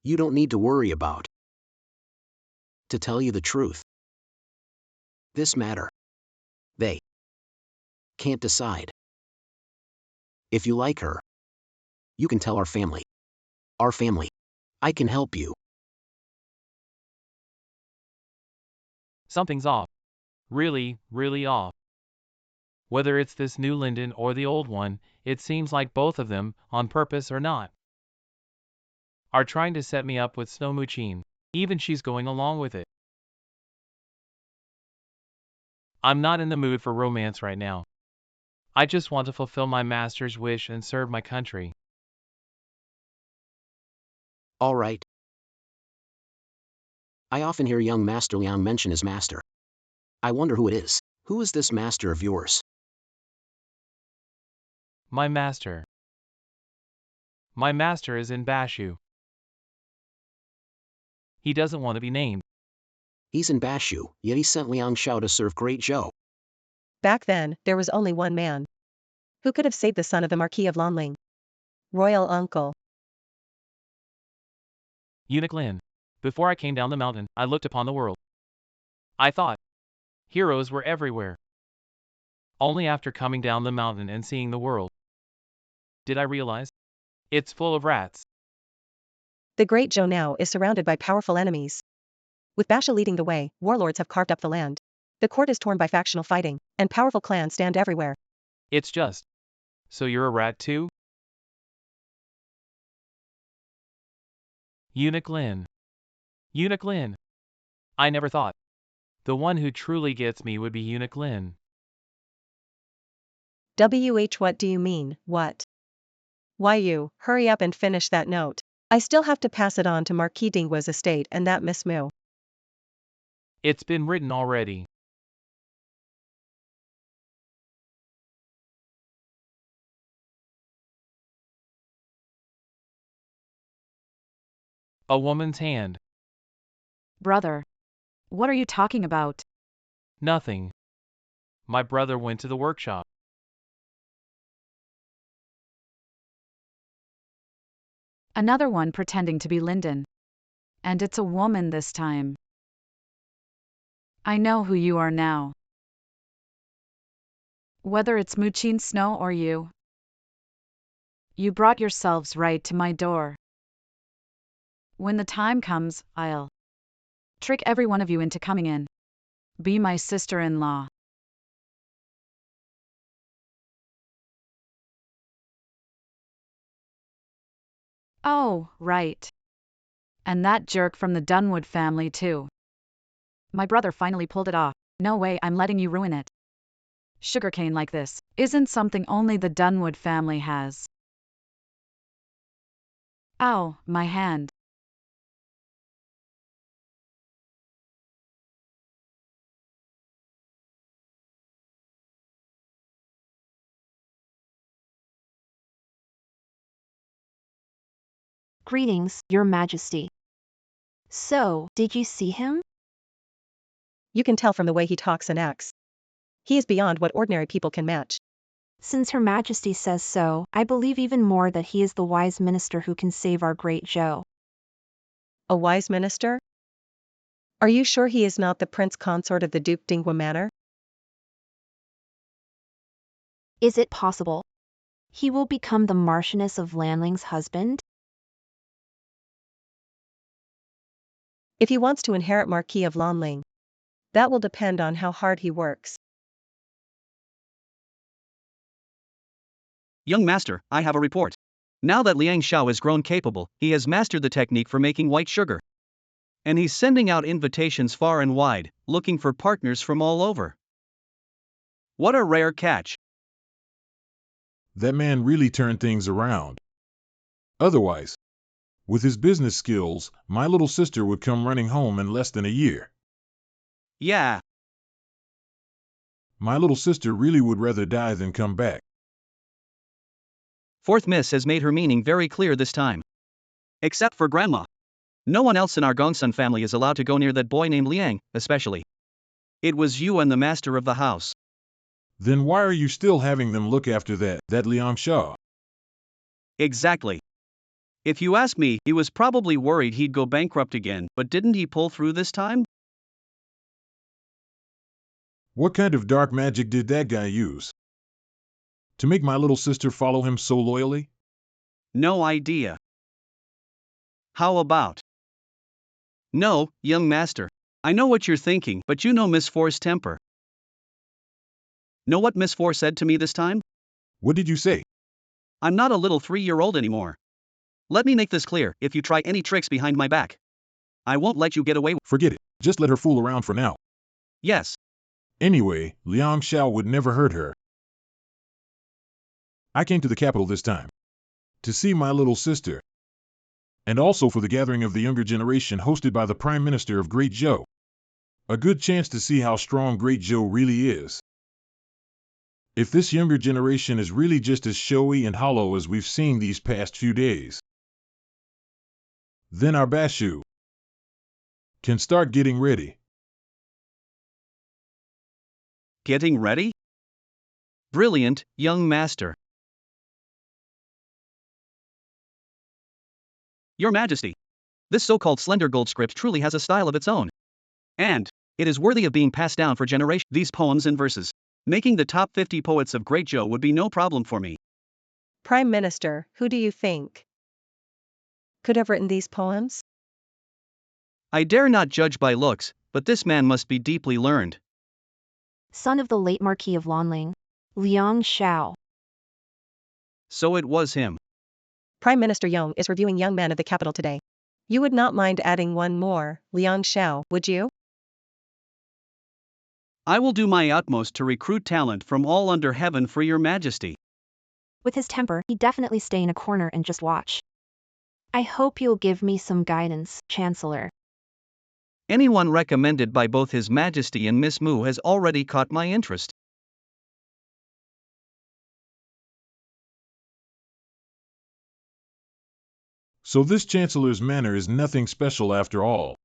Speaker 6: you don't need to worry about. To tell you the truth, this matter, they can't decide. If you like her, you can tell our family. Our family. I can help you.
Speaker 1: Something's off. Really, really off. Whether it's this new Linden or the old one, it seems like both of them, on purpose or not, are trying to set me up with Snow Muchin. Even she's going along with it. I'm not in the mood for romance right now. I just want to fulfill my master's wish and serve my country.
Speaker 6: All right. I often hear young Master Leon mention his master. I wonder who it is. Who is this master of yours?
Speaker 1: My master. My master is in Bashu. He doesn't want to be named.
Speaker 6: He's in Bashu, yet he sent Liang Shao to serve Great Zhou.
Speaker 8: Back then, there was only one man who could have saved the son of the Marquis of Lanling. Royal uncle.
Speaker 1: Eunuch Lin. Before I came down the mountain, I looked upon the world. I thought heroes were everywhere. Only after coming down the mountain and seeing the world did I realize it's full of rats.
Speaker 8: The Great Zhou now is surrounded by powerful enemies. With Basha leading the way, warlords have carved up the land. The court is torn by factional fighting, and powerful clans stand everywhere.
Speaker 1: It's just. So you're a rat too? Eunuch Lin. Eunuch Lin. I never thought the one who truly gets me would be Eunuch Lin.
Speaker 8: What do you mean, what? Why you, hurry up and finish that note. I still have to pass it on to Marquis Dingwa's estate and that Miss Mu.
Speaker 1: It's been written already. A woman's hand.
Speaker 3: Brother. What are you talking about?
Speaker 1: Nothing. My brother went to the workshop.
Speaker 3: Another one pretending to be Linden. And it's a woman this time. I know who you are now. Whether it's Muchin Snow or you. You brought yourselves right to my door. When the time comes, I'll trick every one of you into coming in. Be my sister-in-law. Oh, right. And that jerk from the Dunwood family too. My brother finally pulled it off. No way I'm letting you ruin it. Sugarcane like this isn't something only the Dunwood family has. Ow, my hand.
Speaker 2: Greetings, Your Majesty. So, did you see him?
Speaker 8: You can tell from the way he talks and acts. He is beyond what ordinary people can match.
Speaker 2: Since Her Majesty says so, I believe even more that he is the wise minister who can save our great Zhou.
Speaker 8: A wise minister? Are you sure he is not the prince consort of the Duke Dingwa Manor?
Speaker 2: Is it possible? He will become the Marchioness of Lanling's husband?
Speaker 8: If he wants to inherit Marquis of Lanling, that will depend on how hard he works.
Speaker 5: Young master, I have a report. Now that Liang Shao has grown capable, he has mastered the technique for making white sugar. And he's sending out invitations far and wide, looking for partners from all over. What a rare catch.
Speaker 4: That man really turned things around. Otherwise, with his business skills, my little sister would come running home in less than a year.
Speaker 5: Yeah.
Speaker 4: My little sister really would rather die than come back.
Speaker 5: Fourth Miss has made her meaning very clear this time. Except for Grandma. No one else in our Gongsun family is allowed to go near that boy named Liang, especially. It was you and the master of the house.
Speaker 4: Then why are you still having them look after that Liang Shaw?
Speaker 5: Exactly. If you ask me, he was probably worried he'd go bankrupt again, but didn't he pull through this time?
Speaker 4: What kind of dark magic did that guy use? To make my little sister follow him so loyally?
Speaker 5: No idea. How about? No, young master. I know what you're thinking, but you know Miss Four's temper. Know what Miss Four said to me this time?
Speaker 4: What did you say?
Speaker 5: I'm not a little 3-year-old anymore. Let me make this clear, if you try any tricks behind my back, I won't let you get away.
Speaker 4: Forget it. Just let her fool around for now.
Speaker 5: Yes.
Speaker 4: Anyway, Liang Shao would never hurt her. I came to the capital this time to see my little sister, and also for the gathering of the younger generation hosted by the Prime Minister of Great Zhou. A good chance to see how strong Great Zhou really is. If this younger generation is really just as showy and hollow as we've seen these past few days, then our Bashu can start getting ready.
Speaker 5: Getting ready? Brilliant, young master. Your Majesty, this so-called slender gold script truly has a style of its own. And it is worthy of being passed down for generations. These poems and verses, making the top 50 poets of Great Zhou would be no problem for me.
Speaker 8: Prime Minister, who do you think could have written these poems?
Speaker 5: I dare not judge by looks, but this man must be deeply learned.
Speaker 2: Son of the late Marquis of Lanling, Liang Shao.
Speaker 5: So it was him.
Speaker 8: Prime Minister Yong is reviewing young men of the capital today. You would not mind adding one more, Liang Shao, would you?
Speaker 5: I will do my utmost to recruit talent from all under heaven for your Majesty.
Speaker 2: With his temper, he'd definitely stay in a corner and just watch. I hope you'll give me some guidance, Chancellor.
Speaker 5: Anyone recommended by both His Majesty and Miss Mu has already caught my interest.
Speaker 4: So this Chancellor's manner is nothing special after all.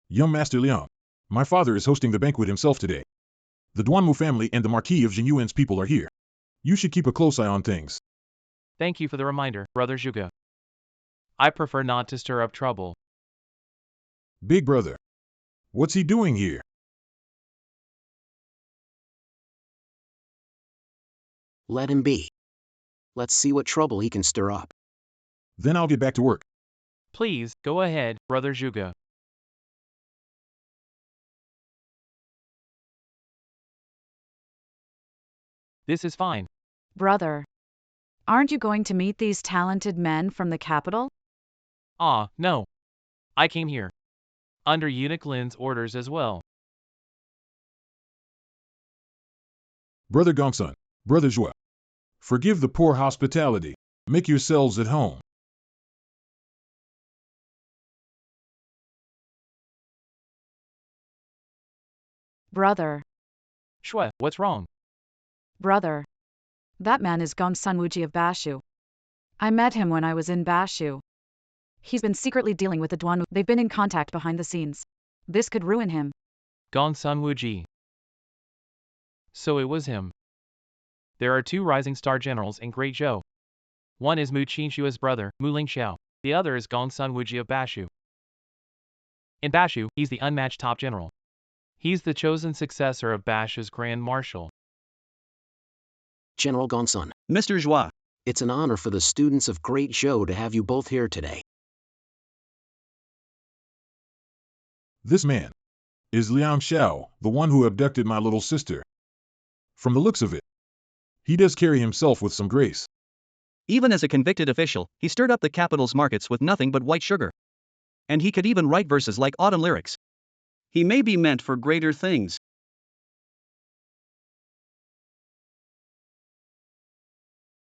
Speaker 4: Young Master Liang, my father is hosting the banquet himself today. The Duanmu family and the Marquis of Jinyuan's people are here. You should keep a close eye on things.
Speaker 1: Thank you for the reminder, Brother Zhuge. I prefer not to stir up trouble.
Speaker 4: Big brother, what's he doing here?
Speaker 6: Let him be. Let's see what trouble he can stir up.
Speaker 4: Then I'll get back to work.
Speaker 1: Please, go ahead, Brother Zhuge. This is fine.
Speaker 3: Brother, aren't you going to meet these talented men from the capital?
Speaker 1: No. I came here. Under Eunuch Lin's orders as well.
Speaker 4: Brother Gongsun, Brother Zhua, forgive the poor hospitality. Make yourselves at home.
Speaker 3: Brother,
Speaker 1: Shui, what's wrong?
Speaker 3: brother. That man is Gongsun Wuji of Bashu. I met him when I was in Bashu. He's been secretly dealing with the Duanmu. They've been in contact behind the scenes. This could ruin him.
Speaker 1: Gongsun Wuji. So it was him. There are 2 rising star generals in Great Zhou. One is Mu Qinshua's brother, Mu Lingxiao. The other is Gongsun Wuji of Bashu. In Bashu, he's the unmatched top general. He's the chosen successor of Bashu's Grand Marshal.
Speaker 6: General Gongsun,
Speaker 5: Mr. Zhua,
Speaker 6: it's an honor for the students of Great Zhou to have you both here today.
Speaker 4: This man is Liang Shao, the one who abducted my little sister. From the looks of it, he does carry himself with some grace.
Speaker 5: even as a convicted official, he stirred up the capital's markets with nothing but white sugar. And he could even write verses like autumn lyrics. He may be meant for greater things.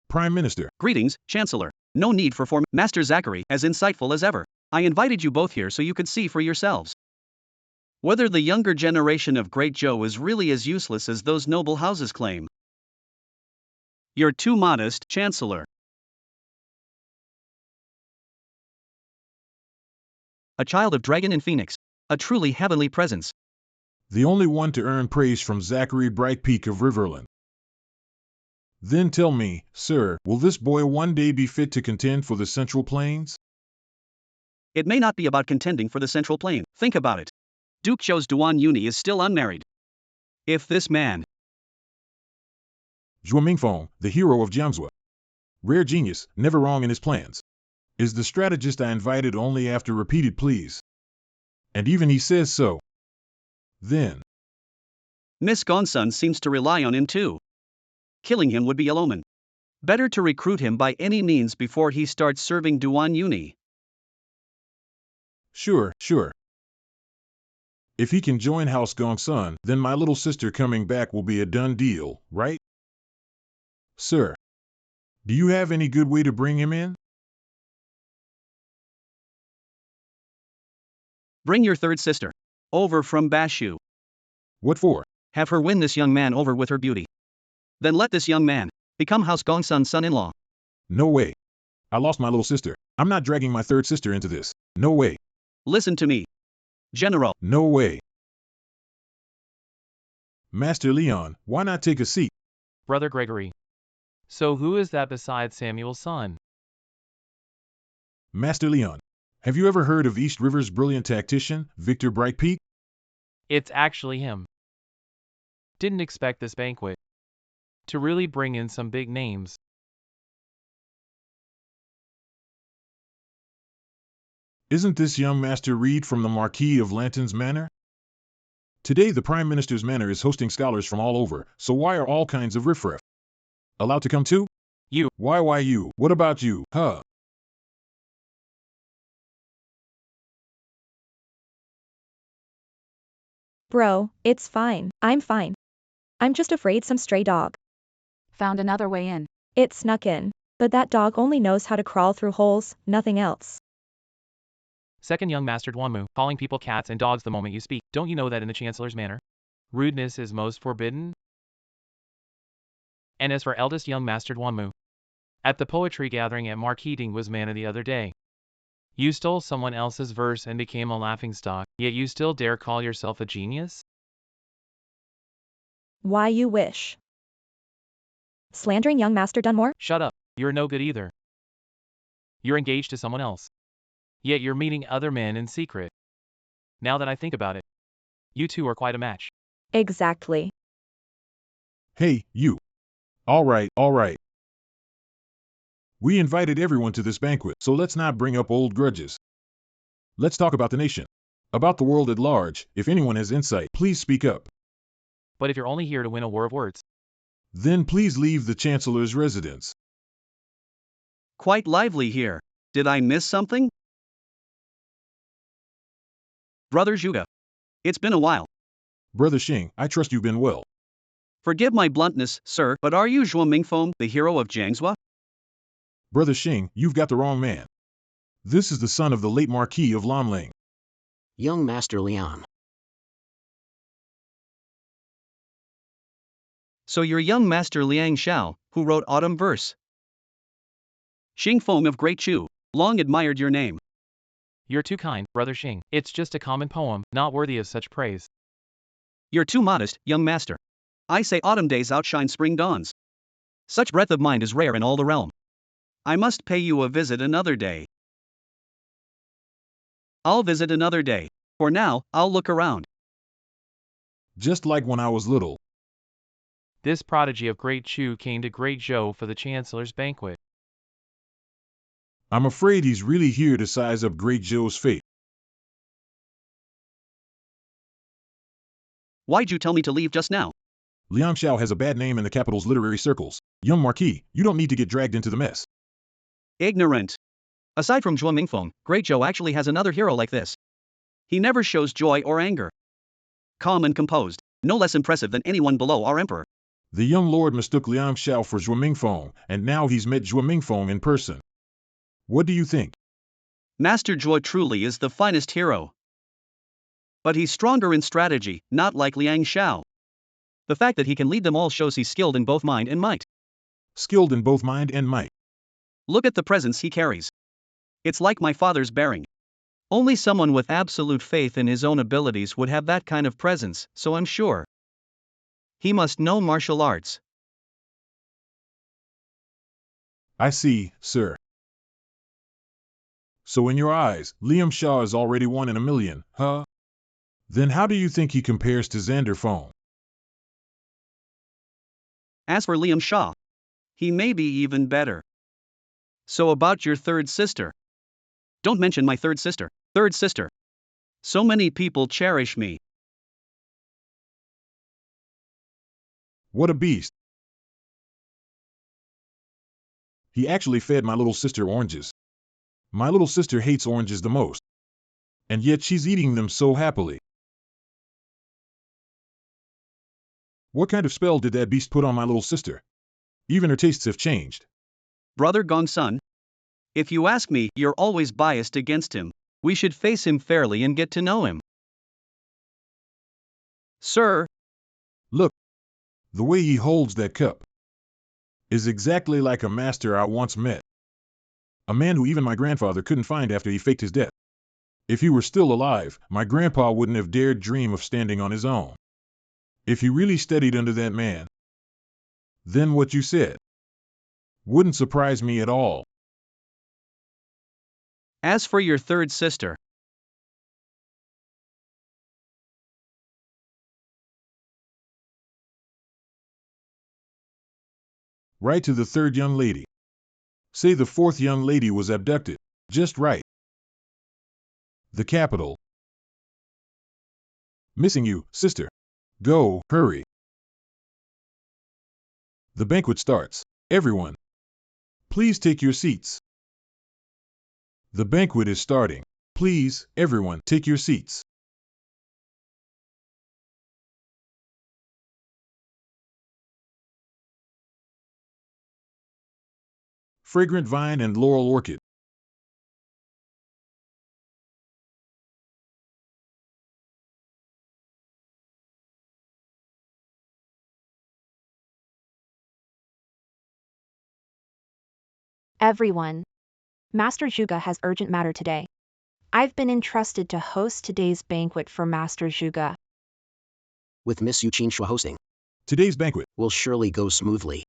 Speaker 4: Prime Minister.
Speaker 5: Greetings, Chancellor. No need for form. Master Zachary, as insightful as ever. I invited you both here so you could see for yourselves whether the younger generation of Great Joe is really as useless as those noble houses claim. You're too modest, Chancellor. A child of Dragon and Phoenix. A truly heavenly presence.
Speaker 4: The only one to earn praise from Zachary Bright Peak of Riverland. Then tell me, sir, will this boy one day be fit to contend for the Central Plains?
Speaker 5: It may not be about contending for the Central Plain. Think about it. Duke Joe's Duan Uni is still unmarried. If this man,
Speaker 4: Zhuo Mingfeng, the hero of Jiangzhou, rare genius, never wrong in his plans, is the strategist I invited only after repeated pleas. And even he says so. Then
Speaker 5: Miss Gonsun seems to rely on him too. Killing him would be ill omen. Better to recruit him by any means before he starts serving Duan Uni.
Speaker 4: Sure. If he can join House Gongsun, then my little sister coming back will be a done deal, right? Sir, do you have any good way to bring him in?
Speaker 5: Bring your third sister over from Bashu.
Speaker 4: What for?
Speaker 5: Have her win this young man over with her beauty. Then let this young man become House Gongsun's son-in-law.
Speaker 4: No way. I lost my little sister. I'm not dragging my third sister into this. No way.
Speaker 5: Listen to me, General.
Speaker 4: No way. Master Leon, why not take a seat?
Speaker 1: Brother Gregory. So who is that besides Samuel's son?
Speaker 4: Master Leon, have you ever heard of East River's brilliant tactician, Victor Bright Peak?
Speaker 1: It's actually him. Didn't expect this banquet to really bring in some big names.
Speaker 4: Isn't this young Master Reed from the Marquis of Lanton's Manor? Today the Prime Minister's manor is hosting scholars from all over, so why are all kinds of riffraff allowed to come too?
Speaker 1: You.
Speaker 4: Why you? What about you, huh?
Speaker 7: Bro, it's fine. I'm fine. I'm just afraid some stray dog.
Speaker 3: Found another way in.
Speaker 7: It snuck in. But that dog only knows how to crawl through holes, nothing else.
Speaker 1: Second young Master Duanmu, calling people cats and dogs the moment you speak. Don't you know that in the Chancellor's manor, rudeness is most forbidden? And as for eldest young Master Duanmu, at the poetry gathering at Marquis was manor the other day, you stole someone else's verse and became a laughingstock, yet you still dare call yourself a genius?
Speaker 7: Why you wish. Slandering young Master Dunmore?
Speaker 1: Shut up, you're no good either. You're engaged to someone else. Yet you're meeting other men in secret. Now that I think about it, you two are quite a match.
Speaker 7: Exactly.
Speaker 4: Hey, you. All right. We invited everyone to this banquet, so let's not bring up old grudges. Let's talk about the nation. About the world at large. If anyone has insight, please speak up.
Speaker 1: But if you're only here to win a war of words,
Speaker 4: then please leave the Chancellor's residence.
Speaker 5: Quite lively here. Did I miss something? Brother Zhuge. It's been a while.
Speaker 4: Brother Xing, I trust you've been well.
Speaker 5: Forgive my bluntness, sir, but are you Zhuo Mingfeng, the hero of Jiangzhou?
Speaker 4: Brother Xing, you've got the wrong man. This is the son of the late Marquis of Lanling.
Speaker 6: Young Master Leon.
Speaker 5: So you're young Master Liang Xiao, who wrote autumn verse. Xing Feng of Great Chu, long admired your name.
Speaker 1: you're too kind, Brother Xing. It's just a common poem, not worthy of such praise.
Speaker 5: You're too modest, young master. I say autumn days outshine spring dawns. Such breadth of mind is rare in all the realm. I must pay you a visit another day. I'll visit another day. For now, I'll look around.
Speaker 4: Just like when I was little.
Speaker 1: This prodigy of Great Chu came to Great Zhou for the Chancellor's banquet.
Speaker 4: I'm afraid he's really here to size up Great Zhou's fate.
Speaker 5: Why'd you tell me to leave just now?
Speaker 4: Liang Xiao has a bad name in the capital's literary circles. Young Marquis, you don't need to get dragged into the mess.
Speaker 5: Ignorant. Aside from Zhuo Mingfeng, Great Zhou actually has another hero like this. He never shows joy or anger. Calm and composed, no less impressive than anyone below our emperor.
Speaker 4: The young lord mistook Liang Xiao for Zhuo Mingfeng, and now he's met Zhuo Mingfeng in person. What do you think?
Speaker 5: Master Zhuo truly is the finest hero. But he's stronger in strategy, not like Liang Xiao. The fact that he can lead them all shows he's skilled in both mind and might.
Speaker 4: Skilled in both mind and might.
Speaker 5: Look at the presence he carries. It's like my father's bearing. Only someone with absolute faith in his own abilities would have that kind of presence, so I'm sure he must know martial arts.
Speaker 4: I see, sir. So in your eyes, Liam Shaw is already 1 in a million, huh? Then how do you think he compares to Xander Fong?
Speaker 5: As for Liam Shaw, he may be even better. So about your third sister. Don't mention my third sister. Third sister. So many people cherish me.
Speaker 4: What a beast. He actually fed my little sister oranges. My little sister hates oranges the most. And yet she's eating them so happily. What kind of spell did that beast put on my little sister? Even her tastes have changed.
Speaker 5: Brother Gongsun, if you ask me, you're always biased against him. We should face him fairly and get to know him. Sir.
Speaker 4: Look. The way he holds that cup is exactly like a master I once met. A man who even my grandfather couldn't find after he faked his death. If he were still alive, my grandpa wouldn't have dared dream of standing on his own. If he really studied under that man, then what you said wouldn't surprise me at all.
Speaker 5: As for your third sister,
Speaker 4: Write to the third young lady. Say the fourth young lady was abducted. Just right. The capital. Missing you, sister. Go, hurry. The banquet starts. Everyone, please take your seats. The banquet is starting. Please, everyone, take your seats. Fragrant vine and laurel orchid.
Speaker 2: Everyone. Master Zhuge has urgent matter today. I've been entrusted to host today's banquet for Master Zhuge.
Speaker 6: With Miss Yu Qinshua hosting,
Speaker 4: Today's banquet.
Speaker 6: will surely go smoothly.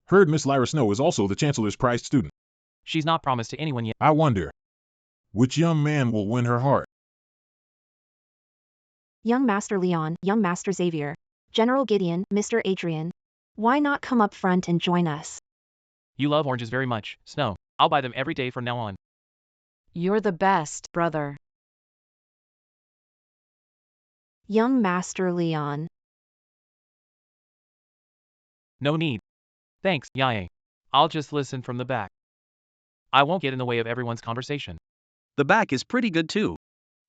Speaker 4: Heard Miss Lyra Snow is also the Chancellor's prized student.
Speaker 1: She's not promised to anyone yet.
Speaker 4: I wonder, which young man will win her heart?
Speaker 2: Young Master Leon, Young Master Xavier, General Gideon, Mr. Adrian. Why not come up front and join us?
Speaker 1: You love oranges very much, Snow. I'll buy them every day from now on.
Speaker 3: You're the best, brother.
Speaker 2: Young Master Leon.
Speaker 1: No need. Thanks, Yae. I'll just listen from the back. I won't get in the way of everyone's conversation.
Speaker 5: the back is pretty good too.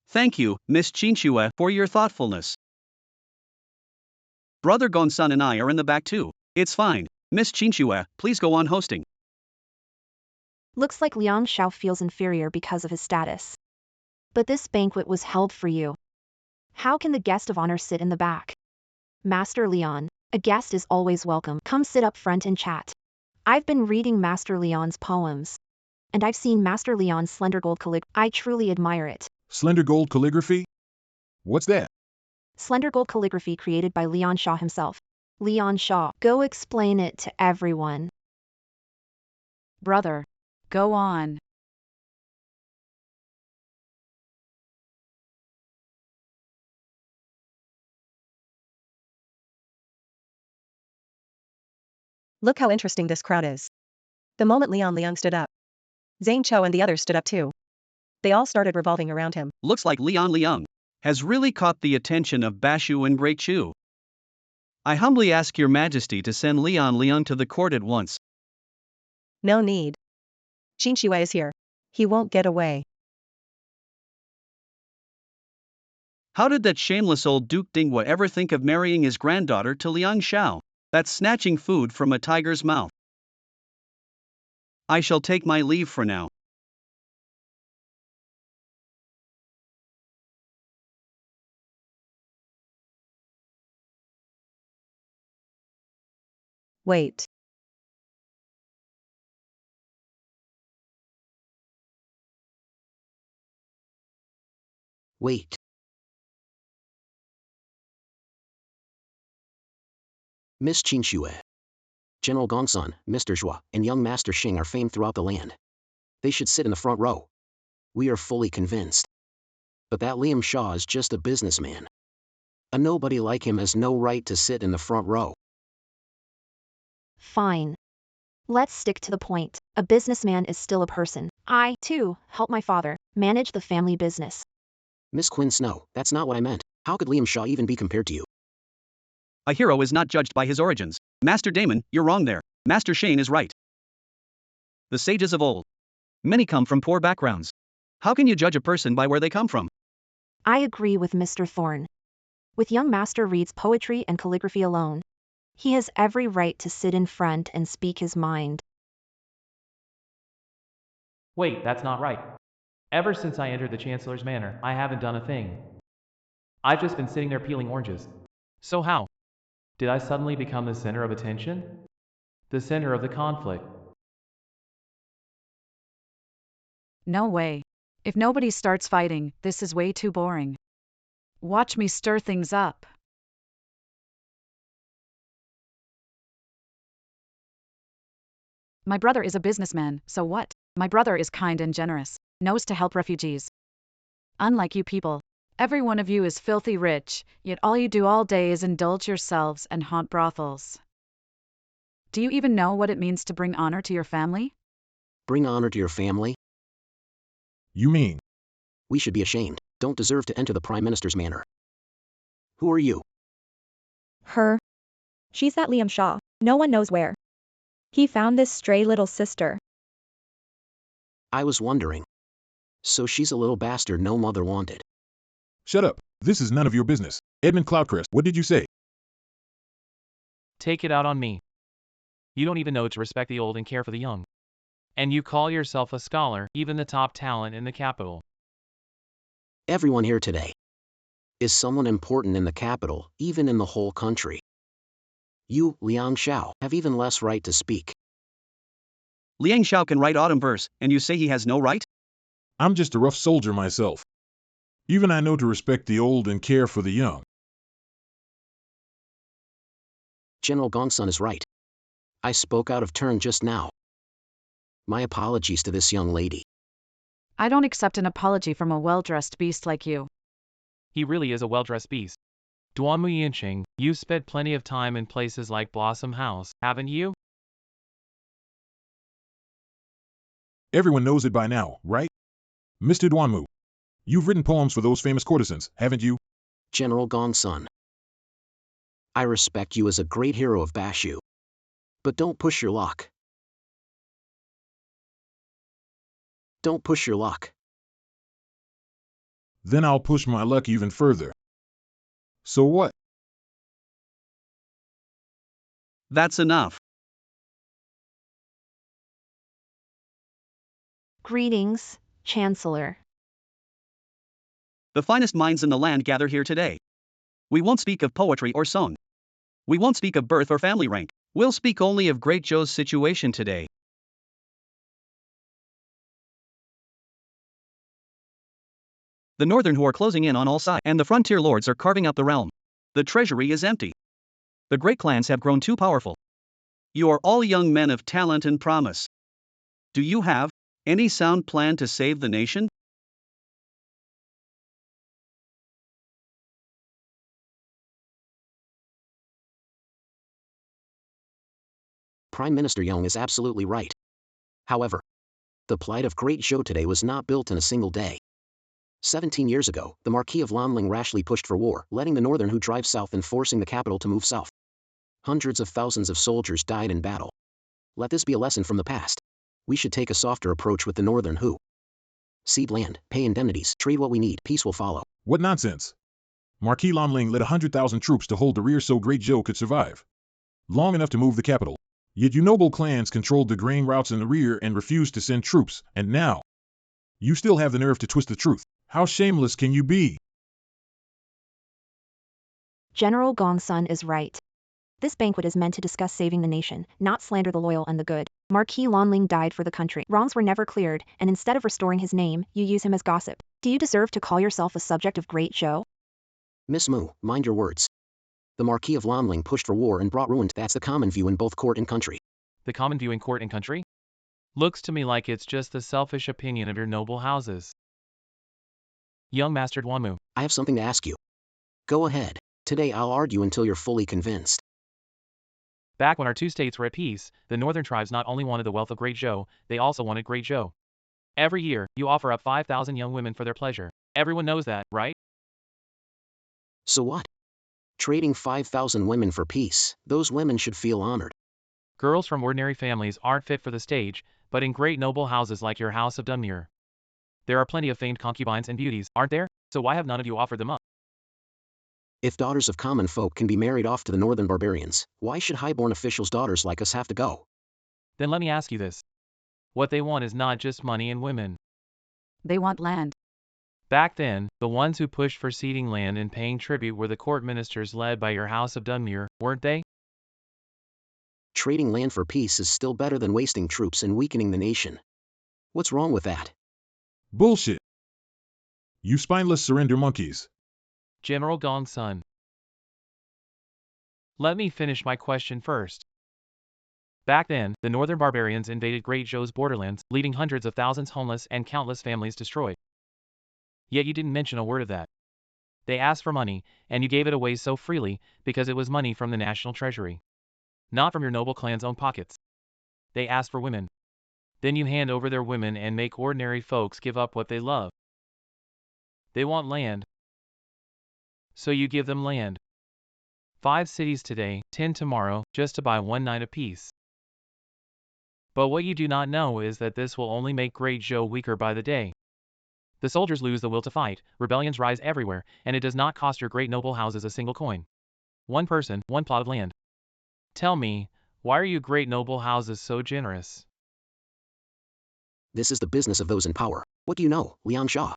Speaker 5: Thank you, Miss Qinshua, for your thoughtfulness. Brother Gonsan and I are in the back too. It's fine. Miss Qinshua, please go on hosting.
Speaker 2: Looks like Liang Xiao feels inferior because of his status. But this banquet was held for you. How can the guest of honor sit in the back? Master Leon, a guest is always welcome. Come sit up front and chat. I've been reading Master Leon's poems. And I've seen Master Leon's slender gold calligraphy. I truly admire it.
Speaker 4: Slender gold calligraphy? What's that?
Speaker 2: Slender gold calligraphy created by Leon Shaw himself. Leon Shaw, go explain it to everyone.
Speaker 3: Brother, go on.
Speaker 8: Look how interesting this crowd is. The moment Leon Liang stood up, Zhang Chou and the others stood up too. They all started revolving around him.
Speaker 5: Looks like Leon Liang has really caught the attention of Bashu and Great Chu. I humbly ask your majesty to send Leon Liang to the court at once.
Speaker 8: No need. Xinxue is here. He won't get away.
Speaker 5: How did that shameless old Duke Dinghua ever think of marrying his granddaughter to Liang Shao? That's snatching food from a tiger's mouth. I shall take my leave for now.
Speaker 8: Wait.
Speaker 6: Wait. Miss Qingxue. General Gongsun, Mr. Zhua, and young Master Xing are famed throughout the land. They should sit in the front row. We are fully convinced. But that Liam Shaw is just a businessman. A nobody like him has no right to sit in the front row.
Speaker 2: Fine. Let's stick to the point. A businessman is still a person. I, too, help my father manage the family business.
Speaker 6: Miss Quinn Snow, that's not what I meant. How could Liam Shaw even be compared to you?
Speaker 5: A hero is not judged by his origins. Master Damon, you're wrong there. Master Shane is right. The sages of old. Many come from poor backgrounds. How can you judge a person by where they come from?
Speaker 2: I agree with Mr. Thorne. With young Master reads poetry and calligraphy alone. He has every right to sit in front and speak his mind.
Speaker 1: Wait, that's not right. Ever since I entered the Chancellor's manor, I haven't done a thing. I've just been sitting there peeling oranges. So how? Did I suddenly become the center of attention? The center of the conflict?
Speaker 3: No way. If nobody starts fighting, this is way too boring. Watch me stir things up. My brother is a businessman, so what? My brother is kind and generous, knows to help refugees. Unlike you people, every one of you is filthy rich, yet all you do all day is indulge yourselves and haunt brothels. Do you even know what it means to bring honor to your family?
Speaker 6: Bring honor to your family?
Speaker 4: You mean?
Speaker 6: We should be ashamed. Don't deserve to enter the Prime Minister's manor. Who are you?
Speaker 7: Her. She's that Liam Shaw. No one knows where. He found this stray little sister.
Speaker 6: I was wondering. So she's a little bastard no mother wanted.
Speaker 4: Shut up. This is none of your business. Edmund Cloudcrest, what did you say?
Speaker 1: Take it out on me. You don't even know to respect the old and care for the young. And you call yourself a scholar, even the top talent in the capital.
Speaker 6: Everyone here today is someone important in the capital, even in the whole country. You, Liang Shao, have even less right to speak.
Speaker 5: Liang Shao can write autumn verse, and you say he has no right?
Speaker 4: I'm just a rough soldier myself. Even I know to respect the old and care for the young.
Speaker 6: General Gongsun is right. I spoke out of turn just now. My apologies to this young lady.
Speaker 3: I don't accept an apology from a well-dressed beast like you.
Speaker 1: He really is a well-dressed beast. Duanmu Yinqing, you've spent plenty of time in places like Blossom House, haven't you?
Speaker 4: Everyone knows it by now, right? Mr. Duanmu, you've written poems for those famous courtesans, haven't you?
Speaker 6: General Gongsun. I respect you as a great hero of Bashu. But don't push your luck. Don't push your luck.
Speaker 4: Then I'll push my luck even further. So what?
Speaker 5: That's enough.
Speaker 2: Greetings, Chancellor.
Speaker 5: The finest minds in the land gather here today. We won't speak of poetry or song. We won't speak of birth or family rank. We'll speak only of Great Zhou's situation today. The northern who are closing in on all sides, and the frontier lords are carving out the realm. The treasury is empty. The great clans have grown too powerful. You are all young men of talent and promise. Do you have any sound plan to save the nation?
Speaker 6: Prime Minister Young is absolutely right. However, the plight of Great Zhou today was not built in a single day. 17 years ago, the Marquis of Lanling rashly pushed for war, letting the northern who drive south and forcing the capital to move south. Hundreds of thousands of soldiers died in battle. Let this be a lesson from the past. We should take a softer approach with the Northern who. Cede land, pay indemnities, trade what we need, peace will follow.
Speaker 4: What nonsense! Marquis Lamling led 100,000 troops to hold the rear so Great Joe could survive. Long enough to move the capital. Yet you noble clans controlled the grain routes in the rear and refused to send troops, and now you still have the nerve to twist the truth. How shameless can you be?
Speaker 2: General Gongsun is right. This banquet is meant to discuss saving the nation, not slander the loyal and the good. Marquis Lonling died for the country. Wrongs were never cleared, and instead of restoring his name, you use him as gossip. Do you deserve to call yourself a subject of Great Joe?
Speaker 6: Miss Mu, mind your words. The Marquis of Lamling pushed for war and brought ruin. That's the common view in both court and country.
Speaker 1: The common view in court and country? Looks to me like it's just the selfish opinion of your noble houses. Young Master Duanmu.
Speaker 6: I have something to ask you. Go ahead. Today I'll argue until you're fully convinced.
Speaker 1: Back when our two states were at peace, the northern tribes not only wanted the wealth of Great Joe, they also wanted Great Joe. Every year, you offer up 5,000 young women for their pleasure. Everyone knows that, right?
Speaker 6: So what? Trading 5,000 women for peace, those women should feel honored.
Speaker 1: Girls from ordinary families aren't fit for the stage, but in great noble houses like your House of Dunmere, there are plenty of famed concubines and beauties, aren't there? So why have none of you offered them up?
Speaker 6: If daughters of common folk can be married off to the northern barbarians, why should highborn officials' daughters like us have to go?
Speaker 1: Then let me ask you this. What they want is not just money and women.
Speaker 3: They want land.
Speaker 1: Back then, the ones who pushed for ceding land and paying tribute were the court ministers led by your House of Dunmere, weren't they?
Speaker 6: Trading land for peace is still better than wasting troops and weakening the nation. What's wrong with that?
Speaker 4: Bullshit! You spineless surrender monkeys.
Speaker 1: General Gongsun. Let me finish my question first. Back then, the northern barbarians invaded Great Joe's borderlands, leaving hundreds of thousands homeless and countless families destroyed. Yet you didn't mention a word of that. They asked for money, and you gave it away so freely because it was money from the national treasury, not from your noble clan's own pockets. They asked for women. Then you hand over their women and make ordinary folks give up what they love. They want land. So you give them land. 5 cities today, 10 tomorrow, just to buy 1 night apiece. But what you do not know is that this will only make Great Joe weaker by the day. The soldiers lose the will to fight, rebellions rise everywhere, and it does not cost your great noble houses a single coin. 1 person, 1 plot of land. Tell me, why are you great noble houses so generous?
Speaker 6: This is the business of those in power. What do you know, Liang Shah?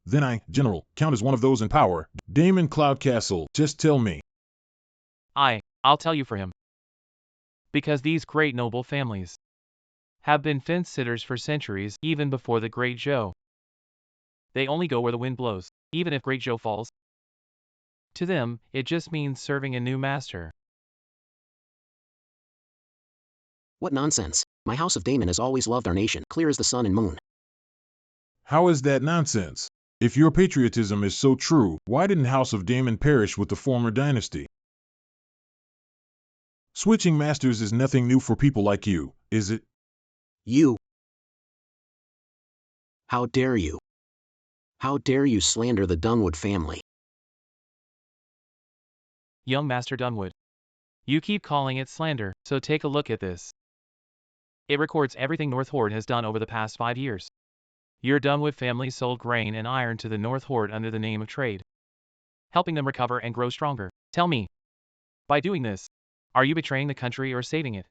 Speaker 4: Then I, General, count as one of those in power. Damon Cloudcastle, just tell me.
Speaker 1: I'll tell you for him. Because these great noble families have been fence-sitters for centuries, even before the Great Joe. They only go where the wind blows, even if Great Joe falls. To them, it just means serving a new master.
Speaker 6: What nonsense. My House of Damon has always loved our nation, clear as the sun and moon.
Speaker 4: How is that nonsense? If your patriotism is so true, why didn't House of Damon perish with the former dynasty? Switching masters is nothing new for people like you, is it?
Speaker 6: You. How dare you? How dare you slander the Dunwood family?
Speaker 1: Young Master Dunwood. You keep calling it slander, so take a look at this. It records everything North Horde has done over the past 5 years. Your Dunwood family sold grain and iron to the North Horde under the name of trade, helping them recover and grow stronger. Tell me, by doing this, are you betraying the country or saving it?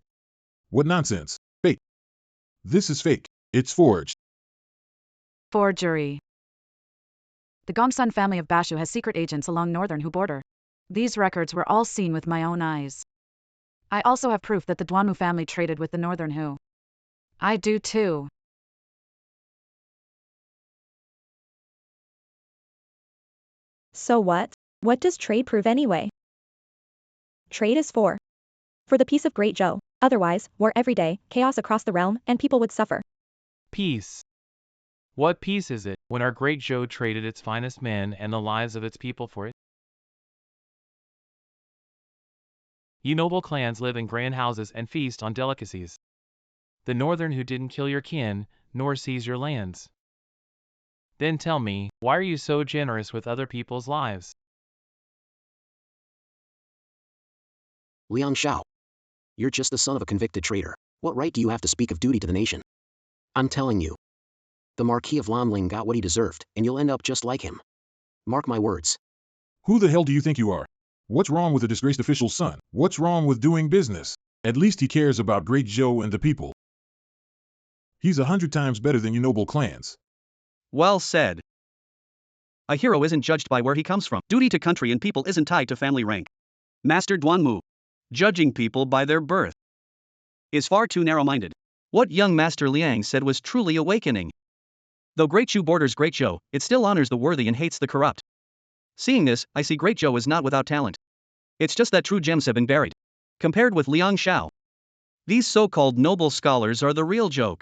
Speaker 4: What nonsense. Fake. This is fake. It's forged.
Speaker 3: Forgery. The Gongsun family of Bashu has secret agents along northern Hu border. These records were all seen with my own eyes. I also have proof that the Duanmu family traded with the northern Hu. I do too.
Speaker 7: So what? What does trade prove anyway? Trade is for the peace of Great Joe. Otherwise, war every day, chaos across the realm, and people would suffer.
Speaker 1: Peace. What peace is it, when our Great Joe traded its finest men and the lives of its people for it? You noble clans live in grand houses and feast on delicacies. The northern who didn't kill your kin, nor seize your lands. Then tell me, why are you so generous with other people's lives?
Speaker 6: Liang Shao. You're just the son of a convicted traitor. What right do you have to speak of duty to the nation? I'm telling you. The Marquis of Lomling got what he deserved, and you'll end up just like him. Mark my words.
Speaker 4: Who the hell do you think you are? What's wrong with a disgraced official's son? What's wrong with doing business? At least he cares about Great Joe and the people. He's 100 times better than you noble clans.
Speaker 5: Well said. A hero isn't judged by where he comes from. Duty to country and people isn't tied to family rank. Master Duanmu, judging people by their birth, is far too narrow-minded. What young Master Liang said was truly awakening. Though Great Chu borders Great Zhou, it still honors the worthy and hates the corrupt. Seeing this, I see Great Zhou is not without talent. It's just that true gems have been buried. Compared with Liang Shao, these so-called noble scholars are the real joke.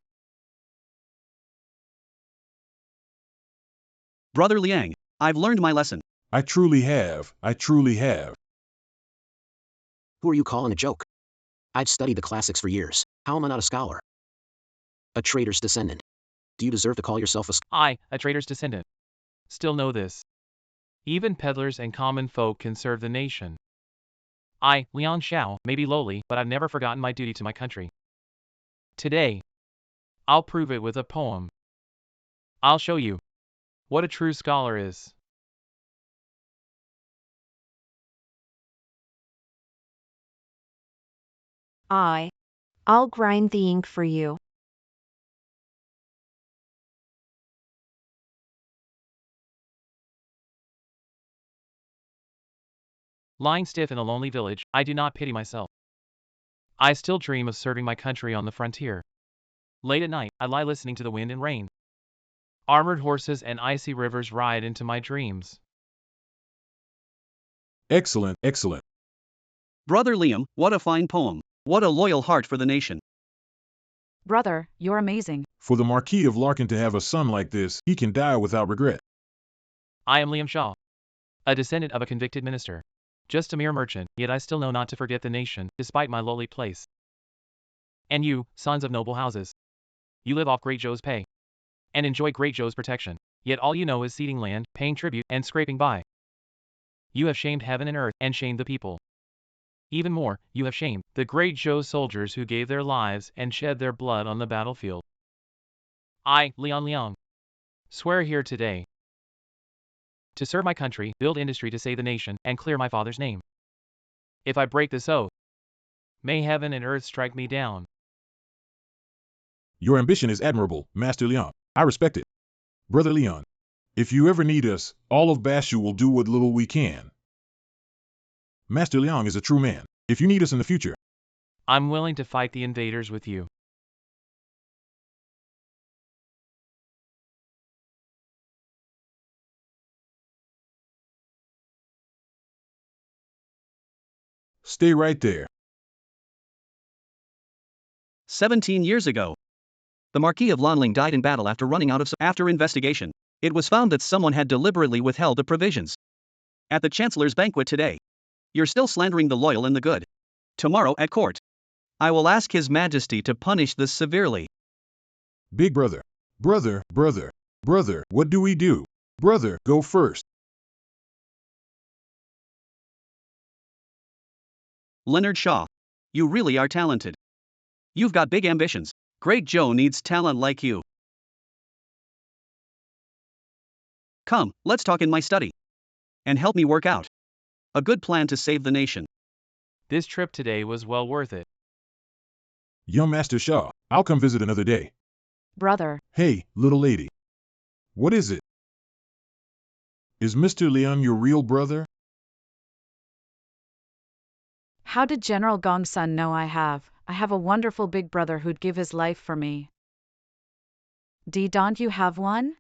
Speaker 5: Brother Liang, I've learned my lesson.
Speaker 4: I truly have. I truly have.
Speaker 6: Who are you calling a joke? I've studied the classics for years. How am I not a scholar? A traitor's descendant. Do you deserve to call yourself a
Speaker 1: I, a traitor's descendant, still know this. Even peddlers and common folk can serve the nation. I, Liang Shao, may be lowly, but I've never forgotten my duty to my country. Today, I'll prove it with a poem. I'll show you what a true scholar is.
Speaker 2: I'll grind the ink for you.
Speaker 1: Lying stiff in a lonely village, I do not pity myself. I still dream of serving my country on the frontier. Late at night, I lie listening to the wind and rain. Armored horses and icy rivers ride into my dreams.
Speaker 4: Excellent, excellent.
Speaker 5: Brother Liam, what a fine poem. What a loyal heart for the nation.
Speaker 3: Brother, you're amazing.
Speaker 4: For the Marquis of Larkin to have a son like this, he can die without regret.
Speaker 1: I am Liam Shaw, a descendant of a convicted minister. Just a mere merchant, yet I still know not to forget the nation, despite my lowly place. And you, sons of noble houses, you live off Great Zhou's pay, and enjoy Great Zhou's protection, yet all you know is ceding land, paying tribute, and scraping by. You have shamed heaven and earth, and shamed the people. Even more, you have shamed the Great Zhou soldiers who gave their lives and shed their blood on the battlefield. I, Leon Liang, swear here today to serve my country, build industry to save the nation, and clear my father's name. If I break this oath, may heaven and earth strike me down.
Speaker 4: Your ambition is admirable, Master Leon. I respect it. Brother Leon, if you ever need us, all of Bashu will do what little we can. Master Leon is a true man. If you need us in the future,
Speaker 1: I'm willing to fight the invaders with you.
Speaker 4: stay right there.
Speaker 5: 17 years ago, the Marquis of Lonling died in battle after running out of after investigation. It was found that someone had deliberately withheld the provisions. At the Chancellor's banquet today, you're still slandering the loyal and the good. Tomorrow at court, I will ask His Majesty to punish this severely.
Speaker 4: Big brother. Brother, what do we do? Brother, go first.
Speaker 5: Leonard Shaw, you really are talented. You've got big ambitions. Great Joe needs talent like you. Come, let's talk in my study. And help me work out a good plan to save the nation.
Speaker 1: This trip today was well worth it.
Speaker 4: Young Master Shaw, I'll come visit another day.
Speaker 3: Brother.
Speaker 4: Hey, little lady. What is it? Is Mr. Leon your real brother?
Speaker 3: How did General Gongsun know I have a wonderful big brother who'd give his life for me? Don't you have one?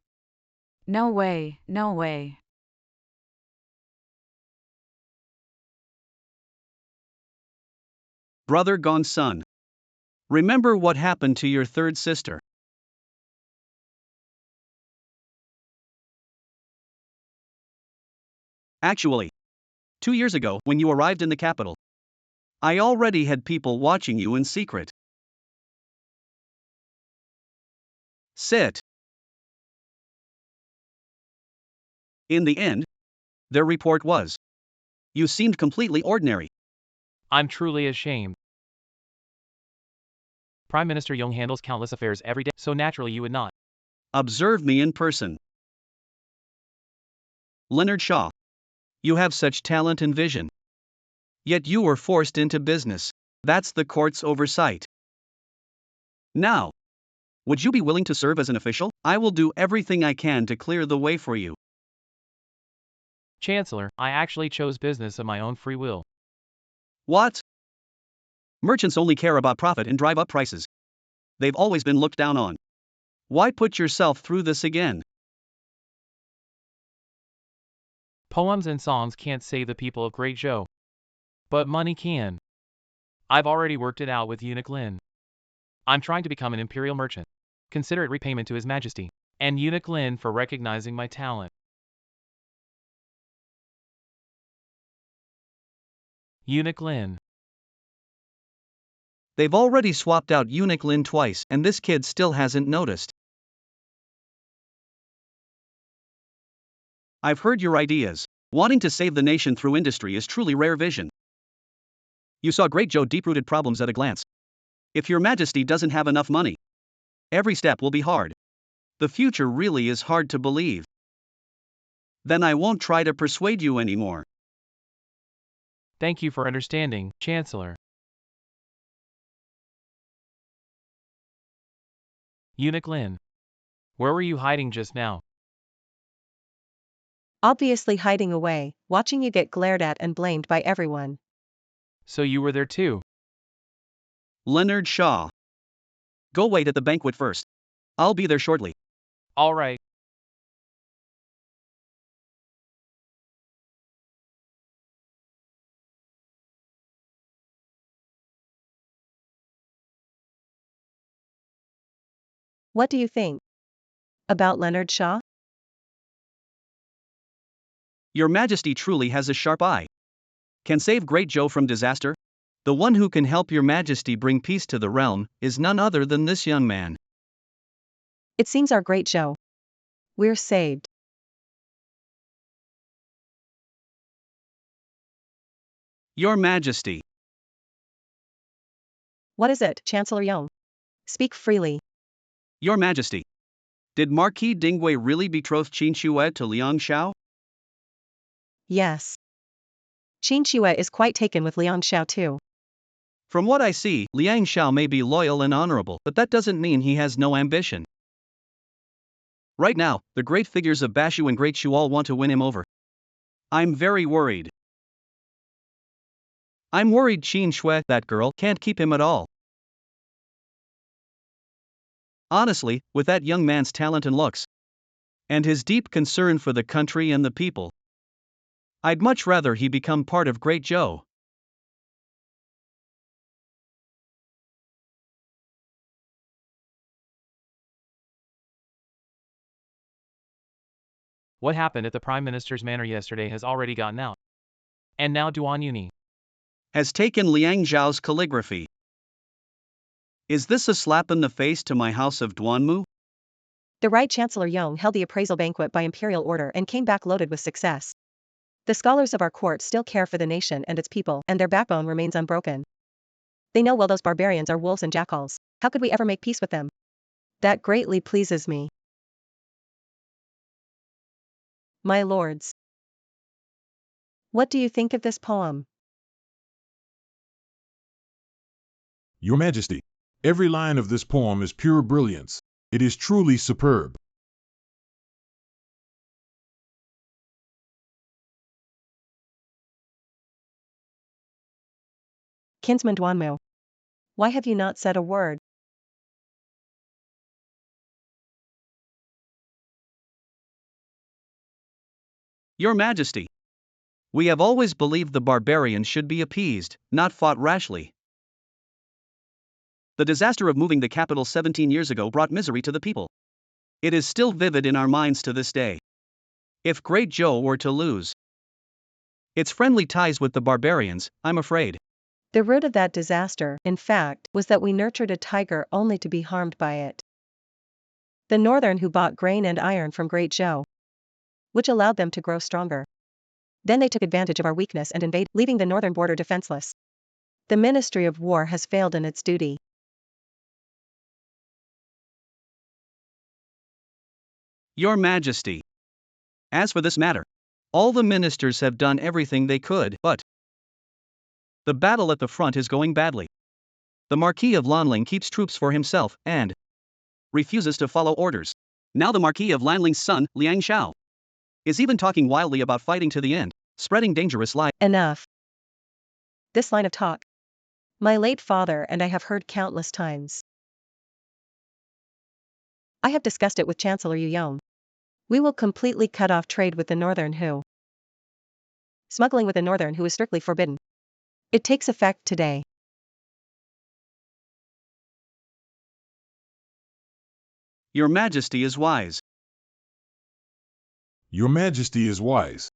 Speaker 3: No way, no way.
Speaker 5: Brother Gongsun, remember what happened to your third sister. Actually, 2 years ago, when you arrived in the capital, I already had people watching you in secret. Sit. In the end, their report was, you seemed completely ordinary.
Speaker 1: I'm truly ashamed. Prime Minister Yong handles countless affairs every day, so naturally you would not.
Speaker 5: Observe me in person. Leonard Shaw. You have such talent and vision. Yet you were forced into business. That's the court's oversight. Now, would you be willing to serve as an official? I will do everything I can to clear the way for you.
Speaker 1: Chancellor, I actually chose business of my own free will.
Speaker 5: What? Merchants only care about profit and drive up prices. They've always been looked down on. Why put yourself through this again?
Speaker 1: Poems and songs can't save the people of Great Zhou. But money can. I've already worked it out with Eunuch Lin. I'm trying to become an imperial merchant. Consider it repayment to His Majesty and Eunuch Lin for recognizing my talent. Eunuch Lin.
Speaker 5: They've already swapped out Eunuch Lin twice, and this kid still hasn't noticed. I've heard your ideas. Wanting to save the nation through industry is truly rare vision. You saw Great Zhou deep-rooted problems at a glance. If Your Majesty doesn't have enough money, every step will be hard. The future really is hard to believe. Then I won't try to persuade you anymore.
Speaker 1: Thank you for understanding, Chancellor. Eunuch Lin. Where were you hiding just now?
Speaker 8: Obviously hiding away, watching you get glared at and blamed by everyone.
Speaker 1: So you were there too.
Speaker 5: Leonard Shaw. Go wait at the banquet first. I'll be there shortly.
Speaker 1: All right.
Speaker 8: What do you think about Leonard Shaw?
Speaker 5: Your Majesty truly has a sharp eye. Can save Great Zhou from disaster? The one who can help Your Majesty bring peace to the realm is none other than this young man.
Speaker 8: It seems our Great Zhou. We're saved.
Speaker 5: Your Majesty.
Speaker 8: What is it, Chancellor Yong? Speak freely.
Speaker 5: Your Majesty. Did Marquis Dingwei really betroth Qin Shue to Liang Xiao?
Speaker 8: Yes. Qin Shue is quite taken with Liang Xiao too.
Speaker 5: From what I see, Liang Xiao may be loyal and honorable, but that doesn't mean he has no ambition. Right now, the great figures of Bashu and Great Shu all want to win him over. I'm very worried. I'm worried Qin Shue, that girl, can't keep him at all. Honestly, with that young man's talent and looks, and his deep concern for the country and the people, I'd much rather he become part of Great Zhou.
Speaker 1: What happened at the Prime Minister's manor yesterday has already gotten out. And now Duan Uni
Speaker 5: has taken Liang Zhao's calligraphy. Is this a slap in the face to my house of Duanmu?
Speaker 8: The Right Chancellor Yong held the appraisal banquet by imperial order and came back loaded with success. The scholars of our court still care for the nation and its people, and their backbone remains unbroken. They know well those barbarians are wolves and jackals. How could we ever make peace with them? That greatly pleases me. My lords. What do you think of this poem?
Speaker 4: Your Majesty, every line of this poem is pure brilliance. It is truly superb.
Speaker 8: Kinsman Duanmu. Why have you not said a word?
Speaker 5: Your Majesty. We have always believed the barbarians should be appeased, not fought rashly. The disaster of moving the capital 17 years ago brought misery to the people. It is still vivid in our minds to this day. If Great Zhou were to lose its friendly ties with the barbarians, I'm afraid
Speaker 8: The root of that disaster, in fact, was that we nurtured a tiger only to be harmed by it. The northern who bought grain and iron from Great Zhou, which allowed them to grow stronger. Then they took advantage of our weakness and invaded, leaving the northern border defenseless. The Ministry of War has failed in its duty.
Speaker 5: Your Majesty. As for this matter, all the ministers have done everything they could, but the battle at the front is going badly. The Marquis of Lanling keeps troops for himself and refuses to follow orders. Now the Marquis of Lanling's son, Liang Xiao, is even talking wildly about fighting to the end, spreading dangerous lies.
Speaker 8: Enough. This line of talk, my late father and I have heard countless times. I have discussed it with Chancellor Yuyong. We will completely cut off trade with the Northern Hu. Smuggling with the Northern Hu is strictly forbidden. It takes effect today.
Speaker 5: Your Majesty is wise.
Speaker 4: Your Majesty is wise.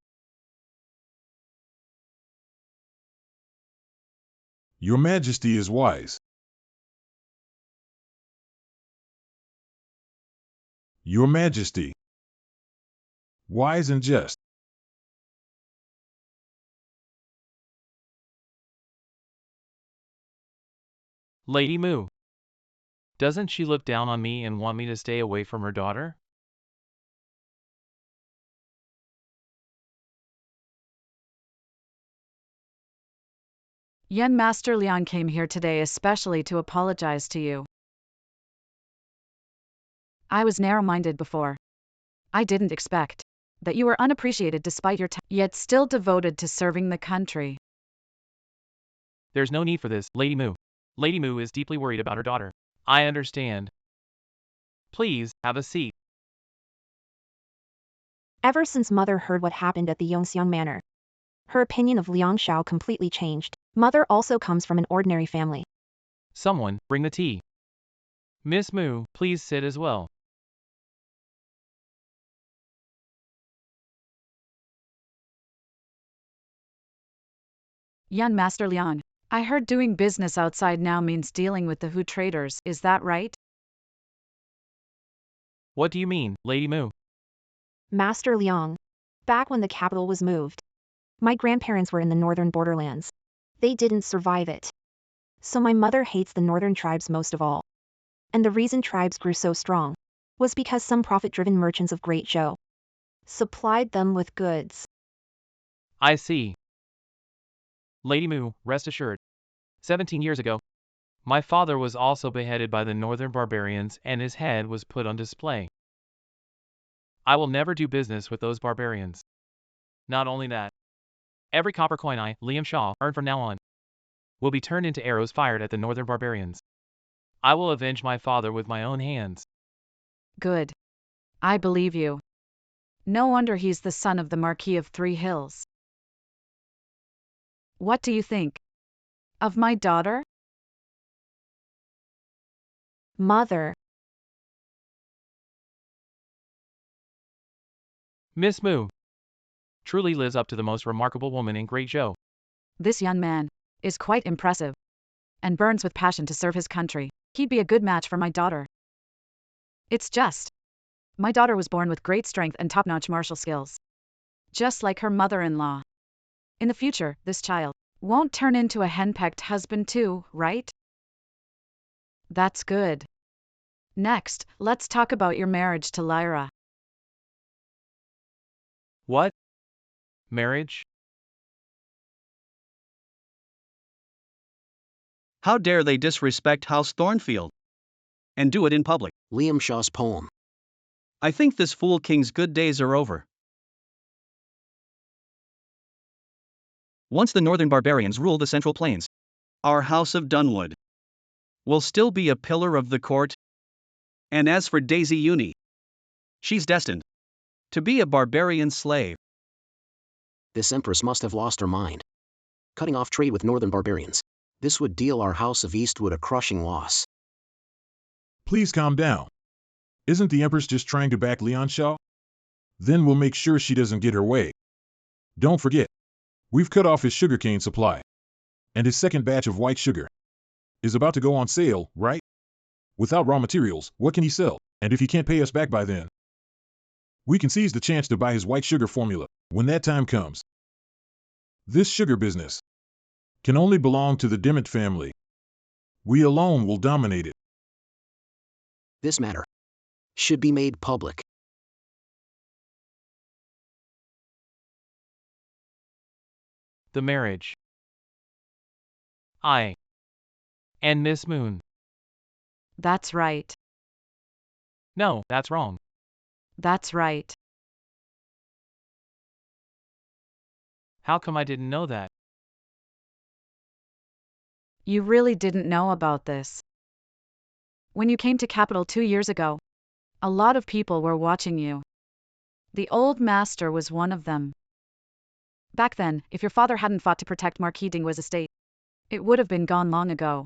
Speaker 4: Your Majesty is wise. Your Majesty. Wise and just.
Speaker 1: Lady Mu. Doesn't she look down on me and want me to stay away from her daughter?
Speaker 3: Yen Master Liang came here today especially to apologize to you. I was narrow-minded before. I didn't expect that you were unappreciated despite your yet still devoted to serving the country.
Speaker 1: There's no need for this, Lady Mu. Lady Mu is deeply worried about her daughter. I understand. Please, have a seat.
Speaker 2: Ever since Mother heard what happened at the Yongxiang Manor, her opinion of Liang Xiao completely changed. Mother also comes from an ordinary family.
Speaker 1: Someone, bring the tea. Miss Mu, please sit as well.
Speaker 3: Yen Master Liang, I heard doing business outside now means dealing with the Hu traders, is that right?
Speaker 1: What do you mean, Lady Mu?
Speaker 2: Master Liang, back when the capital was moved, my grandparents were in the northern borderlands. They didn't survive it. So my mother hates the northern tribes most of all. And the reason tribes grew so strong was because some profit-driven merchants of Great Zhou supplied them with goods.
Speaker 1: I see. Lady Mu, rest assured. 17 years ago, my father was also beheaded by the northern barbarians and his head was put on display. I will never do business with those barbarians. Not only that, every copper coin I, Liam Shaw, earn from now on will be turned into arrows fired at the northern barbarians. I will avenge my father with my own hands.
Speaker 3: Good. I believe you. No wonder he's the son of the Marquis of Three Hills. What do you think of my daughter?
Speaker 2: Mother.
Speaker 1: Miss Mu truly lives up to the most remarkable woman in Great Zhou.
Speaker 3: This young man is quite impressive and burns with passion to serve his country. He'd be a good match for my daughter. It's just, my daughter was born with great strength and top-notch martial skills, just like her mother-in-law. In the future, this child won't turn into a henpecked husband too, right? That's good. Next, let's talk about your marriage to Lyra.
Speaker 1: What? Marriage?
Speaker 5: How dare they disrespect House Thornfield? And do it in public.
Speaker 6: Liam Shaw's poem.
Speaker 5: I think this fool king's good days are over. Once the northern barbarians rule the central plains, our House of Dunwood will still be a pillar of the court. And as for Daisy Uni, she's destined to be a barbarian slave.
Speaker 6: This Empress must have lost her mind. Cutting off trade with northern barbarians. This would deal our House of Eastwood a crushing loss.
Speaker 4: Please calm down. Isn't the Empress just trying to back Liang Xiao? Then we'll make sure she doesn't get her way. Don't forget, we've cut off his sugarcane supply. And his second batch of white sugar is about to go on sale, right? Without raw materials, what can he sell? And if he can't pay us back by then, we can seize the chance to buy his white sugar formula when that time comes. This sugar business can only belong to the Dimmitt family. We alone will dominate it.
Speaker 6: This matter should be made public.
Speaker 1: The marriage. I. And Miss Moon.
Speaker 3: That's right.
Speaker 1: No, that's wrong.
Speaker 3: That's right.
Speaker 1: How come I didn't know that?
Speaker 3: You really didn't know about this. When you came to Capital 2 years ago, a lot of people were watching you. The old master was one of them. Back then, if your father hadn't fought to protect Marquis Dingwa's estate, it would have been gone long ago.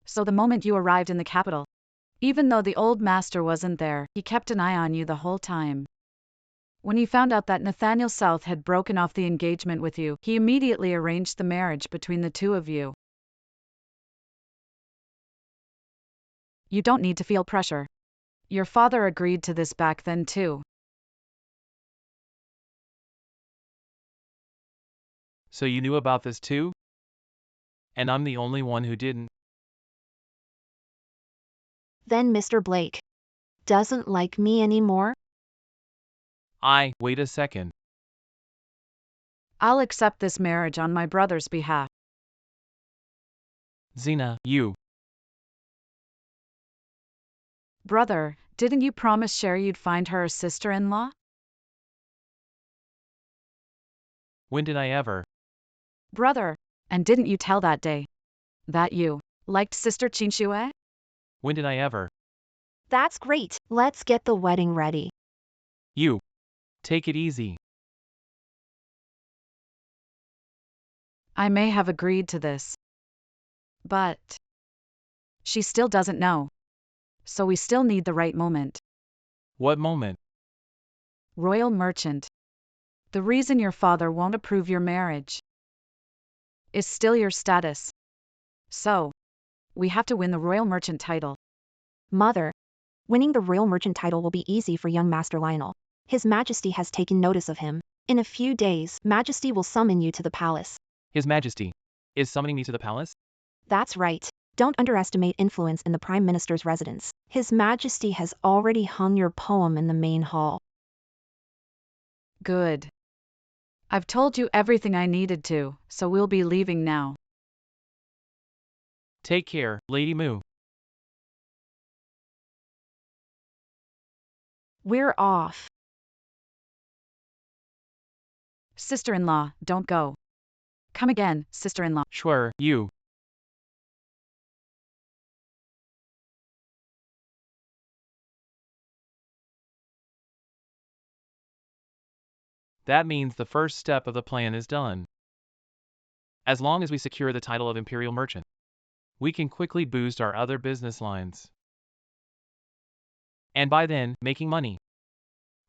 Speaker 3: So the moment you arrived in the capital, even though the old master wasn't there, he kept an eye on you the whole time. When he found out that Nathaniel South had broken off the engagement with you, he immediately arranged the marriage between the two of you. You don't need to feel pressure. Your father agreed to this back then too.
Speaker 1: So you knew about this too? And I'm the only one who didn't.
Speaker 2: Then Mr. Blake doesn't like me anymore?
Speaker 1: Wait a second.
Speaker 3: I'll accept this marriage on my brother's behalf.
Speaker 1: Xena, you.
Speaker 3: Brother, didn't you promise Sherry you'd find her a sister-in-law?
Speaker 1: When did I ever?
Speaker 3: Brother, and didn't you tell that day that you liked Sister Chinchue?
Speaker 1: When did I ever?
Speaker 2: That's great. Let's get the wedding ready.
Speaker 1: You. Take it easy.
Speaker 3: I may have agreed to this, but she still doesn't know. So we still need the right moment.
Speaker 1: What moment?
Speaker 3: Royal Merchant. The reason your father won't approve your marriage is still your status. So, we have to win the Royal Merchant title.
Speaker 2: Mother, winning the Royal Merchant title will be easy for young Master Lionel. His Majesty has taken notice of him. In a few days, Majesty will summon you to the palace.
Speaker 1: His Majesty is summoning me to the palace?
Speaker 2: That's right. Don't underestimate influence in the Prime Minister's residence. His Majesty has already hung your poem in the main hall.
Speaker 3: Good. I've told you everything I needed to, so we'll be leaving now.
Speaker 1: Take care, Lady Moo.
Speaker 2: We're off.
Speaker 3: Sister-in-law, don't go. Come again, sister-in-law.
Speaker 1: Sure, you. That means the first step of the plan is done. As long as we secure the title of Imperial Merchant, we can quickly boost our other business lines. And by then, making money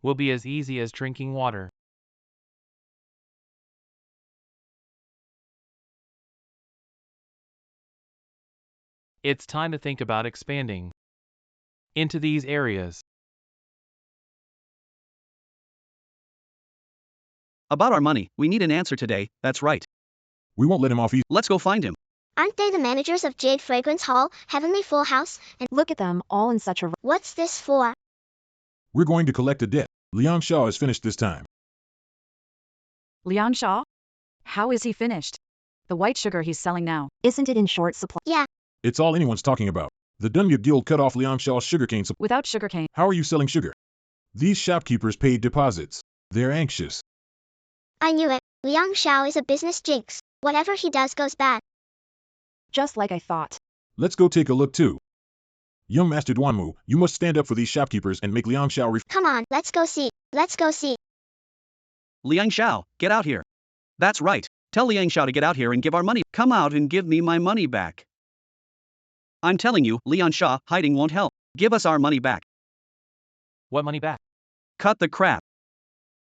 Speaker 1: will be as easy as drinking water. It's time to think about expanding into these areas.
Speaker 5: About our money, we need an answer today, that's right.
Speaker 4: We won't let him off easy.
Speaker 5: Let's go find him.
Speaker 9: Aren't they the managers of Jade Fragrance Hall, Heavenly Full House, and
Speaker 2: Look at them, all in such a...
Speaker 9: what's this for?
Speaker 4: We're going to collect a debt. Liang Shaw is finished this time.
Speaker 3: Liang Shaw? How is he finished? The white sugar he's selling now.
Speaker 2: Isn't it in short supply?
Speaker 9: Yeah,
Speaker 4: It's all anyone's talking about. The Dunmuk Guild cut off Liang Shaw's sugarcane supply.
Speaker 3: Without sugarcane.
Speaker 4: How are you selling sugar? These shopkeepers paid deposits. They're anxious.
Speaker 9: I knew it. Liang Shao is a business jinx. Whatever he does goes bad.
Speaker 2: Just like I thought.
Speaker 4: Let's go take a look too. Young Master Duanmu, you must stand up for these shopkeepers and make Liang Shao
Speaker 9: Come on, let's go see. Let's go see.
Speaker 5: Liang Shao, get out here. That's right. Tell Liang Shao to get out here and give our money. Come out and give me my money back. I'm telling you, Liang Shao, hiding won't help. Give us our money back.
Speaker 1: What money back?
Speaker 5: Cut the crap.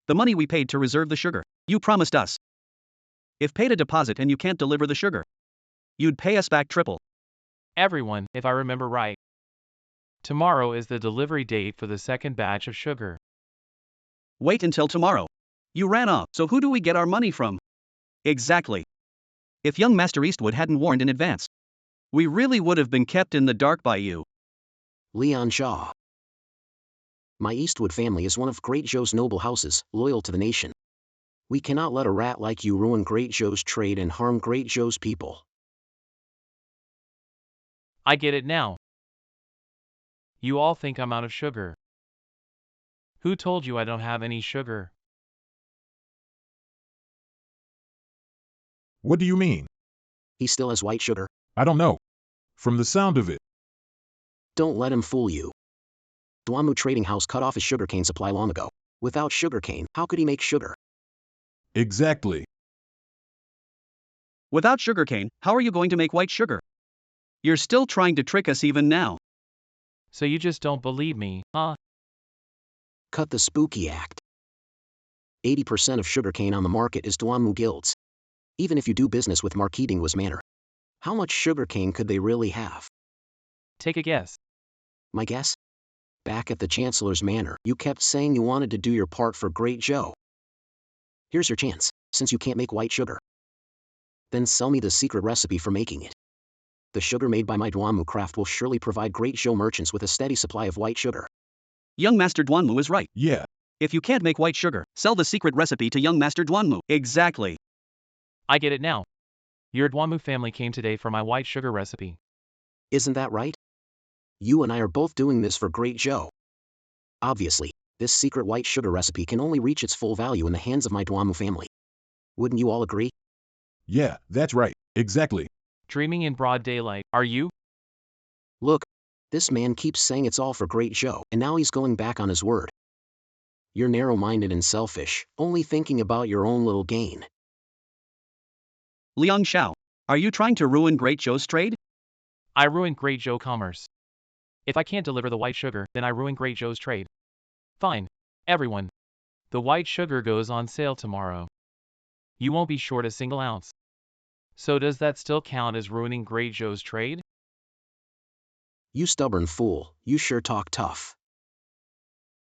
Speaker 5: The money we paid to reserve the sugar. You promised us. If paid a deposit and you can't deliver the sugar, you'd pay us back triple.
Speaker 1: Everyone, if I remember right. Tomorrow is the delivery date for the second batch of sugar.
Speaker 5: Wait until tomorrow. You ran off, so who do we get our money from? Exactly. If young Master Eastwood hadn't warned in advance, we really would have been kept in the dark by you.
Speaker 6: Liang Shaw. My Eastwood family is one of Great Zhou's noble houses, loyal to the nation. We cannot let a rat like you ruin Great Joe's trade and harm Great Joe's people.
Speaker 1: I get it now. You all think I'm out of sugar. Who told you I don't have any sugar?
Speaker 4: What do you mean?
Speaker 6: He still has white sugar.
Speaker 4: I don't know. From the sound of it.
Speaker 6: Don't let him fool you. Duamu Trading House cut off his sugarcane supply long ago. Without sugarcane, how could he make sugar?
Speaker 4: Exactly.
Speaker 5: Without sugarcane, how are you going to make white sugar? You're still trying to trick us even now.
Speaker 1: So you just don't believe me, huh?
Speaker 6: Cut the spooky act. 80% of sugarcane on the market is Duamu Guilds. Even if you do business with Marketingwas Manor, how much sugarcane could they really have?
Speaker 1: Take a guess.
Speaker 6: My guess? Back at the Chancellor's Manor, you kept saying you wanted to do your part for Great Joe. Here's your chance, since you can't make white sugar. Then sell me the secret recipe for making it. The sugar made by my Duamu craft will surely provide Great Joe merchants with a steady supply of white sugar.
Speaker 5: Young Master Duanmu is right.
Speaker 4: Yeah.
Speaker 5: If you can't make white sugar, sell the secret recipe to young Master Duanmu. Exactly.
Speaker 1: I get it now. Your Duamu family came today for my white sugar recipe.
Speaker 6: Isn't that right? You and I are both doing this for Great Joe. Obviously, this secret white sugar recipe can only reach its full value in the hands of my Duamu family. Wouldn't you all agree?
Speaker 4: Yeah, that's right. Exactly.
Speaker 1: Dreaming in broad daylight, are you?
Speaker 6: Look, this man keeps saying it's all for Great Joe, and now he's going back on his word. You're narrow-minded and selfish, only thinking about your own little gain.
Speaker 5: Liang Xiao, are you trying to ruin Great Joe's trade?
Speaker 1: I ruined Great Joe commerce. If I can't deliver the white sugar, then I ruin Great Joe's trade. Fine. Everyone. The white sugar goes on sale tomorrow. You won't be short a single ounce. So does that still count as ruining Great Joe's trade?
Speaker 6: You stubborn fool, you sure talk tough.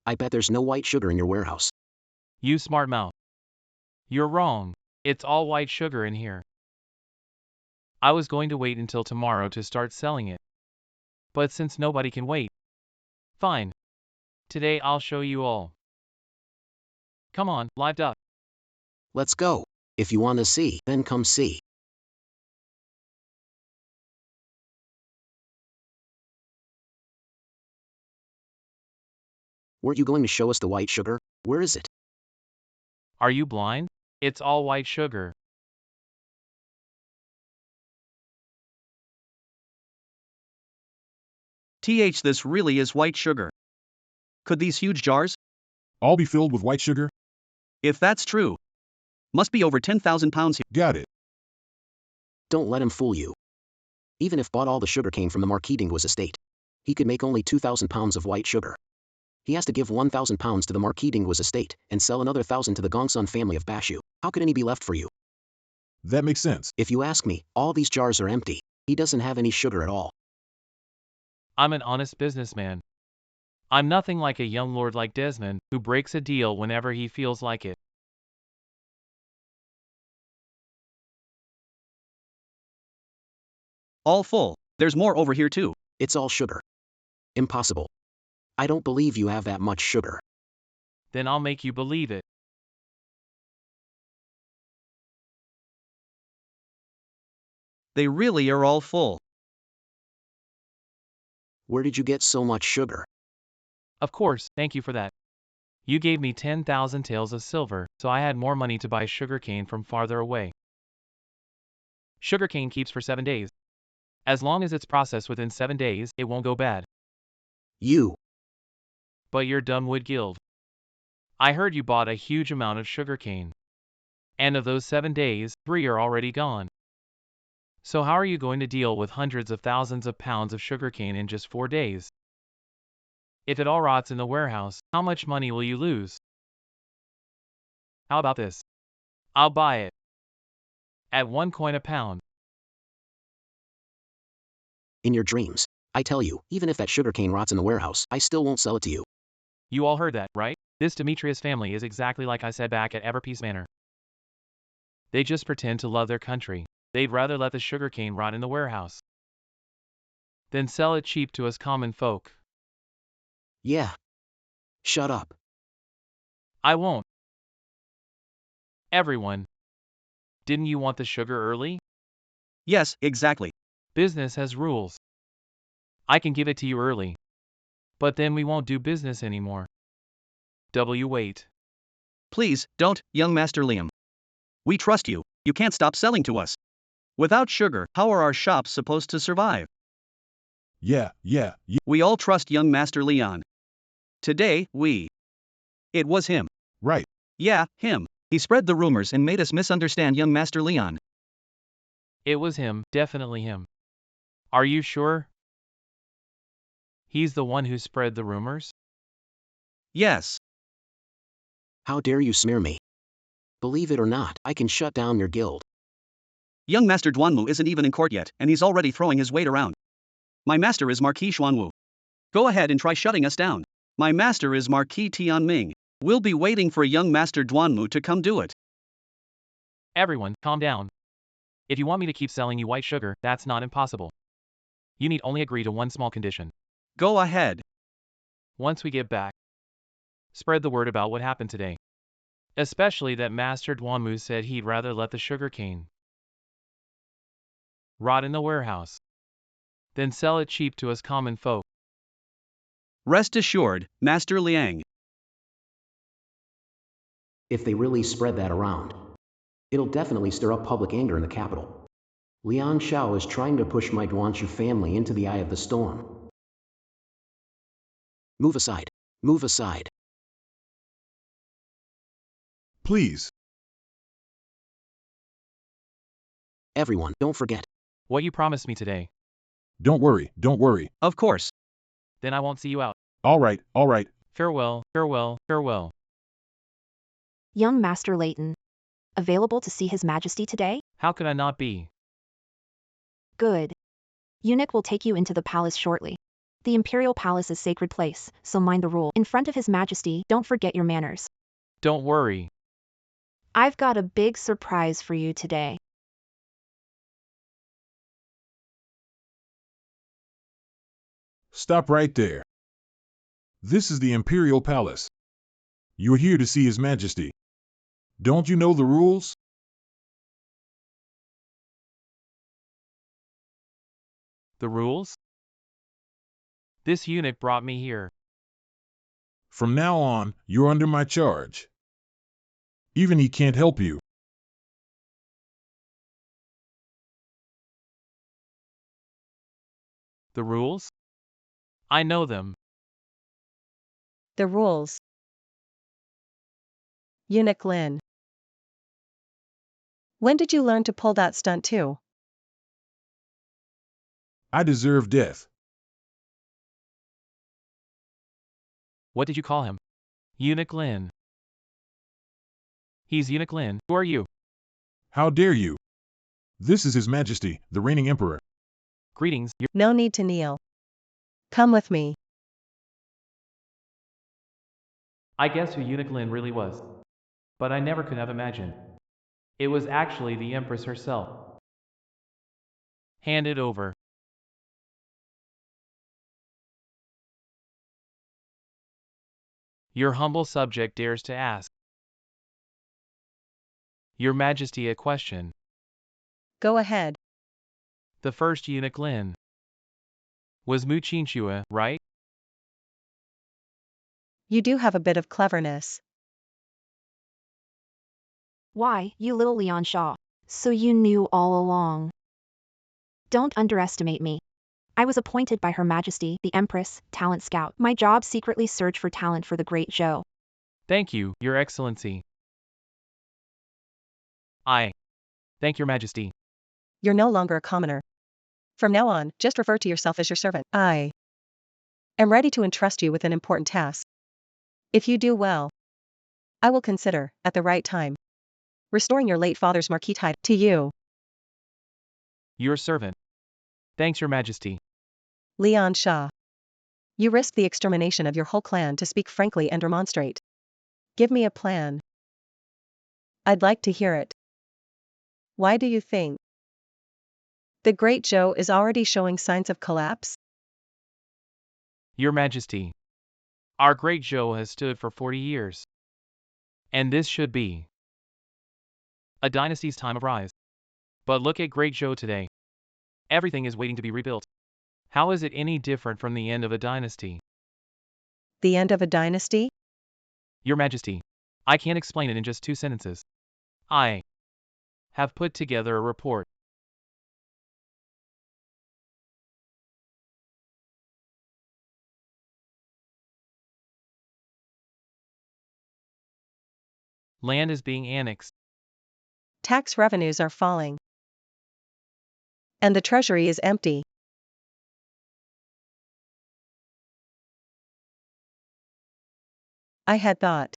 Speaker 6: I bet there's no white sugar in your warehouse.
Speaker 1: You smart mouth. You're wrong. It's all white sugar in here. I was going to wait until tomorrow to start selling it. But since nobody can wait, fine. Today I'll show you all. Come on, lived up.
Speaker 6: Let's go. If you want to see, then come see. Weren't you going to show us the white sugar? Where is it?
Speaker 1: Are you blind? It's all white sugar.
Speaker 5: This really is white sugar. Could these huge jars?
Speaker 4: All be filled with white sugar?
Speaker 5: If that's true, must be over 10,000 pounds here.
Speaker 4: Got it.
Speaker 6: Don't let him fool you. Even if bought all the sugarcane from the Marketingwas estate, he could make only 2,000 pounds of white sugar. He has to give 1,000 pounds to the Marketingwas estate and sell another 1,000 to the Gongsun family of Bashu. How could any be left for you?
Speaker 4: That makes sense.
Speaker 6: If you ask me, all these jars are empty. He doesn't have any sugar at all.
Speaker 1: I'm an honest businessman. I'm nothing like a young lord like Desmond, who breaks a deal whenever he feels like it.
Speaker 5: All full. There's more over here too.
Speaker 6: It's all sugar. Impossible. I don't believe you have that much sugar.
Speaker 1: Then I'll make you believe it.
Speaker 5: They really are all full.
Speaker 6: Where did you get so much sugar?
Speaker 1: Of course, thank you for that. You gave me 10,000 taels of silver, so I had more money to buy sugarcane from farther away. Sugarcane keeps for 7 days. As long as it's processed within 7 days, it won't go bad.
Speaker 6: You.
Speaker 1: But you're Dumbwood Guild. I heard you bought a huge amount of sugarcane. And of those 7 days, 3 are already gone. So how are you going to deal with hundreds of thousands of pounds of sugarcane in just 4 days? If it all rots in the warehouse, how much money will you lose? How about this? I'll buy it. At 1 coin a pound.
Speaker 6: In your dreams. I tell you, even if that sugarcane rots in the warehouse, I still won't sell it to you.
Speaker 1: You all heard that, right? This Demetrius family is exactly like I said back at Everpeace Manor. They just pretend to love their country. They'd rather let the sugarcane rot in the warehouse than sell it cheap to us common folk.
Speaker 6: Yeah. Shut up.
Speaker 1: I won't. Everyone, didn't you want the sugar early?
Speaker 5: Yes, exactly.
Speaker 1: Business has rules. I can give it to you early. But then we won't do business anymore. Wait.
Speaker 5: Please, don't, young Master Liam. We trust you. You can't stop selling to us. Without sugar, how are our shops supposed to survive?
Speaker 4: Yeah.
Speaker 5: We all trust young Master Leon. Today, It was him.
Speaker 4: Right.
Speaker 5: Yeah, him. He spread the rumors and made us misunderstand young Master Leon.
Speaker 1: It was him, definitely him. Are you sure? He's the one who spread the rumors?
Speaker 5: Yes.
Speaker 6: How dare you smear me? Believe it or not, I can shut down your guild.
Speaker 5: Young Master Duanmu isn't even in court yet, and he's already throwing his weight around. My master is Marquis Xuanwu. Go ahead and try shutting us down. My master is Marquis Tianming. We'll be waiting for young Master Duanmu to come do it.
Speaker 1: Everyone, calm down. If you want me to keep selling you white sugar, that's not impossible. You need only agree to one small condition.
Speaker 5: Go ahead.
Speaker 1: Once we get back, spread the word about what happened today. Especially that Master Duanmu said he'd rather let the sugarcane rot in the warehouse than sell it cheap to us common folk.
Speaker 5: Rest assured, Master Liang.
Speaker 6: If they really spread that around, it'll definitely stir up public anger in the capital. Liang Shao is trying to push my Duanshu family into the eye of the storm. Move aside. Move aside.
Speaker 4: Please.
Speaker 6: Everyone, don't forget.
Speaker 1: What you promised me today.
Speaker 4: Don't worry.
Speaker 5: Of course.
Speaker 1: Then I won't see you out.
Speaker 4: All right.
Speaker 1: Farewell.
Speaker 2: Young Master Leighton. Available to see His Majesty today?
Speaker 1: How could I not be?
Speaker 2: Good. Eunuch will take you into the palace shortly. The Imperial Palace is sacred place, so mind the rule. In front of His Majesty, don't forget your manners.
Speaker 1: Don't worry.
Speaker 2: I've got a big surprise for you today.
Speaker 4: Stop right there. This is the Imperial Palace. You're here to see His Majesty. Don't you know the rules?
Speaker 1: The rules? This eunuch brought me here.
Speaker 4: From now on, you're under my charge. Even he can't help you.
Speaker 1: The rules? I know them.
Speaker 8: The rules. Eunuch Lin. When did you learn to pull that stunt too?
Speaker 4: I deserve death.
Speaker 1: What did you call him? Eunuch Lin. He's Eunuch Lin. Who are you?
Speaker 4: How dare you? This is His Majesty, the reigning emperor.
Speaker 1: Greetings.
Speaker 8: No need to kneel. Come with me.
Speaker 1: I guess who Eunuch Lin really was. But I never could have imagined. It was actually the Empress herself. Hand it over. Your humble subject dares to ask Your Majesty a question.
Speaker 8: Go ahead.
Speaker 1: The first Eunuch Lin was Mu Qinshua, right?
Speaker 8: You do have a bit of cleverness.
Speaker 2: Why, you little Leon Shaw. So you knew all along. Don't underestimate me. I was appointed by Her Majesty, the Empress, talent scout. My job secretly search for talent for the Great Zhou.
Speaker 1: Thank you, Your Excellency. I thank Your Majesty.
Speaker 8: You're no longer a commoner. From now on, just refer to yourself as your servant. I am ready to entrust you with an important task. If you do well, I will consider, at the right time, restoring your late father's marquis title to you.
Speaker 1: Your servant. Thanks, Your Majesty.
Speaker 8: Leon Shah. You risked the extermination of your whole clan to speak frankly and remonstrate. Give me a plan. I'd like to hear it. Why do you think the Great Zhou is already showing signs of collapse?
Speaker 1: Your Majesty. Our Great Zhou has stood for 40 years. And this should be A dynasty's time of rise. But look at Great Zhou today. Everything is waiting to be rebuilt. How is it any different from the end of a dynasty?
Speaker 8: The end of a dynasty?
Speaker 1: Your Majesty, I can't explain it in just 2 sentences. I have put together a report. Land is being annexed.
Speaker 8: Tax revenues are falling. And the treasury is empty. I had thought.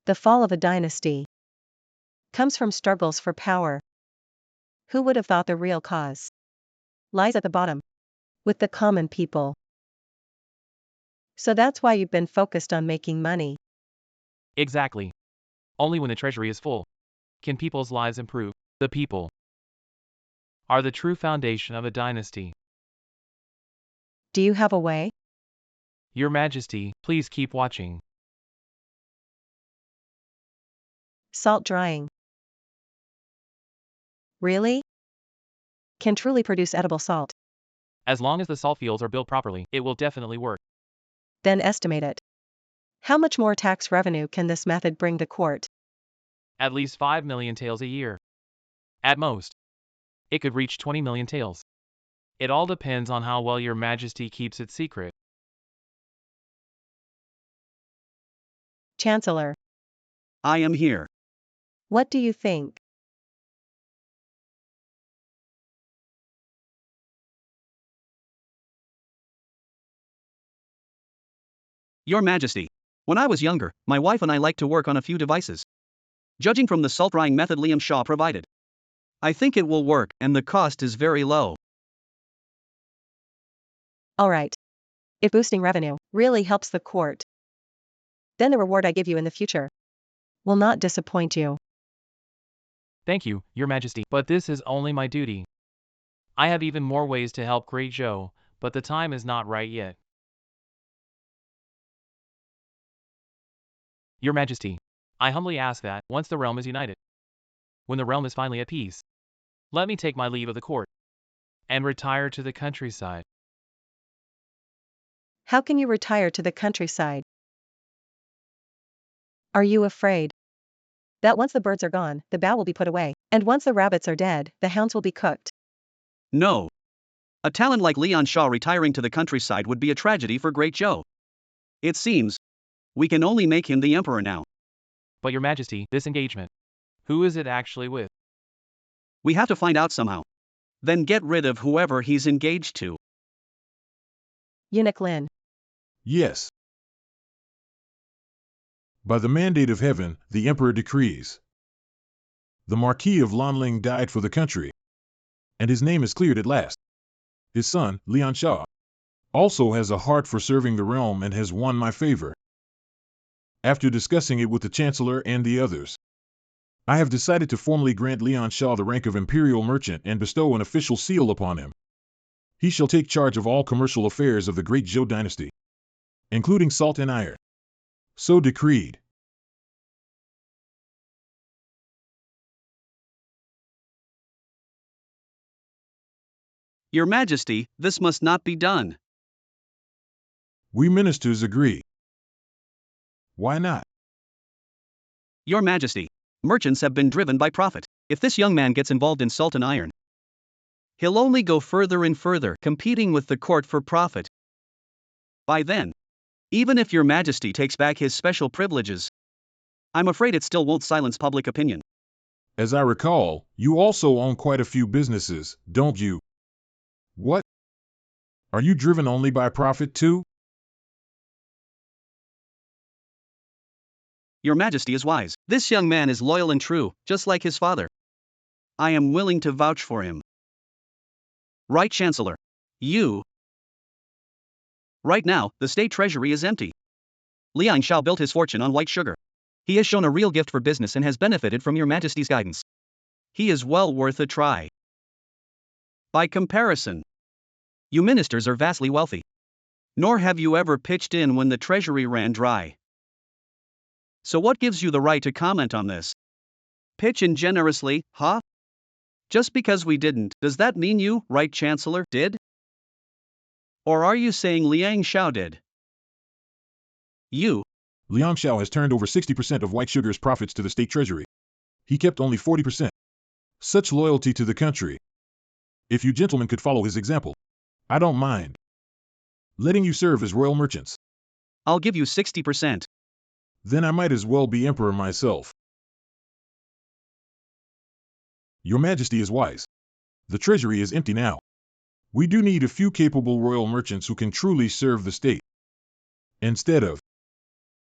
Speaker 8: The fall of a dynasty comes from struggles for power. Who would have thought the real cause lies at the bottom, with the common people? So that's why you've been focused on making money.
Speaker 1: Exactly. Only when the treasury is full can people's lives improve. The people are the true foundation of a dynasty.
Speaker 8: Do you have a way?
Speaker 1: Your Majesty, please keep watching.
Speaker 8: Salt drying. Really? Can truly produce edible salt.
Speaker 1: As long as the salt fields are built properly, it will definitely work.
Speaker 8: Then estimate it. How much more tax revenue can this method bring to court?
Speaker 1: At least 5 million taels a year. At most, it could reach 20 million taels. It all depends on how well your Majesty keeps it secret.
Speaker 8: Chancellor.
Speaker 5: I am here.
Speaker 8: What do you think?
Speaker 5: Your Majesty, when I was younger, my wife and I liked to work on a few devices. Judging from the salt drying method Liam Shaw provided, I think it will work and the cost is very low.
Speaker 8: Alright. If boosting revenue really helps the court, then the reward I give you in the future will not disappoint you.
Speaker 1: Thank you, Your Majesty, but this is only my duty. I have even more ways to help Great Zhou, but the time is not right yet. Your Majesty, I humbly ask that, once the realm is united, when the realm is finally at peace, let me take my leave of the court and retire to the countryside.
Speaker 8: How can you retire to the countryside? Are you afraid that once the birds are gone, the bow will be put away, and once the rabbits are dead, the hounds will be cooked?
Speaker 5: No. A talent like Leon Shaw retiring to the countryside would be a tragedy for Great Zhou. It seems we can only make him the emperor now.
Speaker 1: But Your Majesty, this engagement, who is it actually with?
Speaker 5: We have to find out somehow. Then get rid of whoever he's engaged to.
Speaker 8: Eunuch Lin.
Speaker 4: Yes. By the mandate of heaven, the emperor decrees. The Marquis of Lanling died for the country, and his name is cleared at last. His son, Leon Shaw, also has a heart for serving the realm and has won my favor. After discussing it with the Chancellor and the others, I have decided to formally grant Leon Shaw the rank of Imperial Merchant and bestow an official seal upon him. He shall take charge of all commercial affairs of the Great Zhou dynasty, including salt and iron. So decreed.
Speaker 5: Your Majesty, this must not be done.
Speaker 4: We ministers agree. Why not?
Speaker 5: Your Majesty, merchants have been driven by profit. If this young man gets involved in salt and iron, he'll only go further and further, competing with the court for profit. By then, even if Your Majesty takes back his special privileges, I'm afraid it still won't silence public opinion.
Speaker 4: As I recall, you also own quite a few businesses, don't you? What? Are you driven only by profit too?
Speaker 5: Your Majesty is wise. This young man is loyal and true, just like his father. I am willing to vouch for him. Right, Chancellor? You. Right now, the state treasury is empty. Liang Shao built his fortune on white sugar. He has shown a real gift for business and has benefited from Your Majesty's guidance. He is well worth a try. By comparison, you ministers are vastly wealthy. Nor have you ever pitched in when the treasury ran dry. So what gives you the right to comment on this? Pitch in generously, huh? Just because we didn't, does that mean you, right Chancellor, did? Or are you saying Liang Xiao did? You.
Speaker 4: Liang Xiao has turned over 60% of White Sugar's profits to the state treasury. He kept only 40%. Such loyalty to the country. If you gentlemen could follow his example, I don't mind letting you serve as royal merchants.
Speaker 5: I'll give you 60%.
Speaker 4: Then I might as well be emperor myself. Your Majesty is wise. The treasury is empty now. We do need a few capable royal merchants who can truly serve the state, instead of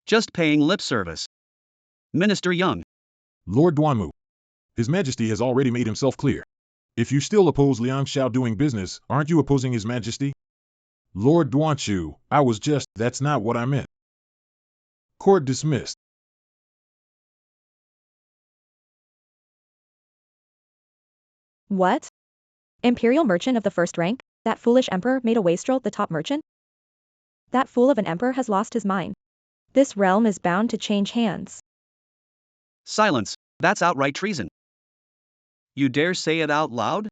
Speaker 5: just paying lip service. Minister Young.
Speaker 4: Lord Duanmu. His Majesty has already made himself clear. If you still oppose Liang Xiao doing business, aren't you opposing His Majesty? Lord Duanchu, that's not what I meant. Court dismissed.
Speaker 7: What? Imperial merchant of the first rank? That foolish emperor made a wastrel the top merchant? That fool of an emperor has lost his mind. This realm is bound to change hands.
Speaker 5: Silence, that's outright treason. You dare say it out loud?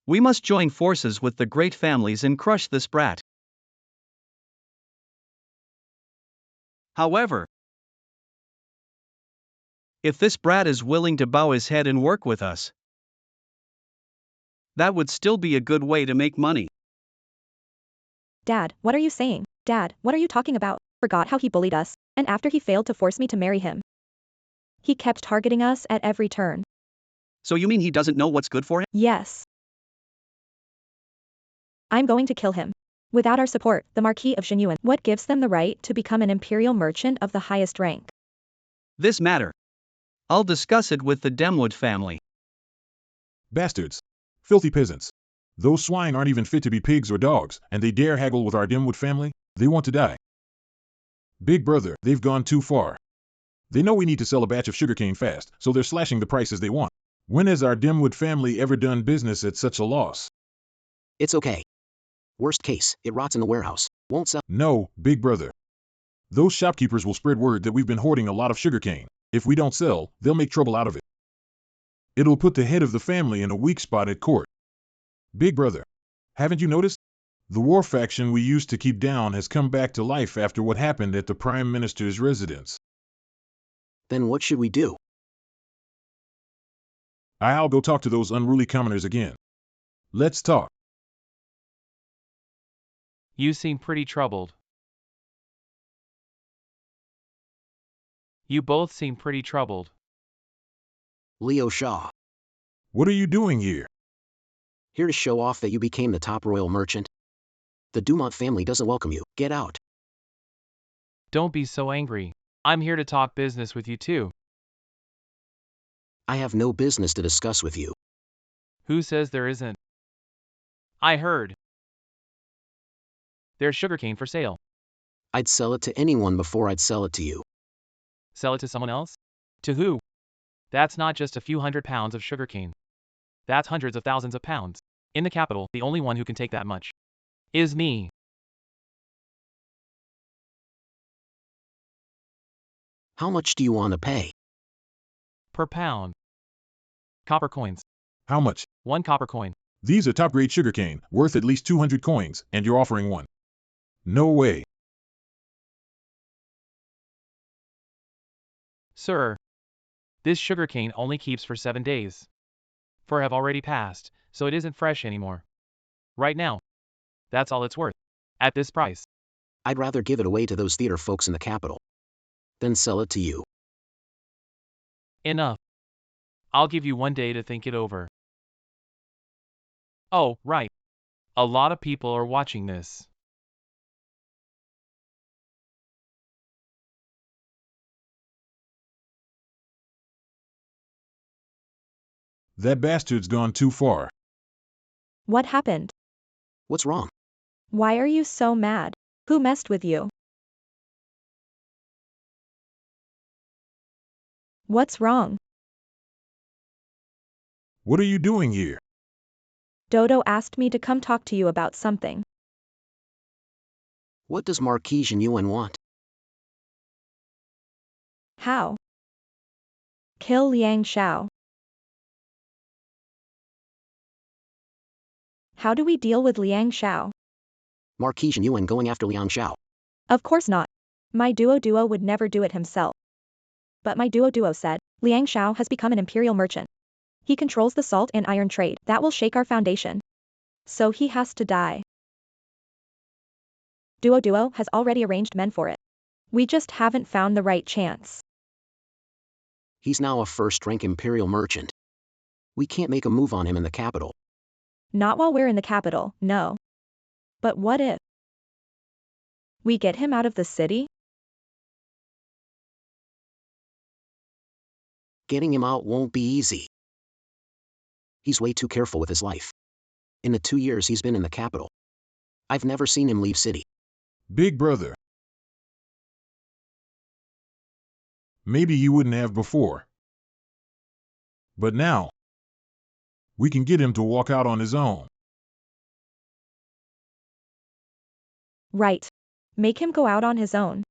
Speaker 5: We must join forces with the great families and crush this brat. However, if this brat is willing to bow his head and work with us, that would still be a good way to make money.
Speaker 7: Dad, what are you saying? Dad, what are you talking about? Forgot how he bullied us, and after he failed to force me to marry him. He kept targeting us at every turn.
Speaker 5: So you mean he doesn't know what's good for him?
Speaker 7: Yes. I'm going to kill him. Without our support, the Marquis of Xinyuan, what gives them the right to become an imperial merchant of the highest rank?
Speaker 5: This matter. I'll discuss it with the Demwood family.
Speaker 4: Bastards. Filthy peasants. Those swine aren't even fit to be pigs or dogs, and they dare haggle with our Demwood family? They want to die. Big brother, they've gone too far. They know we need to sell a batch of sugarcane fast, so they're slashing the prices they want. When has our Demwood family ever done business at such a loss?
Speaker 6: It's okay. Worst case, it rots in the warehouse. Won't sell.
Speaker 4: No, big brother. Those shopkeepers will spread word that we've been hoarding a lot of sugarcane. If we don't sell, they'll make trouble out of it. It'll put the head of the family in a weak spot at court. Big brother, haven't you noticed? The war faction we used to keep down has come back to life after what happened at the Prime Minister's residence.
Speaker 6: Then what should we do?
Speaker 4: I'll go talk to those unruly commoners again. Let's talk.
Speaker 1: You seem pretty troubled. You both seem pretty troubled.
Speaker 6: Leo Shaw.
Speaker 4: What are you doing here?
Speaker 6: Here to show off that you became the top royal merchant. The Dumont family doesn't welcome you. Get out.
Speaker 1: Don't be so angry. I'm here to talk business with you too.
Speaker 6: I have no business to discuss with you.
Speaker 1: Who says there isn't? I heard. There's sugarcane for sale.
Speaker 6: I'd sell it to anyone before I'd sell it to you.
Speaker 1: Sell it to someone else? To who? That's not just a few £100 of sugarcane. That's hundreds of thousands of pounds. In the capital, the only one who can take that much is me.
Speaker 6: How much do you want to pay?
Speaker 1: Per pound. Copper coins.
Speaker 4: How much?
Speaker 1: 1 copper coin.
Speaker 4: These are top-grade sugarcane, worth at least 200 coins, and you're offering 1. No way.
Speaker 1: Sir, this sugarcane only keeps for 7 days. 4 have already passed, so it isn't fresh anymore. Right now. That's all it's worth. At this price.
Speaker 6: I'd rather give it away to those theater folks in the capital than sell it to you.
Speaker 1: Enough. I'll give you 1 day to think it over. Oh, right. A lot of people are watching this.
Speaker 4: That bastard's gone too far.
Speaker 7: What happened?
Speaker 6: What's wrong?
Speaker 7: Why are you so mad? Who messed with you? What's wrong?
Speaker 4: What are you doing here?
Speaker 7: Dodo asked me to come talk to you about something.
Speaker 6: What does Marquis Xinyuan want?
Speaker 7: How? Kill Liang Shao. How do we deal with Liang Shao?
Speaker 6: Marquise and Yuan going after Liang Shao.
Speaker 7: Of course not. My duo would never do it himself. But my duo said, Liang Shao has become an imperial merchant. He controls the salt and iron trade. That will shake our foundation. So he has to die. Duo has already arranged men for it. We just haven't found the right chance.
Speaker 6: He's now a first-rank imperial merchant. We can't make a move on him in the capital.
Speaker 7: Not while we're in the capital, no. But what if we get him out of the city?
Speaker 6: Getting him out won't be easy. He's way too careful with his life. In the 2 years he's been in the capital, I've never seen him leave city.
Speaker 4: Big brother. Maybe you wouldn't have before. But now, we can get him to walk out on his own.
Speaker 7: Right. Make him go out on his own.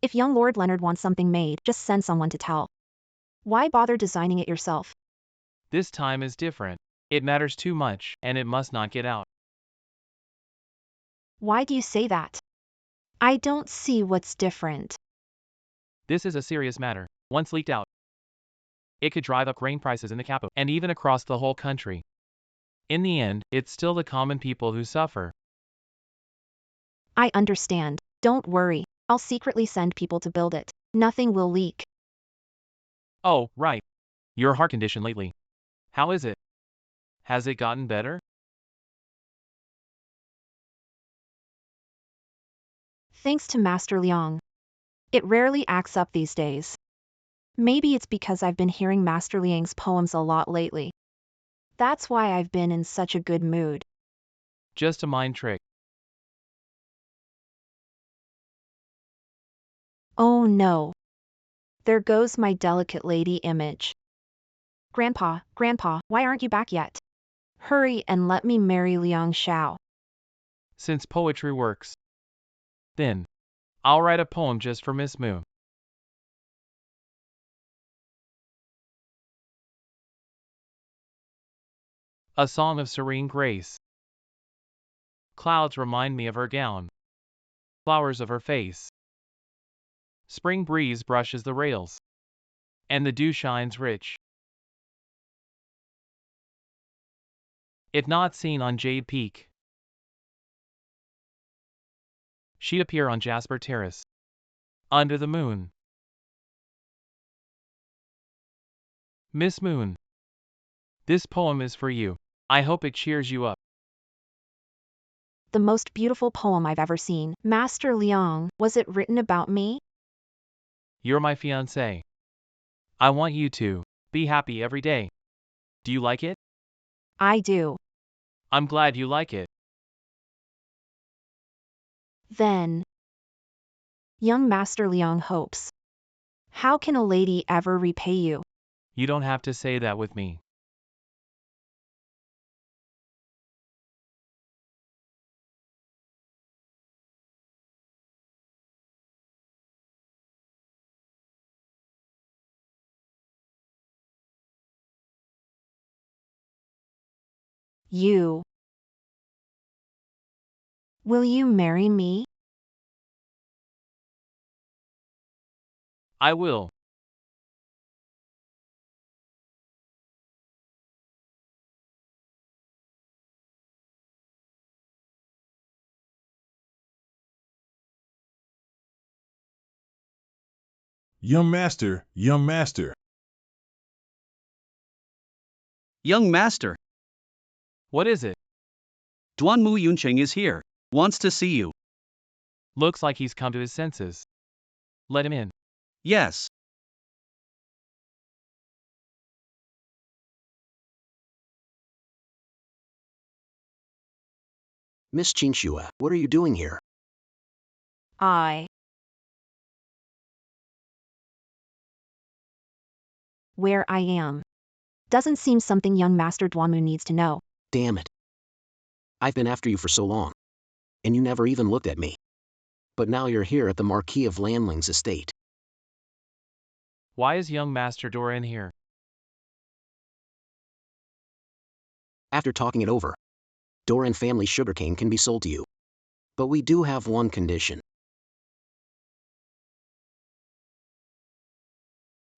Speaker 2: If young Lord Leonard wants something made, just send someone to tell. Why bother designing it yourself?
Speaker 1: This time is different. It matters too much, and it must not get out.
Speaker 2: Why do you say that? I don't see what's different.
Speaker 1: This is a serious matter. Once leaked out, it could drive up grain prices in the capital, and even across the whole country. In the end, it's still the common people who suffer.
Speaker 2: I understand. Don't worry. I'll secretly send people to build it. Nothing will leak.
Speaker 1: Oh, right. Your heart condition lately. How is it? Has it gotten better?
Speaker 2: Thanks to Master Liang. It rarely acts up these days. Maybe it's because I've been hearing Master Liang's poems a lot lately. That's why I've been in such a good mood.
Speaker 1: Just a mind trick.
Speaker 2: Oh no. There goes my delicate lady image. Grandpa, why aren't you back yet? Hurry and let me marry Liang Shao.
Speaker 1: Since poetry works, then I'll write a poem just for Miss Moon. A song of serene grace. Clouds remind me of her gown, flowers of her face. Spring breeze brushes the rails, and the dew shines rich. If not seen on Jade Peak, she'd appear on Jasper Terrace, under the moon. Miss Moon, this poem is for you. I hope it cheers you up.
Speaker 2: The most beautiful poem I've ever seen. Master Liang, was it written about me?
Speaker 1: You're my fiancée. I want you to be happy every day. Do you like it?
Speaker 2: I do.
Speaker 1: I'm glad you like it.
Speaker 2: Then, young Master Liang hopes. How can a lady ever repay you?
Speaker 1: You don't have to say that with me.
Speaker 2: You. Will you marry me?
Speaker 1: I will.
Speaker 4: Young master, young master.
Speaker 5: Young master,
Speaker 1: What is it?
Speaker 5: Duanmu Yunqing is here. Wants to see you.
Speaker 1: Looks like he's come to his senses. Let him in.
Speaker 5: Yes.
Speaker 6: Miss Qingxue, what are you doing here?
Speaker 2: Where I am. Doesn't seem something young Master Duanmu needs to know.
Speaker 6: Damn it. I've been after you for so long. And you never even looked at me. But now you're here at the Marquis of Landling's estate.
Speaker 1: Why is young Master Dora in here?
Speaker 6: After talking it over, Doran family sugarcane can be sold to you. But we do have one condition.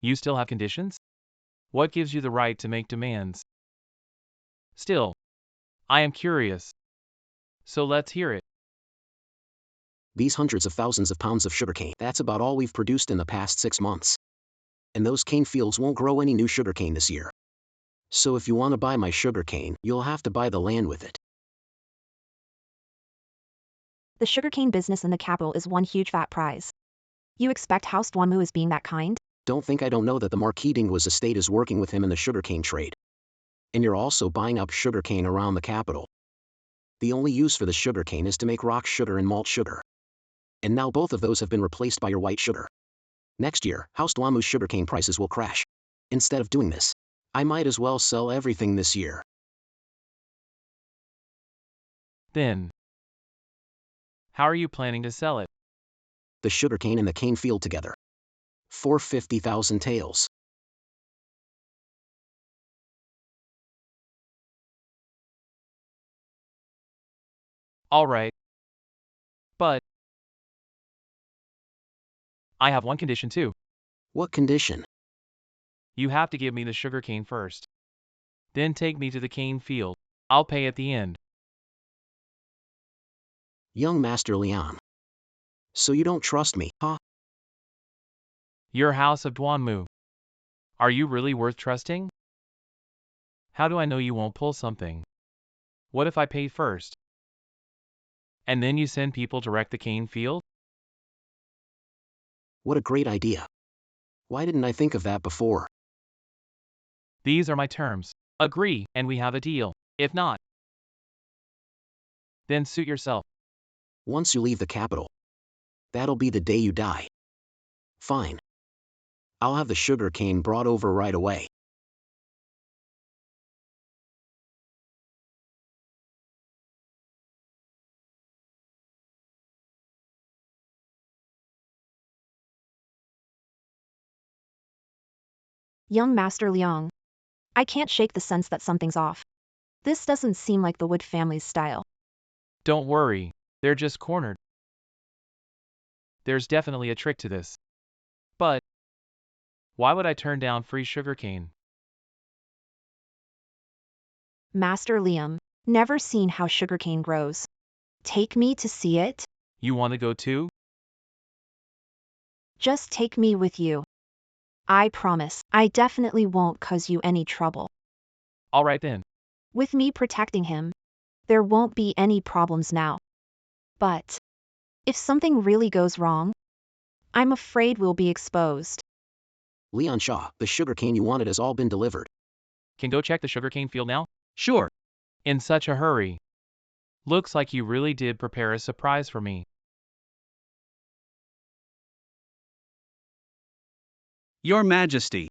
Speaker 1: You still have conditions? What gives you the right to make demands? Still, I am curious. So let's hear it.
Speaker 6: These hundreds of thousands of pounds of sugarcane, that's about all we've produced in the past 6 months. And those cane fields won't grow any new sugarcane this year. So if you want to buy my sugarcane, you'll have to buy the land with it.
Speaker 2: The sugarcane business in the capital is one huge fat prize. You expect House Duanmu is being that kind?
Speaker 6: Don't think I don't know that the Marquis Dingwa's estate is working with him in the sugarcane trade. And you're also buying up sugarcane around the capital. The only use for the sugarcane is to make rock sugar and malt sugar. And now both of those have been replaced by your white sugar. Next year, House Duanmu's sugarcane prices will crash. Instead of doing this, I might as well sell everything this year.
Speaker 1: Then, how are you planning to sell it?
Speaker 6: The sugarcane and the cane field together. For 50,000 taels.
Speaker 1: All right. But I have one condition too.
Speaker 6: What condition?
Speaker 1: You have to give me the sugarcane first. Then take me to the cane field. I'll pay at the end.
Speaker 6: Young Master Leon. So you don't trust me, huh?
Speaker 1: Your House of Duanmu. Are you really worth trusting? How do I know you won't pull something? What if I pay first? And then you send people to wreck the cane field?
Speaker 6: What a great idea. Why didn't I think of that before?
Speaker 1: These are my terms. Agree, and we have a deal. If not, then suit yourself.
Speaker 6: Once you leave the capital, that'll be the day you die. Fine. I'll have the sugar cane brought over right away.
Speaker 2: Young Master Liang. I can't shake the sense that something's off. This doesn't seem like the Wood family's style.
Speaker 1: Don't worry, they're just cornered. There's definitely a trick to this. But why would I turn down free sugarcane?
Speaker 2: Master Liam, never seen how sugarcane grows. Take me to see it?
Speaker 1: You want to go too?
Speaker 2: Just take me with you. I promise, I definitely won't cause you any trouble.
Speaker 1: All right then.
Speaker 2: With me protecting him, there won't be any problems now. But if something really goes wrong, I'm afraid we'll be exposed.
Speaker 6: Leon Shaw, the sugarcane you wanted has all been delivered.
Speaker 1: Can go check the sugarcane field now?
Speaker 5: Sure.
Speaker 1: In such a hurry. Looks like you really did prepare a surprise for me.
Speaker 5: Your Majesty.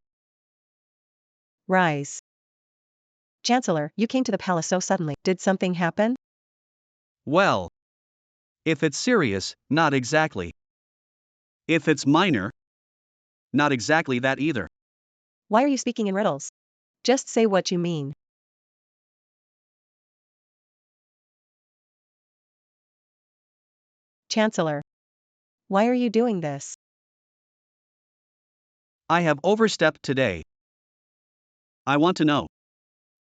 Speaker 8: Rise. Chancellor, you came to the palace so suddenly. Did something happen?
Speaker 5: Well, if it's serious, not exactly. If it's minor, not exactly that either.
Speaker 8: Why are you speaking in riddles? Just say what you mean. Chancellor. Why are you doing this?
Speaker 5: I have overstepped today. I want to know.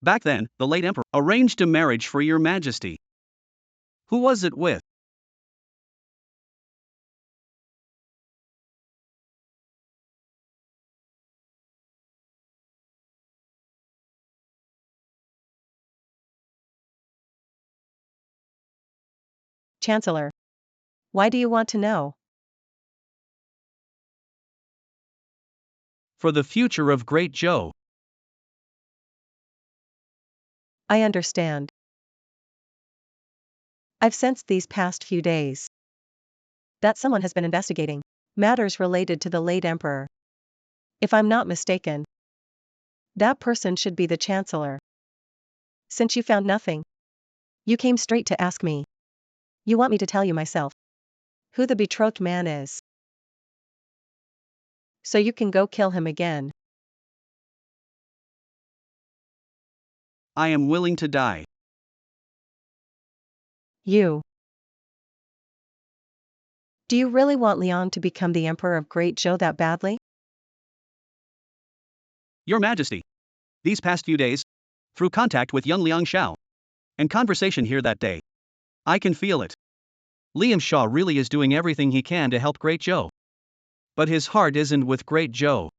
Speaker 5: Back then, the late Emperor arranged a marriage for your Majesty. Who was it with?
Speaker 8: Chancellor. Why do you want to know?
Speaker 5: For the future of Great Joe.
Speaker 8: I understand. I've sensed these past few days that someone has been investigating matters related to the late emperor. If I'm not mistaken, That person should be the chancellor. Since you found nothing, you came straight to ask me. You want me to tell you myself who the betrothed man is, so you can go kill him again.
Speaker 5: I am willing to die.
Speaker 8: You. Do you really want Leon to become the Emperor of Great Zhou that badly?
Speaker 5: Your Majesty, these past few days, through contact with young Liang Xiao, and conversation here that day, I can feel it. Liam Shaw really is doing everything he can to help Great Zhou. But his heart isn't with Great Zhou.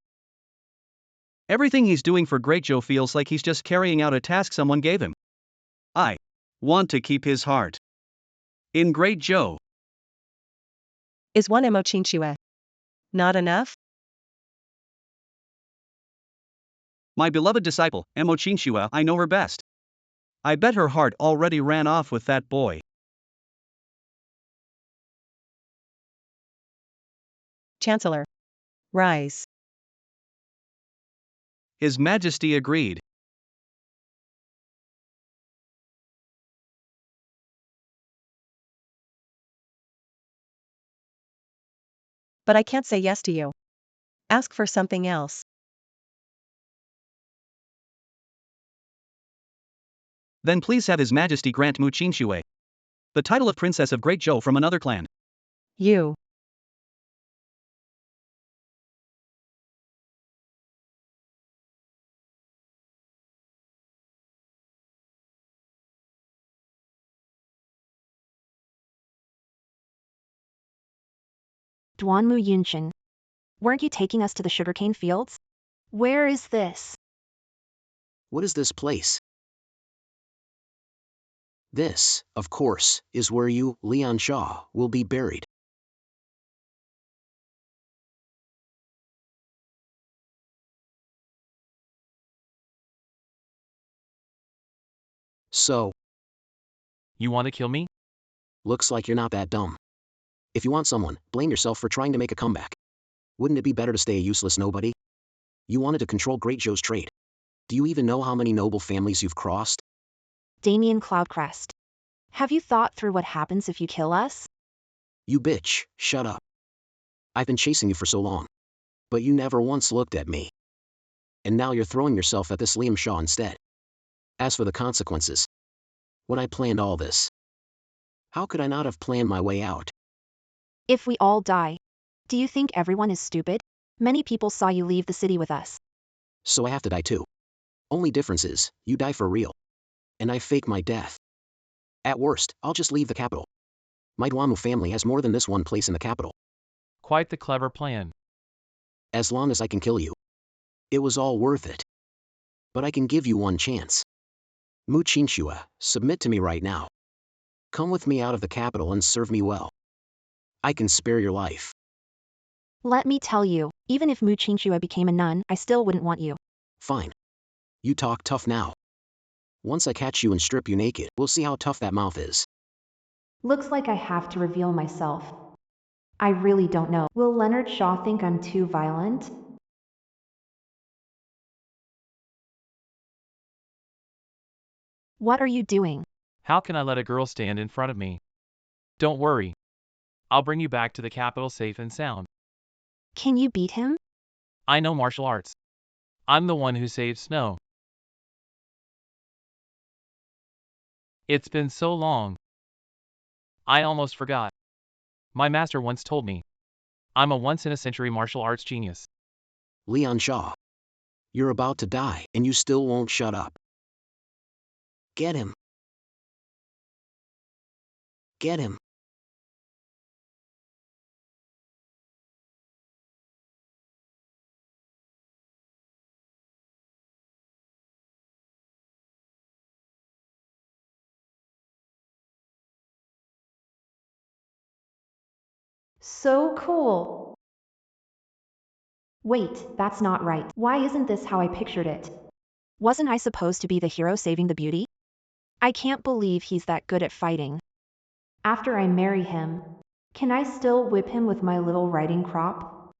Speaker 5: Everything he's doing for Great Zhou feels like he's just carrying out a task someone gave him. I want to keep his heart in Great Zhou.
Speaker 8: Is one Mo Qingxue not enough?
Speaker 5: My beloved disciple, Mo Qingxue, I know her best. I bet her heart already ran off with that boy.
Speaker 8: Chancellor. Rise.
Speaker 5: His Majesty agreed.
Speaker 8: But I can't say yes to you. Ask for something else.
Speaker 5: Then please have His Majesty grant Mu Qingxue the title of Princess of Great Zhou from another clan.
Speaker 8: You.
Speaker 2: Duanmu Yunchen. Weren't you taking us to the sugarcane fields? Where is this?
Speaker 6: What is this place? This, of course, is where you, Leon Shaw, will be buried. So,
Speaker 1: You want to kill me?
Speaker 6: looks like you're not that dumb. If you want someone, blame yourself for trying to make a comeback. Wouldn't it be better to stay a useless nobody? You wanted to control Great Zhou's trade. Do you even know how many noble families you've crossed?
Speaker 2: Damien Cloudcrest. Have you thought through what happens if you kill us?
Speaker 6: You bitch, shut up. I've been chasing you for so long. But you never once looked at me. And now you're throwing yourself at this Liam Shaw instead. As for the consequences, when I planned all this, how could I not have planned my way out?
Speaker 2: If we all die, do you think everyone is stupid? Many people saw you leave the city with us.
Speaker 6: So I have to die too. Only difference is, you die for real. And I fake my death. At worst, I'll just leave the capital. My Duamu family has more than this one place in the capital.
Speaker 1: Quite the clever plan.
Speaker 6: As long as I can kill you. It was all worth it. But I can give you one chance. Mu Qingxue, submit to me right now. Come with me out of the capital and serve me well. I can spare your life.
Speaker 2: Let me tell you, even if Mu Qingxue became a nun, I still wouldn't want you.
Speaker 6: Fine. You talk tough now. Once I catch you and strip you naked, we'll see how tough that mouth is.
Speaker 2: Looks like I have to reveal myself. I really don't know. Will Leonard Shaw think I'm too violent? What are you doing?
Speaker 1: How can I let a girl stand in front of me? Don't worry. I'll bring you back to the capital safe and sound.
Speaker 2: Can you beat him?
Speaker 1: I know martial arts. I'm the one who saved Snow. It's been so long. I almost forgot. My master once told me. I'm a once-in-a-century martial arts genius.
Speaker 6: Leon Shaw. You're about to die, and you still won't shut up. Get him. Get him.
Speaker 2: So cool. Wait, that's not right. Why isn't this how I pictured it? Wasn't I supposed to be the hero saving the beauty? I can't believe he's that good at fighting. After I marry him, can I still whip him with my little riding crop?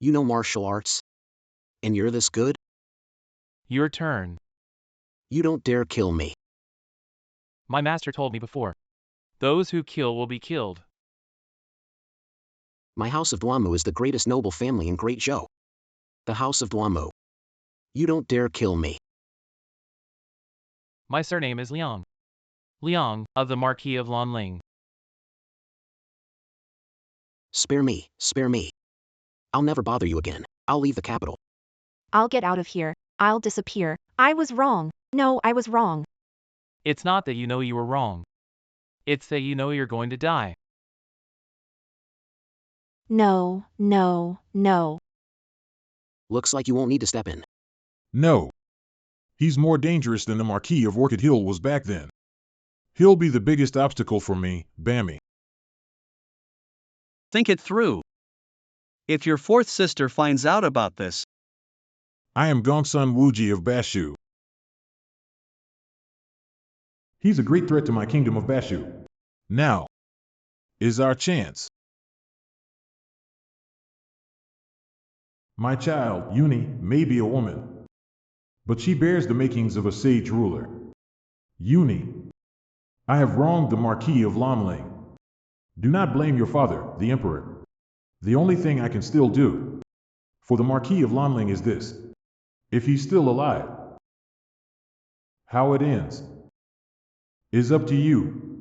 Speaker 6: You know martial arts? And you're this good?
Speaker 1: Your turn.
Speaker 6: You don't dare kill me.
Speaker 1: My master told me before. Those who kill will be killed.
Speaker 6: My house of Duamu is the greatest noble family in Great Zhou. The house of Duamu. You don't dare kill me.
Speaker 1: My surname is Liang. Liang, of the Marquis of Lanling.
Speaker 6: Spare me, spare me. I'll never bother you again. I'll leave the capital.
Speaker 2: I'll get out of here. I'll disappear. I was wrong. No, I was wrong.
Speaker 1: It's not that you know you were wrong. It's that you know you're going to die.
Speaker 2: No, no, no.
Speaker 6: Looks like you won't need to step in.
Speaker 4: No. He's more dangerous than the Marquis of Orchid Hill was back then. He'll be the biggest obstacle for me, Bammy.
Speaker 5: Think it through. If your fourth sister finds out about this,
Speaker 4: I am Gongsun Wuji of Bashu. He's a great threat to my kingdom of Bashu. Now is our chance. My child, Uni, may be a woman, but she bears the makings of a sage ruler. Uni, I have wronged the Marquis of Lamling. Do not blame your father, the Emperor. The only thing I can still do for the Marquis of Lamling is this. If he's still alive, how it ends is up to you.